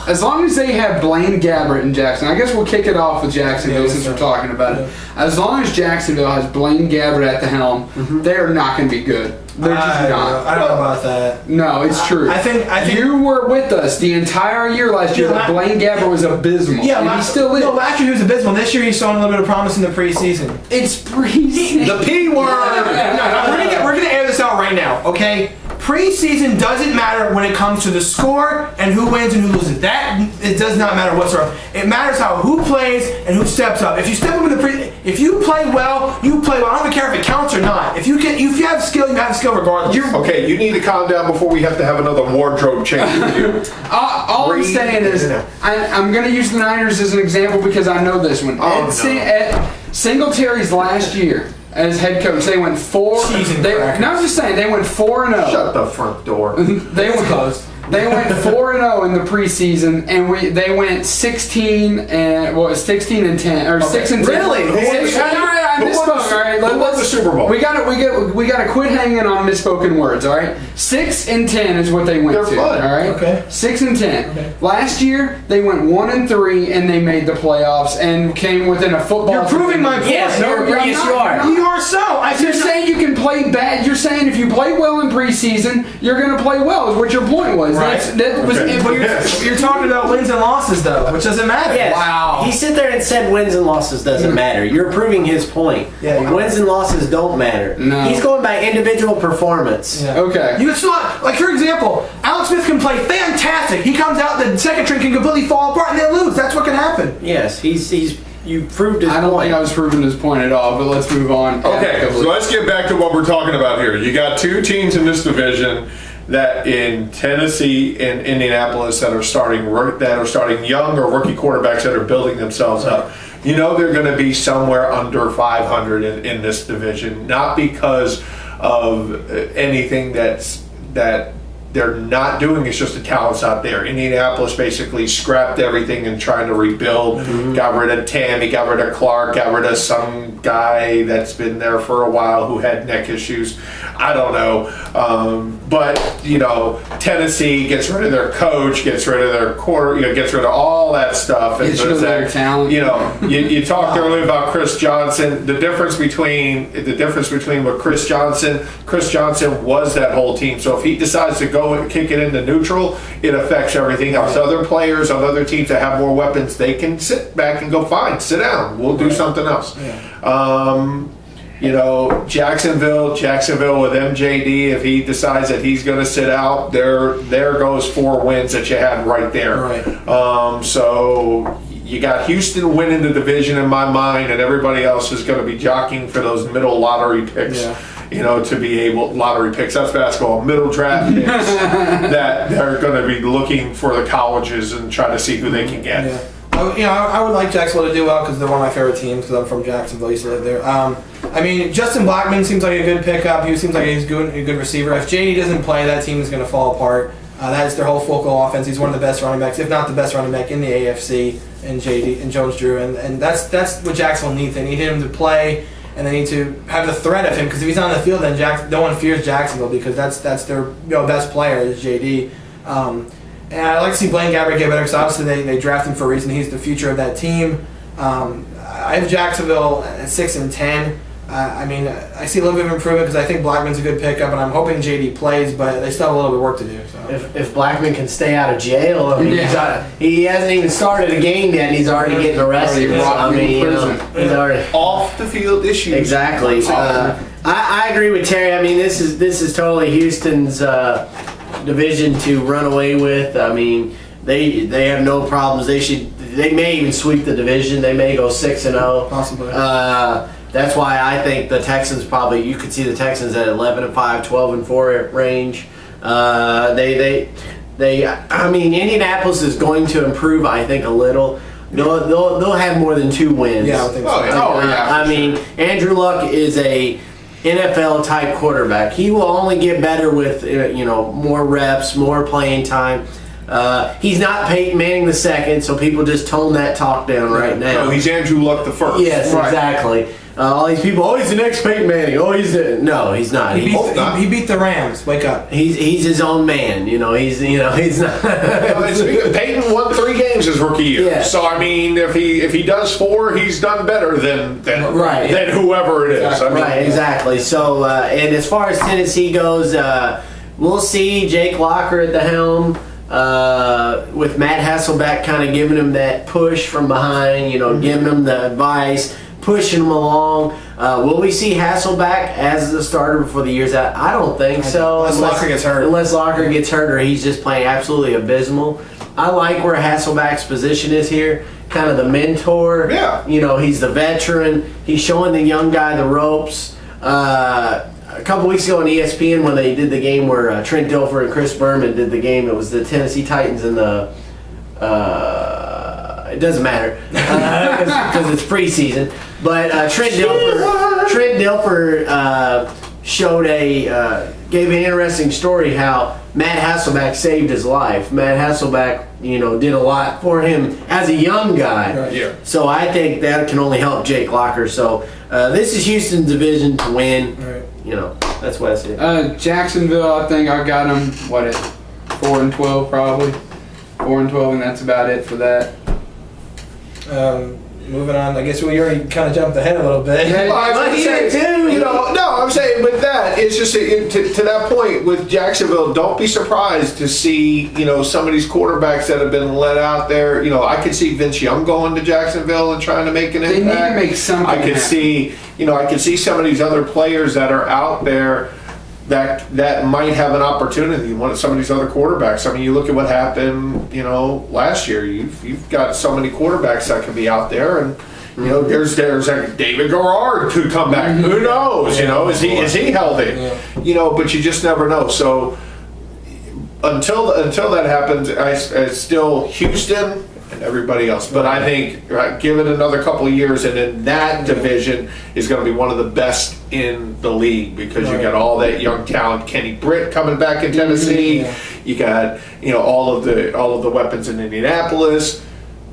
As long as they have Blaine Gabbert in Jackson, I guess we'll kick it off with Jacksonville since we're talking about it. As long as Jacksonville has Blaine Gabbert at the helm, they're not going to be good. They're just not. I don't know about that. No, it's true. I think you were with us the entire year last year. Blaine Gabbert was abysmal. Yeah, and he still is. No, last year he was abysmal. This year he's showing a little bit of promise in the preseason. It's preseason. The P word. We're gonna air this out right now, okay? Preseason doesn't matter when it comes to the score and who wins and who loses. It does not matter whatsoever. It matters who plays and who steps up. If you step up in the if you play well, you play well. I don't care if it counts or not. If you have skill, you have skill regardless. Okay, you need to calm down before we have to have another wardrobe change with you. All I'm saying is, I'm going to use the Niners as an example because I know this one. Singletary's last year as head coach, they went 4. I'm just saying they went 4-0. Shut the front door. They went 4-0 in the preseason, and they went 16-10 or 6-10. Really? I misspoke. All right, let's the Super Bowl. We gotta quit hanging on misspoken words. All right, 6-10 is what they went to. Fun. All right, 6-10. Okay. Last year they went 1-3 and they made the playoffs and came within a football. You're proving my point. Yes, you are. You are so. You're saying you can play bad. You're saying if you play well in preseason, you're going to play well. Is what your point was. Right. You're talking about wins and losses though, which doesn't matter. Yes. Wow. He sit there and said wins and losses doesn't matter. You're proving his point. Yeah, wins and losses don't matter. No. He's going by individual performance. Yeah. Okay. You still like, for example, Alex Smith can play fantastic. He comes out, the second string can completely fall apart, and they lose. That's what can happen. Yes, you proved his point. I don't think I was proving his point at all, but let's move on. Okay, so let's get back to what we're talking about here. You got 2 teams in this division that in Tennessee and Indianapolis that are starting young or rookie quarterbacks that are building themselves up. You know they're going to be somewhere under 500 in this division, not because of anything that they're not doing is just the talents out there. Indianapolis basically scrapped everything and trying to rebuild. Got rid of Tammy, got rid of Clark, got rid of some guy that's been there for a while who had neck issues. I don't know. But, Tennessee gets rid of their coach, gets rid of their gets rid of all that stuff. Gets rid of their talent. You talked earlier about Chris Johnson. The difference between what Chris Johnson was that whole team. So if he decides to go and kick it into neutral, it affects everything else. Other players on other teams that have more weapons, they can sit back and go, fine, sit down. We'll do something else. Jacksonville with MJD, if he decides that he's going to sit out, there goes 4 wins that you had right there. Right. So you got Houston winning the division in my mind, and everybody else is going to be jockeying for those middle lottery picks. To be able, lottery picks, that's basketball, middle draft picks that they're going to be looking for the colleges and try to see who they can get. I would like Jacksonville to do well because they're one of my favorite teams because I'm from Jacksonville. I used to live there. Justin Blackman seems like a good pickup. He seems like he's a good receiver. If JD doesn't play, that team is going to fall apart. That's their whole focal offense. He's one of the best running backs, if not the best running back in the AFC, and JD and Jones-Drew. And that's what Jacksonville needs. They need him to play, and they need to have the threat of him because if he's on the field, then no one fears Jacksonville because that's their best player is JD. And I'd like to see Blaine Gabbert get better because obviously they draft him for a reason. He's the future of that team. I have Jacksonville at 6-10. I see a little bit of improvement because I think Blackman's a good pickup, and I'm hoping JD plays, but they still have a little bit of work to do. So. If Blackman can stay out of jail, he hasn't even started a game yet, and he's already getting arrested. He's already off the field issues. Exactly. I agree with Terry. This is totally Houston's division to run away with. They have no problems. They may even sweep the division. They may go 6-0. Possibly. That's why I think the Texans you could see the Texans at 11-5, 12-4 range. Indianapolis is going to improve, I think, a little. They'll have more than 2 wins. Yeah, I think so. Andrew Luck is a NFL type quarterback. He will only get better with more reps, more playing time. He's not Peyton Manning II, so people just tone that talk down right now. No, he's Andrew Luck the first. Yes, exactly. All these people, he's the next Peyton Manning. No, he's not. He beat the Rams. Wake up. He's his own man. He's not. Peyton won 3 games his rookie year. Yeah. So if he does 4, he's done better than whoever it is. Exactly. So and as far as Tennessee goes, we'll see Jake Locker at the helm. With Matt Hasselbeck kind of giving him that push from behind, giving him the advice, pushing him along. Will we see Hasselbeck as the starter before the year's out? I don't think so. Unless Locker gets hurt. Unless Locker gets hurt or he's just playing absolutely abysmal. I like where Hasselbeck's position is here. Kind of the mentor. Yeah. He's the veteran. He's showing the young guy the ropes. A couple weeks ago on ESPN when they did the game where Trent Dilfer and Chris Berman did the game, it was the Tennessee Titans and the it doesn't matter because it's preseason. But Trent Dilfer gave an interesting story how Matt Hasselbeck saved his life. Matt Hasselbeck, did a lot for him as a young guy. Right. Yeah. So I think that can only help Jake Locker. So this is Houston's division to win. Right. That's what I said. Jacksonville, I think I got them, at 4-12 probably. 4-12, and that's about it for that. Moving on, I guess we already kind of jumped ahead a little bit. Well, I'm saying with that, it's just to that point with Jacksonville, don't be surprised to see, some of these quarterbacks that have been let out there. I could see Vince Young going to Jacksonville and trying to make an impact. They need to make something I could see, I could see some of these other players that are out there that might have an opportunity. Some of these other quarterbacks. You look at what happened, last year. You've got so many quarterbacks that can be out there, and there's like David Garrard could come back. Who knows? Is he healthy? Yeah. But you just never know. So until that happens, I still Houston and everybody else. But I think give it another couple of years, and then that division is going to be one of the best in the league because you got all that young talent. Kenny Britt coming back in Tennessee. You got all of the weapons in Indianapolis.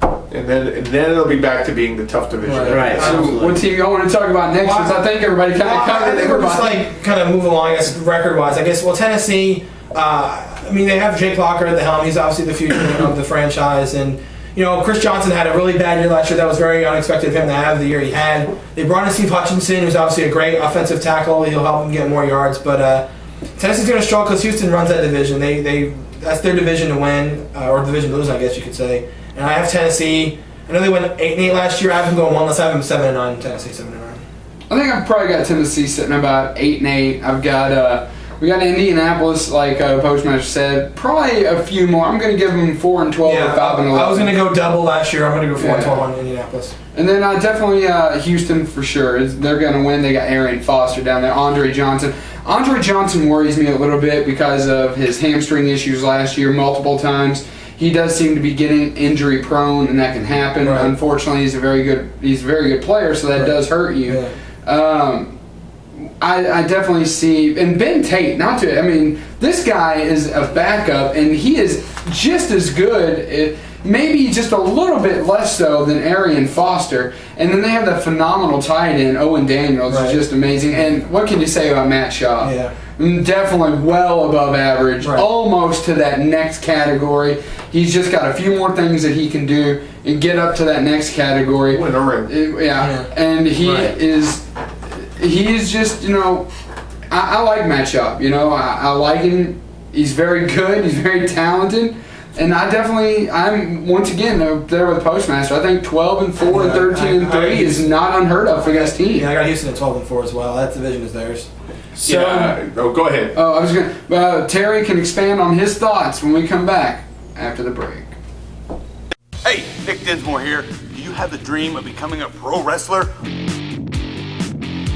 And then it'll be back to being the tough division. Right. So what team y'all want to talk about next? Because I think everybody kind of covered I think we're just kind of moving along, I guess, record-wise. I guess, Tennessee, they have Jake Locker at the helm. He's obviously the future of the franchise. And, Chris Johnson had a really bad year last year. That was very unexpected of him to have the year he had. They brought in Steve Hutchinson, who's obviously a great offensive tackle. He'll help him get more yards. But Tennessee's going to struggle because Houston runs that division. That's their division to win, or division to lose, I guess you could say. And I have Tennessee. I know they went 8-8 last year. I have them going 1-less. I have them 7-9. Tennessee 7-9. I think I've probably got Tennessee sitting about 8-8. I've got we got Indianapolis, like Postmaster said. Probably a few more. I'm going to give them 4-12 or 5-11. I was going to go double last year. I'm going to go 4-12 on Indianapolis. And then definitely Houston for sure. They're going to win. They got Arian Foster down there. Andre Johnson. Andre Johnson worries me a little bit because of his hamstring issues last year multiple times. He does seem to be getting injury prone, and that can happen. Right. Unfortunately, he's a very good player, so that does hurt you. Yeah. I definitely see, and Ben Tate. This guy is a backup, and he is just as good. Maybe just a little bit less so than Arian Foster. And then they have that phenomenal tight end, Owen Daniels, who's just amazing. And what can you say about Matt Shaw? Yeah. Definitely well above average, almost to that next category. He's just got a few more things that he can do and get up to that next category. Win a ring. And he is just, I like Matt Shaw. I like him. He's very good. He's very talented. And I'm once again there with Postmaster. I think 12-4 and 13-3 is not unheard of for this team. Yeah, I got Houston at 12-4 as well. That division is theirs. So, go ahead. I was going. Terry can expand on his thoughts when we come back after the break. Hey, Nick Dinsmore here. Do you have the dream of becoming a pro wrestler?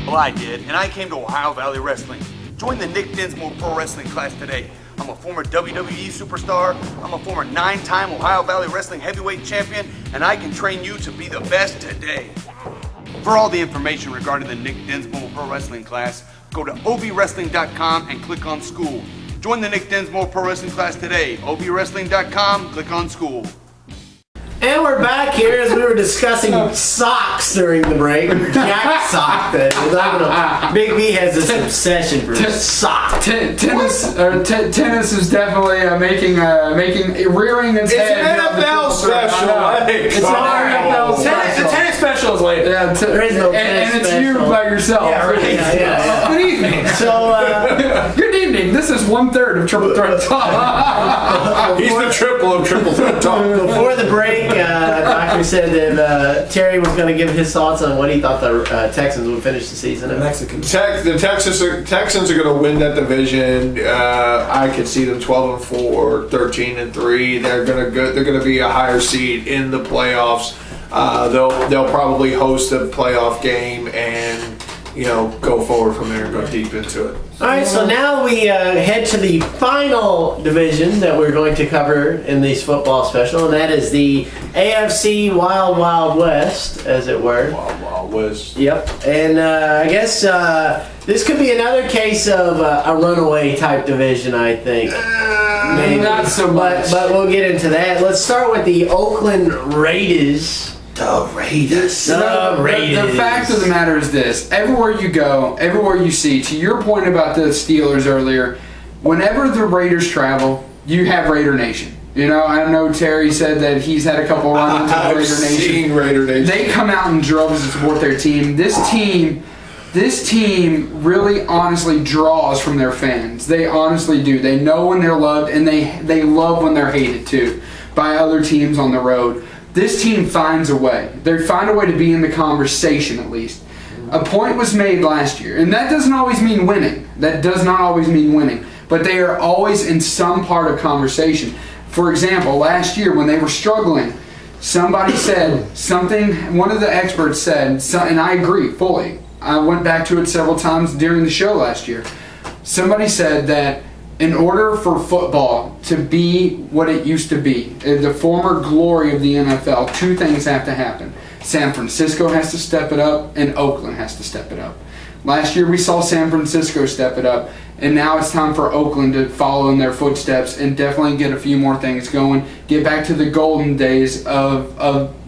Well, I did, and I came to Ohio Valley Wrestling. Join the Nick Dinsmore Pro Wrestling class today. I'm a former WWE superstar. I'm a former 9-time Ohio Valley Wrestling heavyweight champion, and I can train you to be the best today. For all the information regarding the Nick Dinsmore Pro Wrestling class, go to obwrestling.com and click on school. Join the Nick Dinsmore Pro Wrestling class today. obwrestling.com, click on school. And we're back here as we were discussing socks during the break. Jack sock that. Big B has this obsession for socks. Tennis is definitely rearing its head. It's an NFL special. It's an NFL special. The tennis special is later. Yeah, there is no tennis and it's special. you by yourself. Yeah, right. Yeah. Good evening. So, good evening. This is 1/3 of Triple Threat Talk. He's the triple of Triple Threat Talk. Before the break, Doctor said that Terry was going to give his thoughts on what he thought the Texans would finish the season in. The Texans are going to win that division. I could see them 12-4, 13-3. They're going to be a higher seed in the playoffs. They'll probably host a playoff game and go forward from there and go deep into it. All right, so now we head to the final division that we're going to cover in this football special, and that is the AFC Wild Wild West, as it were. Wild Wild West. Yep, and I guess this could be another case of a runaway type division, I think. Maybe. Not so much. But we'll get into that. Let's start with the Oakland Raiders. The fact of the matter is this. Everywhere you go, everywhere you see, to your point about the Steelers earlier, whenever the Raiders travel, you have Raider Nation. I know Terry said that he's had a couple run-ins with Raider Nation. I've seen Raider Nation. They come out in droves to support their team. This team really honestly draws from their fans. They honestly do. They know when they're loved, and they love when they're hated too by other teams on the road. This team finds a way. They find a way to be in the conversation at least. A point was made last year, and that doesn't always mean winning. But they are always in some part of conversation. For example, last year when they were struggling, somebody said something, one of the experts said, and I agree fully. I went back to it several times during the show last year. Somebody said that in order for football to be what it used to be, the former glory of the NFL, two things have to happen. San Francisco has to step it up, and Oakland has to step it up. Last year we saw San Francisco step it up, and now it's time for Oakland to follow in their footsteps and definitely get a few more things going. Get back to the golden days of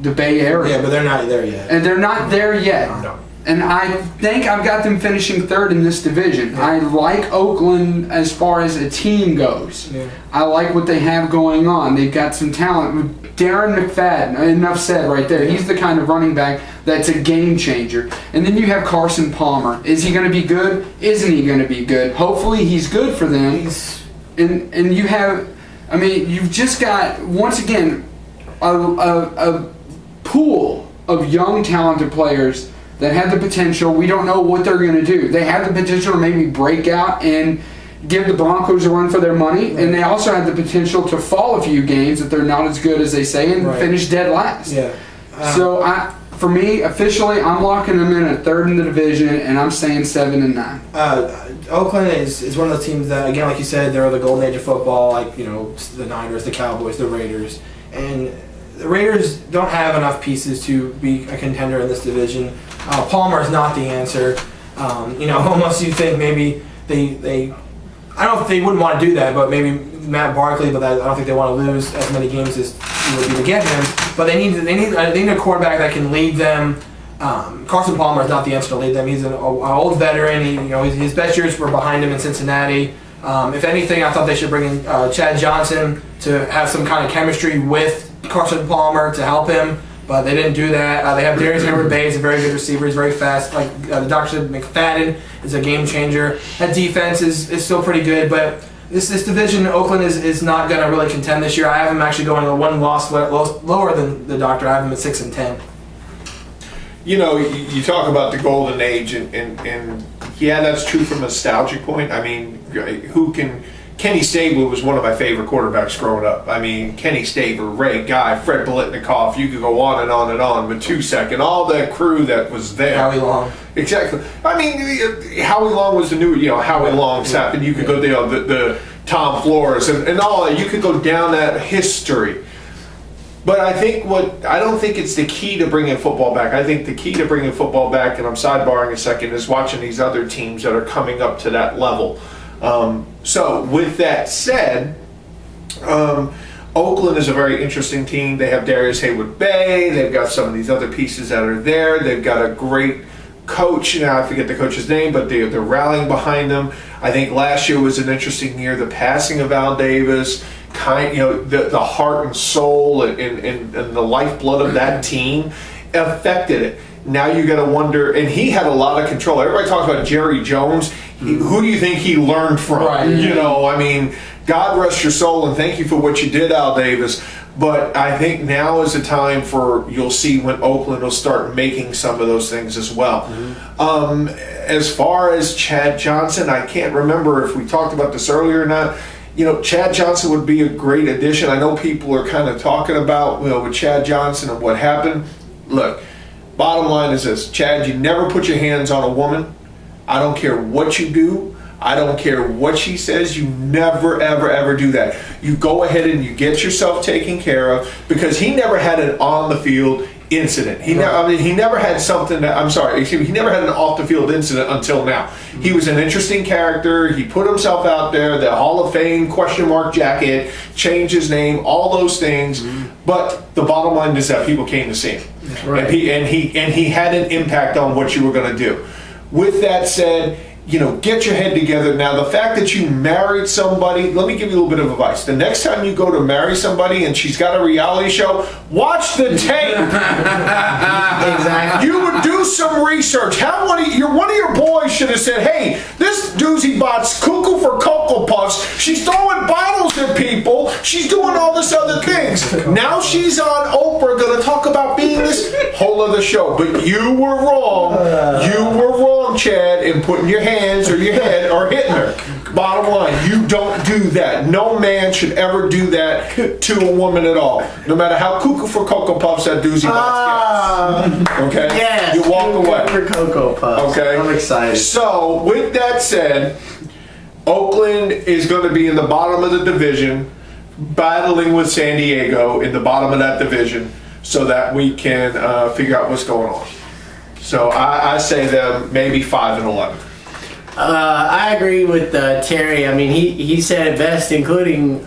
the Bay Area. Yeah, but they're not there yet. And they're not there yet. No. And I think I've got them finishing third in this division. Yeah. I like Oakland as far as a team goes. Yeah. I like what they have going on. They've got some talent. Darren McFadden, enough said right there. He's the kind of running back that's a game changer. And then you have Carson Palmer. Is he going to be good? Isn't he going to be good? Hopefully he's good for them. And you have, I mean, you've just got, once again, a pool of young, talented players that have the potential. We don't know what they're going to do. They have the potential to maybe break out and give the Broncos a run for their money, and they also have the potential to fall a few games if they're not as good as they say and finish dead last. Yeah. So for me, officially, I'm locking them in at third in the division, and I'm saying 7-9. Oakland is one of those teams that, again, like you said, they're the golden age of football, like, you know, the Niners, the Cowboys, the Raiders, and the Raiders don't have enough pieces to be a contender in this division. Palmer is not the answer. You know, almost you think maybe they I don't think they wouldn't want to do that, but maybe Matt Barkley, but I don't think they want to lose as many games as it would be to get him. But they need a quarterback that can lead them. Carson Palmer is not the answer to lead them. He's an old veteran. His best years were behind him in Cincinnati. If anything, I thought they should bring in Chad Johnson to have some kind of chemistry with Carson Palmer to help him. But they didn't do that. They have Darius Herbert-Bay, he's a very good receiver. He's very fast. Like the doctor said, McFadden is a game changer. That defense is still pretty good, but this division, Oakland is not going to really contend this year. I have them actually going to one loss lower than the doctor. I have them at 6-10. You know, you talk about the golden age, and yeah, that's true from a nostalgic point. I mean, Kenny Stabler was one of my favorite quarterbacks growing up. I mean, Kenny Stabler, Ray Guy, Fred Biletnikoff, you could go on and on and on with 2 Second, all that crew that was there. Howie Long. Exactly. I mean, Howie Long was the new, Howie Long sat, and you could go the Tom Flores and all that. You could go down that history. But I don't think it's the key to bringing football back. I think the key to bringing football back, and I'm sidebarring a second, is watching these other teams that are coming up to that level. So with that said, Oakland is a very interesting team. They have Darius Heyward-Bay. They've got some of these other pieces that are there. They've got a great coach. I forget the coach's name, but they're rallying behind them. I think last year was an interesting year. The passing of Al Davis, the heart and soul and the lifeblood of that team affected it. Now you got to wonder, and he had a lot of control. Everybody talks about Jerry Jones. Who do you think he learned from? Right. I mean, God rest your soul, and thank you for what you did, Al Davis. But I think now is the time you'll see when Oakland will start making some of those things as well. Mm-hmm. As far as Chad Johnson, I can't remember if we talked about this earlier or not. Chad Johnson would be a great addition. I know people are kind of talking about, with Chad Johnson and what happened. Look, bottom line is this. Chad, you never put your hands on a woman. I don't care what you do. I don't care what she says. You never, ever, ever do that. You go ahead and you get yourself taken care of, because he never had an on-the-field incident. He never had something that, he never had an off-the-field incident until now. Mm-hmm. He was an interesting character. He put himself out there, the Hall of Fame question mark jacket, changed his name, all those things. Mm-hmm. But the bottom line is that people came to see him. Right. And he had an impact on what you were going to do. With that said, get your head together. Now, the fact that you married somebody, let me give you a little bit of advice. The next time you go to marry somebody and she's got a reality show, watch the tape. Exactly. You would do some research. One of your boys should have said, hey, this doozy bot's cuckoo for Cocoa Puffs. She's throwing bottles at people. She's doing all this other things. Now she's on Oprah going to talk about being this whole other show. But you were wrong. You were wrong, Chad, in putting your hands or your head or hitting her. Bottom line, you don't do that. No man should ever do that to a woman at all. No matter how cuckoo for Cocoa Puffs that doozy box gets. Okay? Yes. You walk away. For Cocoa Puffs. Okay? I'm excited. So, with that said, Oakland is going to be in the bottom of the division, battling with San Diego in the bottom of that division, so that we can figure out what's going on. So I say them maybe 5-11. I agree with Terry. I mean, he said it best, including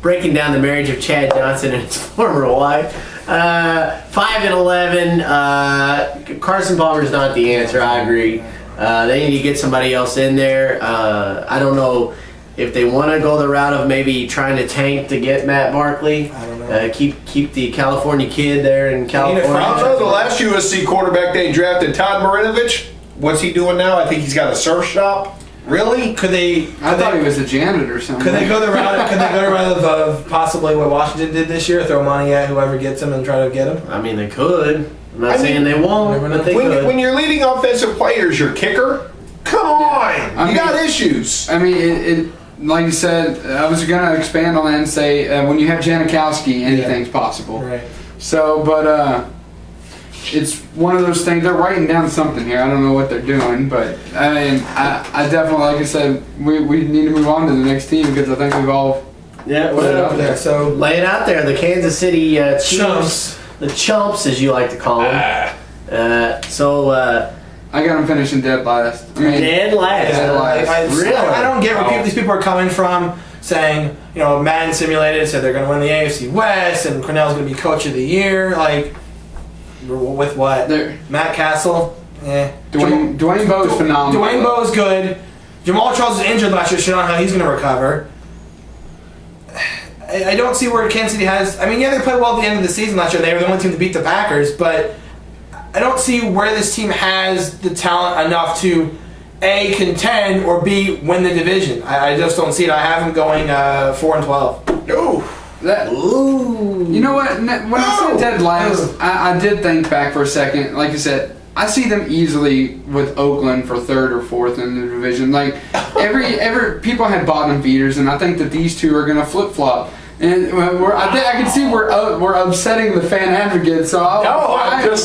breaking down the marriage of Chad Johnson and his former wife. 5-11. Carson Palmer's not the answer. I agree. They need to get somebody else in there. I don't know if they want to go the route of maybe trying to tank to get Matt Barkley. I don't know. Keep the California kid there in California. I don't know. The last USC quarterback they drafted, Todd Marinovich. What's he doing now? I think he's got a surf shop. Really? I thought he was a janitor or something. Could they go the route? Could they go the route of possibly what Washington did this year? Throw money at whoever gets him and try to get him. I mean, they could. I'm not saying they won't, but they could. When your leading offensive player is your kicker, come on, you got issues. I mean, it like you said, I was going to expand on that and say when you have Janikowski, anything's possible. Right. So, but it's one of those things. They're writing down something here. I don't know what they're doing, but I mean, I definitely, like I said, we need to move on to the next team because I think we've all put it up there. So lay it out there. The Kansas City Chiefs, the Chumps, as you like to call them. I got them finishing dead last. Dead last. Really? I don't get where these people are coming from, saying, Madden simulated said they're going to win the AFC West and Cornell's going to be Coach of the Year. Like, with what? Matt Castle? Dwayne Bowe's phenomenal. Dwayne Bowe's good. Jamal Charles is injured last year, so I don't know how he's going to recover. I don't see where Kansas City has... I mean, they played well at the end of the season last year. They were the only team to beat the Packers, but I don't see where this team has the talent enough to, A, contend, or B, win the division. I just don't see it. I have them going 4-12. No. You know what? When I said dead last, I did think back for a second. Like I said, I see them easily with Oakland for 3rd or 4th in the division. Like every people had bottom feeders, and I think that these two are going to flip flop. And I can see we're upsetting the fan advocate. So I'm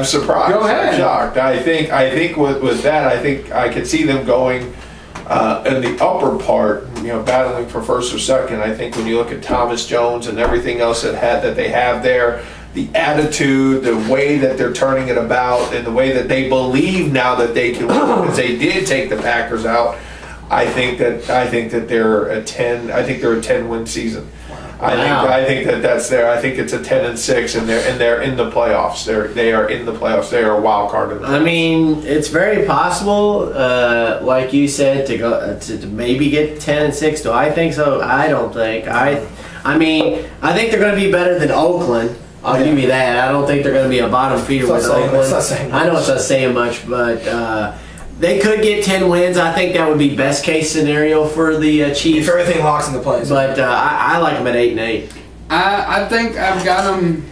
surprised. Go ahead. I'm shocked. I think with that, I think I could see them going in the upper part, battling for 1st or 2nd. I think when you look at Thomas Jones and everything else that they have there, the attitude, the way that they're turning it about, and the way that they believe now that they can win because they did take the Packers out. I think that they're a 10. I think they're a 10-win season. I think that's there. I think it's a 10-6, and they're in the playoffs. They are in the playoffs. They are a wild card in the playoffs. I mean, it's very possible, like you said, to go to maybe get 10-6. Do I think so? I don't think. I mean, I think they're going to be better than Oakland. I'll give you that. I don't think they're going to be a bottom feeder with Oakland. I know it's not saying much, but they could get 10 wins. I think that would be best case scenario for the Chiefs. If everything locks into place. But I like them at 8-8. I think I've got them.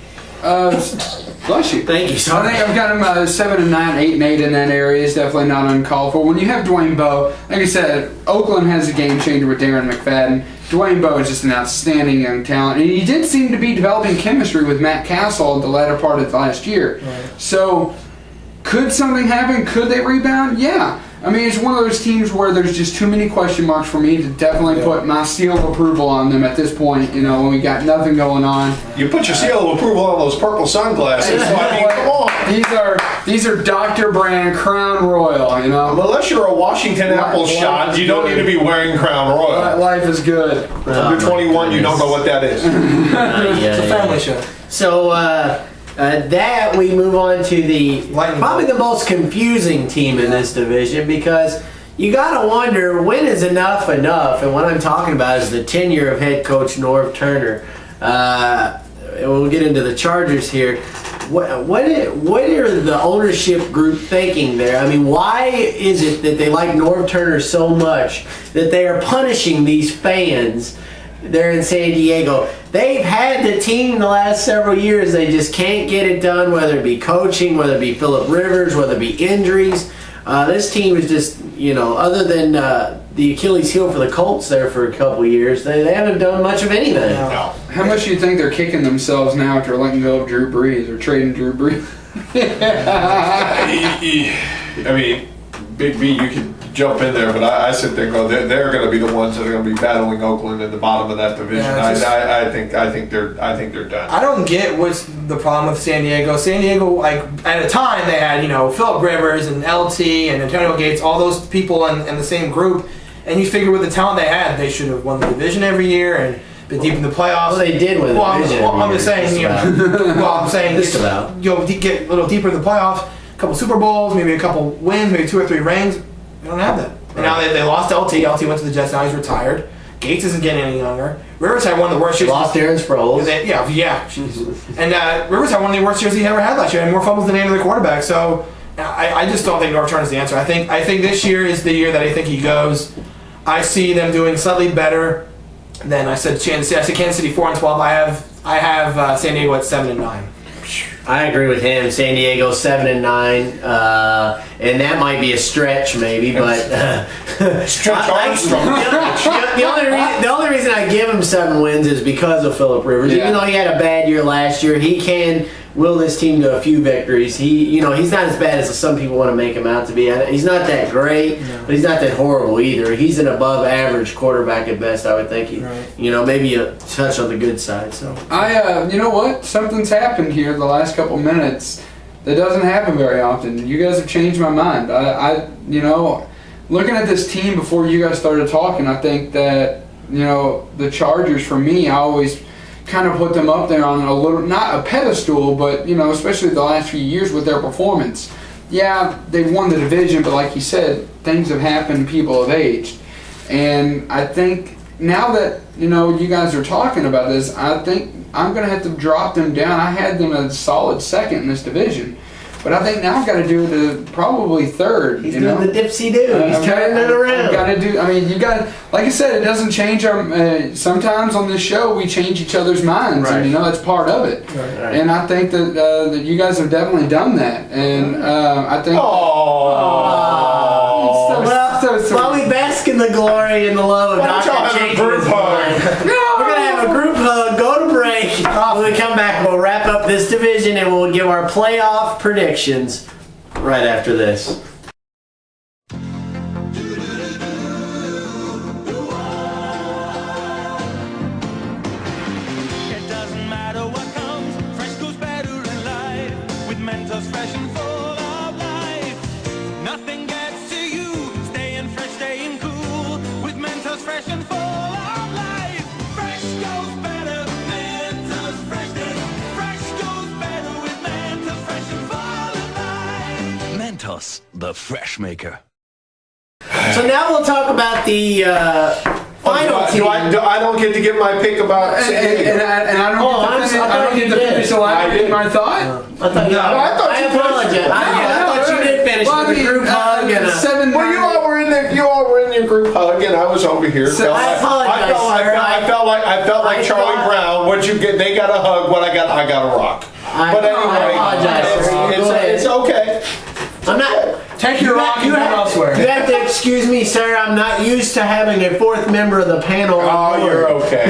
Bless you. Thank you. I think I've got them 7-9, 8-8 in that area. It's definitely not uncalled for. When you have Dwayne Bowe, like I said, Oakland has a game changer with Darren McFadden. Dwayne Bowe is just an outstanding young talent, and he did seem to be developing chemistry with Matt Castle the latter part of last year. Right. So, could something happen? Could they rebound? Yeah. I mean, it's one of those teams where there's just too many question marks for me to definitely put my seal of approval on them at this point, when we got nothing going on. You put your seal of approval on those purple sunglasses, so I mean, come on. These are Dr. Brand Crown Royal, Unless you're a Washington apple shot, you don't need to be wearing Crown Royal. Life is good. Under 21, you don't know what that is. It's a family show. So, that we move on to probably the most confusing team in this division, because you gotta wonder, when is enough? And what I'm talking about is the tenure of head coach Norv Turner. We'll get into the Chargers here. What are the ownership group thinking there? I mean, why is it that they like Norv Turner so much that they are punishing these fans there in San Diego? They've had the team the last several years. They just can't get it done, whether it be coaching, whether it be Phillip Rivers, whether it be injuries. This team is just, other than the Achilles heel for the Colts there for a couple of years, they haven't done much of anything. No. How much do you think they're kicking themselves now after letting go of Drew Brees or trading Drew Brees? I mean, Big B, jump in there, but I sit there and go, they're going to be the ones that are going to be battling Oakland in the bottom of that division. I think they're done. I don't get what's the problem with San Diego. San Diego, like at a time, they had Phillip Rivers and LT and Antonio Gates, all those people in the same group, and you figure with the talent they had, they should have won the division every year and been deep in the playoffs. Well, they did win the division. I'm just saying. I'm saying just about. Get a little deeper in the playoffs. A couple Super Bowls, maybe a couple wins, maybe 2 or 3 rings. They don't have that. And now they lost LT. LT went to the Jets. Now he's retired. Gates isn't getting any younger. Rivers had one of the worst years. Lost Aaron Sproles. Yeah. And Rivers had one of the worst years he ever had last year. Had more fumbles than any other quarterback. So I just don't think North Turner is the answer. I think this year is the year that I think he goes. I see them doing slightly better than I said. Kansas City. I said Kansas City 4-12. I have San Diego at 7-9. I agree with him. San Diego 7-9, and that might be a stretch, maybe, but Stretch Armstrong. the only reason I give him 7 wins is because of Phillip Rivers. Even though he had a bad year last year, he can will this team to a few victories. He's not as bad as some people want to make him out to be. He's not that great, but he's not that horrible either. He's an above average quarterback at best, I would think. Maybe a touch on the good side. So you know what? Something's happened here the last couple minutes that doesn't happen very often. You guys have changed my mind. I looking at this team before you guys started talking, I think that the Chargers, for me, I always kind of put them up there on a little, not a pedestal, but especially the last few years with their performance. Yeah, they won the division, but like you said, things have happened, people have aged. And I think now that you guys are talking about this, I think I'm going to have to drop them down. I had them a solid second in this division, but I think now I've got to do it to probably third. He's doing the dipsy-do. He's turning it around. I've got to do. You got to, like I said, it doesn't change our. Sometimes on this show we change each other's minds, and that's part of it. Right. And I think that you guys have definitely done that, and I think. While we bask in the glory and the love of Dr. changing his mind, we're gonna have a group hug. Go to break. When we come back, we'll wrap up this division and we'll give our playoff predictions right after this. The Fresh Maker. So now we'll talk about the final team. I don't get to get my pick about and I don't get to finish the last my thought. I apologize. I thought you did finish with the group hug and 7. Well, you all were in your group hug, and I was over here. So I apologize. I felt like Charlie Brown. What you get? They got a hug. What I got a rock. But anyway, I apologize. It's okay. I'm not. Take your rock and go elsewhere. You have to excuse me, sir. I'm not used to having a 4th member of the panel. Oh, you're okay.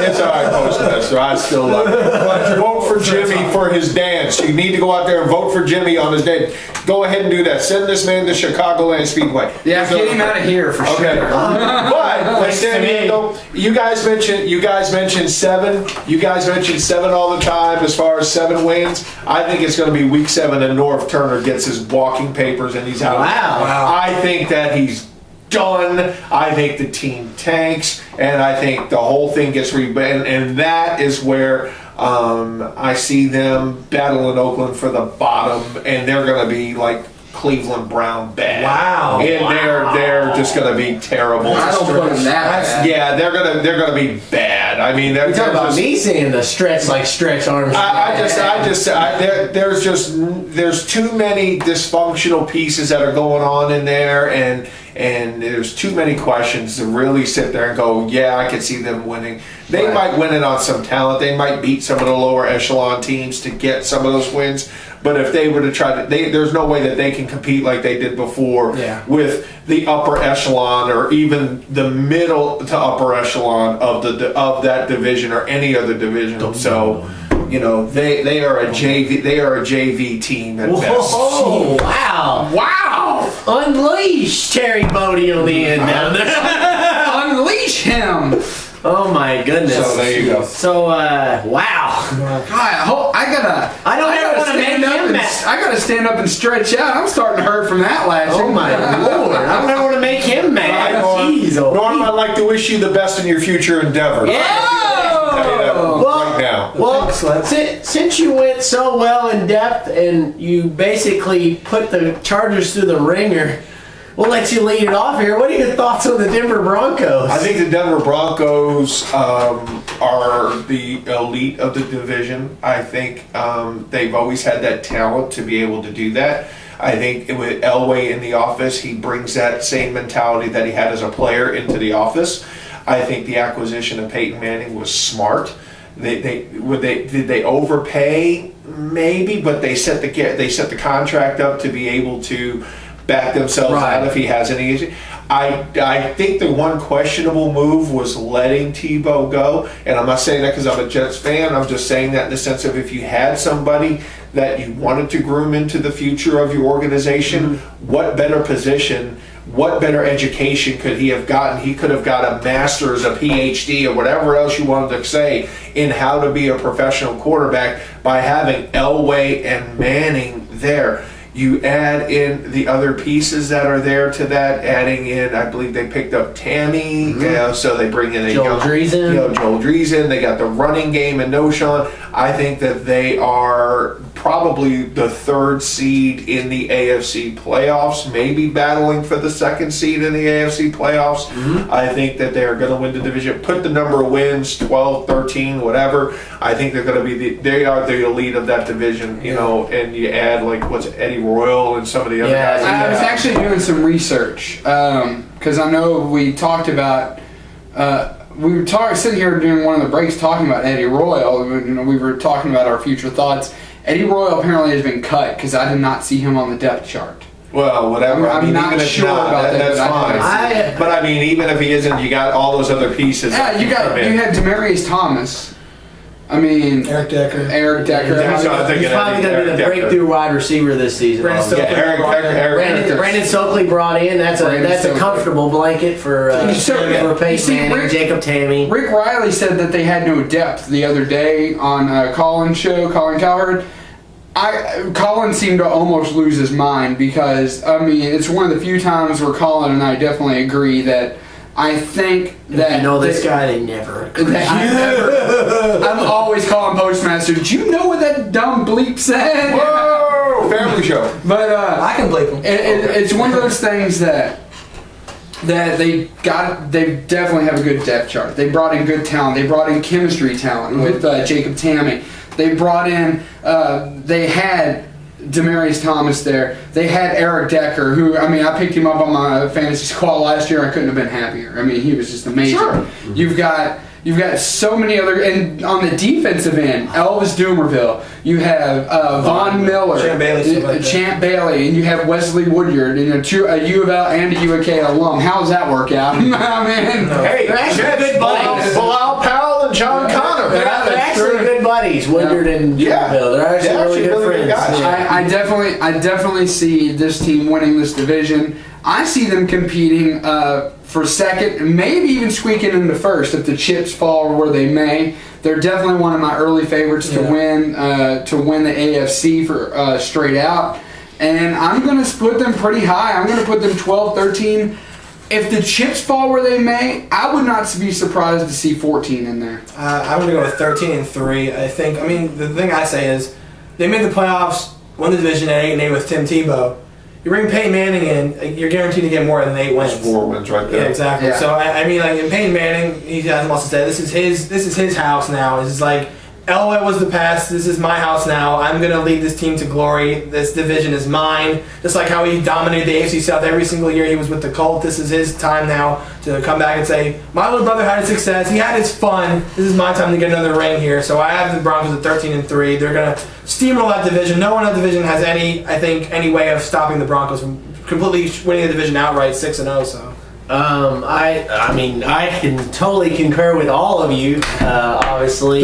It's all right, Postmaster. I still love you. Vote for Jimmy for his dance. You need to go out there and vote for Jimmy on his dance. Go ahead and do that. Send this man to Chicagoland Speedway. Yeah, get him out of here for sure. But San Diego, you guys mentioned 7. You guys mentioned 7 all the time as far as 7 wins. I think it's going to be week 7 and North Turner gets his walking papers and he's out. Wow. I think that he's done. I think the team tanks, and I think the whole thing gets rebuilt, and that is where I see them battling Oakland for the bottom, and they're going to be like Cleveland Brown bad. Wow. And they're just going to be terrible. I don't put them that bad. Yeah, they're gonna be bad. I mean, you're talking about me saying the stretch like Stretch Armstrong. There's too many dysfunctional pieces that are going on in there, and there's too many questions to really sit there and go, yeah, I can see them winning. They might win it on some talent. They might beat some of the lower echelon teams to get some of those wins. But if they were to try to, there's no way that they can compete like they did before with the upper echelon or even the middle to upper echelon of that division or any other division. So, they are a JV. They are a JV team at best. Oh, wow! Unleash Terry Boddie on the end down there. Unleash him. Oh my goodness. So there you go. So wow. I gotta stand up and stretch out. I'm starting to hurt from that last year. Oh my lord. I don't want to make him mad. Jeez. Norm, I'd like to wish you the best in your future endeavors. Right now. Well, since you went so well in depth and you basically put the Chargers through the ringer, we'll let you lead it off here. What are your thoughts on the Denver Broncos? I think the Denver Broncos are the elite of the division. I think they've always had that talent to be able to do that. I think with Elway in the office, he brings that same mentality that he had as a player into the office. I think the acquisition of Peyton Manning was smart. Did they overpay? Maybe, but they set the contract up to be able to back themselves out if he has any issue. I think the one questionable move was letting Tebow go, and I'm not saying that because I'm a Jets fan. I'm just saying that in the sense of if you had somebody that you wanted to groom into the future of your organization, what better position, what better education could he have gotten? He could have got a master's, a PhD, or whatever else you wanted to say in how to be a professional quarterback by having Elway and Manning there. You add in the other pieces that are there to that, adding in, I believe they picked up Tammy, so they bring in Joel Dreesen. They got the running game and Noshawn. I think that they are probably the third seed in the AFC playoffs, maybe battling for the second seed in the AFC playoffs. I think that they are going to win the division. Put the number of wins, 12, 13, whatever. I think they're going to be they are the elite of that division, you know, and you add Eddie Royal and some of the other guys. I was actually doing some research because I know we talked about we were sitting here during one of the breaks talking about Eddie Royal. You know, we were talking about our future thoughts. Eddie Royal apparently has been cut because I did not see him on the depth chart. Well, whatever. I'm not sure about that. That's fine. But I mean, even if he isn't, you got all those other pieces. Yeah, you had Demaryius Thomas. I mean, Eric Decker. He's probably going to be the breakthrough wide receiver this season. Brandon Stokely brought in. That's a comfortable blanket for Peyton Manning, Jacob Tammy. Rick Riley said that they had no depth the other day on Colin's show, Colin Cowherd. Colin seemed to almost lose his mind because, I mean, it's one of the few times where Colin and I definitely agree that I think that... You know this guy, they never... I'm always calling PostMaster. Did you know what that dumb bleep said? Whoa! Family show. But I can bleep him. It's one of those things that they definitely have a good depth chart. They brought in good talent. They brought in chemistry talent with Jacob Tammy. They brought in, they had Demaryius Thomas there. They had Eric Decker, who, I mean, I picked him up on my fantasy squad last year. I couldn't have been happier. I mean, he was just amazing. Sure. You've got so many other, and on the defensive end, Elvis Dumerville. You have Von Miller, Champ Bailey, and you have Wesley Woodyard, and a U of L and a UK alum. How does that work out? I mean, hey, they're actually good buddies. Bilal Powell and John Connor. They're actually good buddies, Woodyard and Dumerville. They're actually really good friends. I definitely see this team winning this division. I see them competing for second, maybe even squeaking into first if the chips fall where they may. They're definitely one of my early favorites to win the AFC for straight out. And I'm going to put them pretty high. I'm going to put them 12-13. If the chips fall where they may, I would not be surprised to see 14 in there. I'm going to go with 13-3. I think. I mean, the thing I say is they made the playoffs, won the division at 8-8 with Tim Tebow. You bring Peyton Manning in, you're guaranteed to get more than 8 wins. 4 wins right there. Yeah, exactly. Yeah. So I mean, like in Peyton Manning, he has much to say. This is his house now. It's like Elway was the past. This is my house now. I'm gonna lead this team to glory. This division is mine. Just like how he dominated the AFC South every single year he was with the Colts. This is his time now to come back and say, my little brother had his success. He had his fun. This is my time to get another ring here. So I have the Broncos at 13-3. They're gonna steamroll that division. No one in that division has any way of stopping the Broncos from completely winning the division outright, 6-0. So. I mean, I can totally concur with all of you, obviously.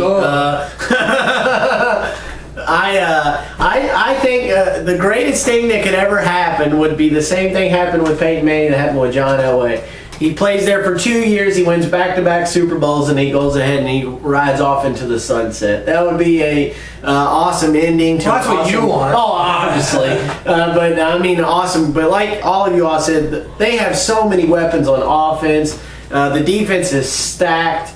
I think the greatest thing that could ever happen would be the same thing happened with Peyton Manning that happened with John Elway. He plays there for 2 years. He wins back-to-back Super Bowls, and he goes ahead and he rides off into the sunset. That would be a awesome ending to. Well, that's what you want. Oh, obviously, but I mean awesome. But like all of you all said, they have so many weapons on offense. The defense is stacked.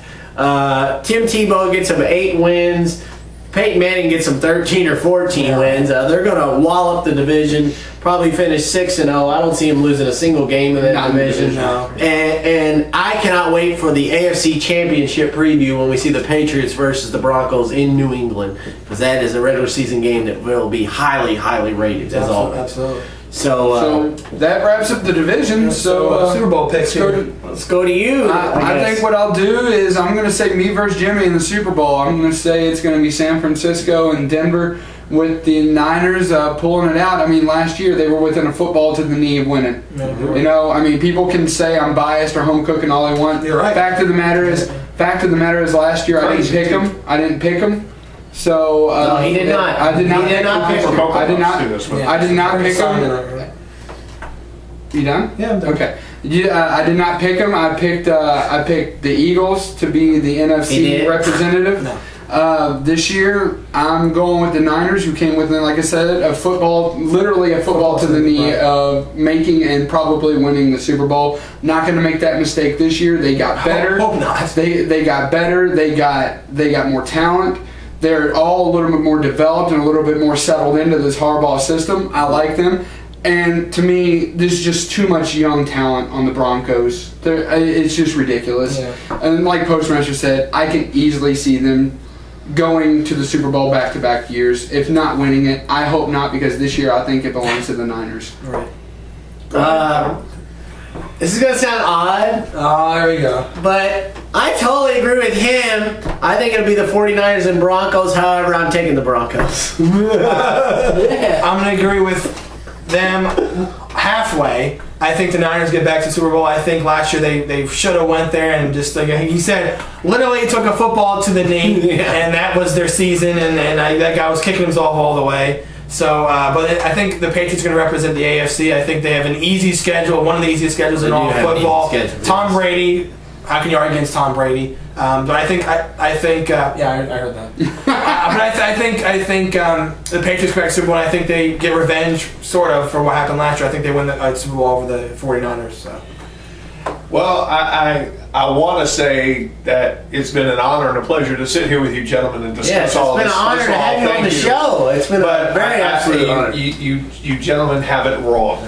Tim Tebow gets him 8 wins. Peyton Manning gets them 13 or 14 wins. They're going to wallop the division, probably finish 6-0. I don't see them losing a single game in that division. No. And I cannot wait for the AFC Championship preview when we see the Patriots versus the Broncos in New England, because that is a regular season game that will be highly, highly rated as always. Absolutely. So that wraps up the division. So Super Bowl picks. Let's go to you. I think what I'll do is I'm going to say me versus Jimmy in the Super Bowl. I'm going to say it's going to be San Francisco and Denver, with the Niners pulling it out. I mean, last year they were within a football to the knee of winning. You know, I mean, people can say I'm biased or home cooking all they want. You're right. Fact of the matter is, last year I didn't pick him. So no, he did not. I did not pick him. I did not pick him. You done? Yeah, I'm done. Okay. I did not pick him. I picked the Eagles to be the NFC representative. No. This year, I'm going with the Niners, who came within, like I said, literally a football to the knee of making and probably winning the Super Bowl. Not going to make that mistake this year. They got better. Hope not. They got better. They got more talent. They're all a little bit more developed and a little bit more settled into this Harbaugh system. I like them. And to me, there's just too much young talent on the Broncos. It's just ridiculous. Yeah. And like PostMaster said, I can easily see them going to the Super Bowl back-to-back years, if not winning it. I hope not, because this year I think it belongs to the Niners. Right. This is going to sound odd. Oh, there we go. But I totally agree with him. I think it'll be the 49ers and Broncos. However, I'm taking the Broncos. I'm going to agree with them halfway. I think the Niners get back to the Super Bowl. I think last year they should have went there and just, like he said, literally took a football to the knee, and that was their season, and that guy was kicking himself all the way. So, but I think the Patriots are going to represent the AFC. I think they have an easy schedule, one of the easiest schedules in all football. Tom Brady, how can you argue against Tom Brady? But I think, yeah, I heard that. But I think the Patriots go back to Super Bowl, and I think they get revenge, sort of, for what happened last year. I think they win the Super Bowl over the 49ers. So. Well, I want to say that it's been an honor and a pleasure to sit here with you gentlemen and discuss all this. It's been an honor to have you on the show. It's been a very absolute honor. You gentlemen have it wrong.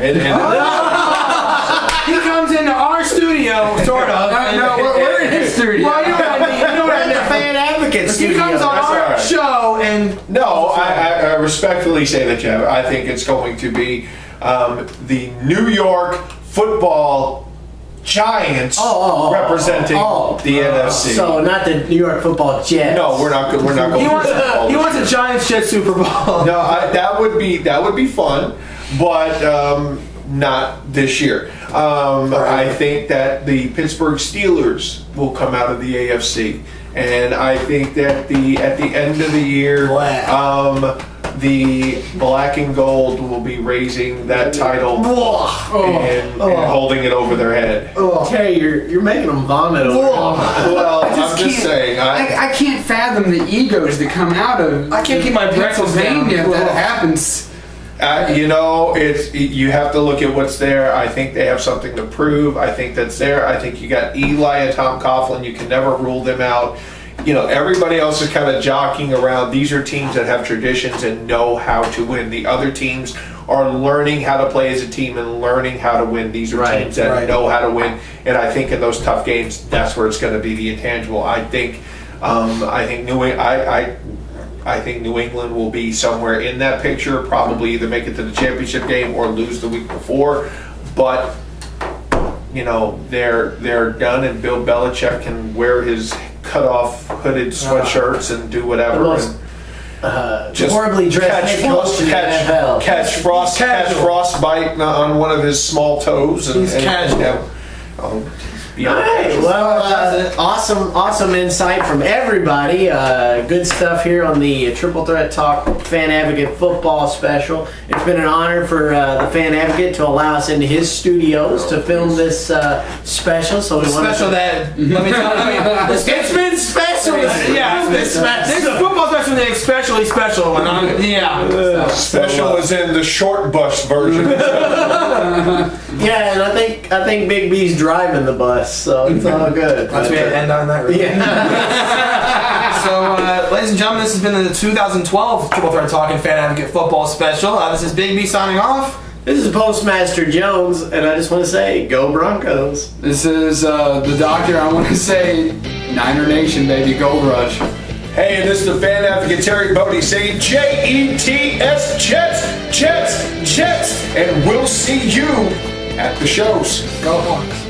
He comes into our studio, sort of. No, we're in his studio. Well, you know what I mean. We're in the fan advocate studio. He comes on our show and... No, I respectfully say that, Jeff. I think it's going to be the New York football Giants representing the NFC. So not the New York Football Jets. No, we're not going. He wants a Giants Jets Super Bowl. No, that would be fun, but not this year. I think that the Pittsburgh Steelers will come out of the AFC, and I think that at the end of the year, the black and gold will be raising that title and holding it over their head. Terry, you're making them vomit over it. Well, I'm just saying. I can't fathom the egos that come out of I can't keep my breakfast down. Pennsylvania if that happens. You have to look at what's there. I think they have something to prove. I think that's there. I think you got Eli and Tom Coughlin. You can never rule them out. Everybody else is kind of jockeying around. These are teams that have traditions and know how to win. The other teams are learning how to play as a team and learning how to win. These are teams that know how to win. And I think in those tough games, that's where it's going to be the intangible. I think New England will be somewhere in that picture, probably either make it to the championship game or lose the week before. But they're done, and Bill Belichick can wear his cut-off hooded sweatshirts and do whatever. Just horribly dressed catch frostbite on one of his small toes. He's casual. All right. Well, awesome insight from everybody. Good stuff here on the Triple Threat Talk Fan Advocate Football Special. It's been an honor for the Fan Advocate to allow us into his studios to film this special. So Let me tell you, it's been special. This football special is especially special. Special is in the short bus version. Yeah, and I think Big B's driving the bus, so it's all good. Let's end on that. So, ladies and gentlemen, this has been the 2012 Triple Threat Talk and Fan Advocate Football Special. This is Big B signing off. This is Postmaster Jones, and I just want to say, go Broncos. This is the Doctor. I want to say, Niner Nation, baby, Gold Rush. Hey, and this is the Fan Advocate Terry Boddie saying Jets, Jets, Jets, Jets, and we'll see you at the shows. Go Hawks.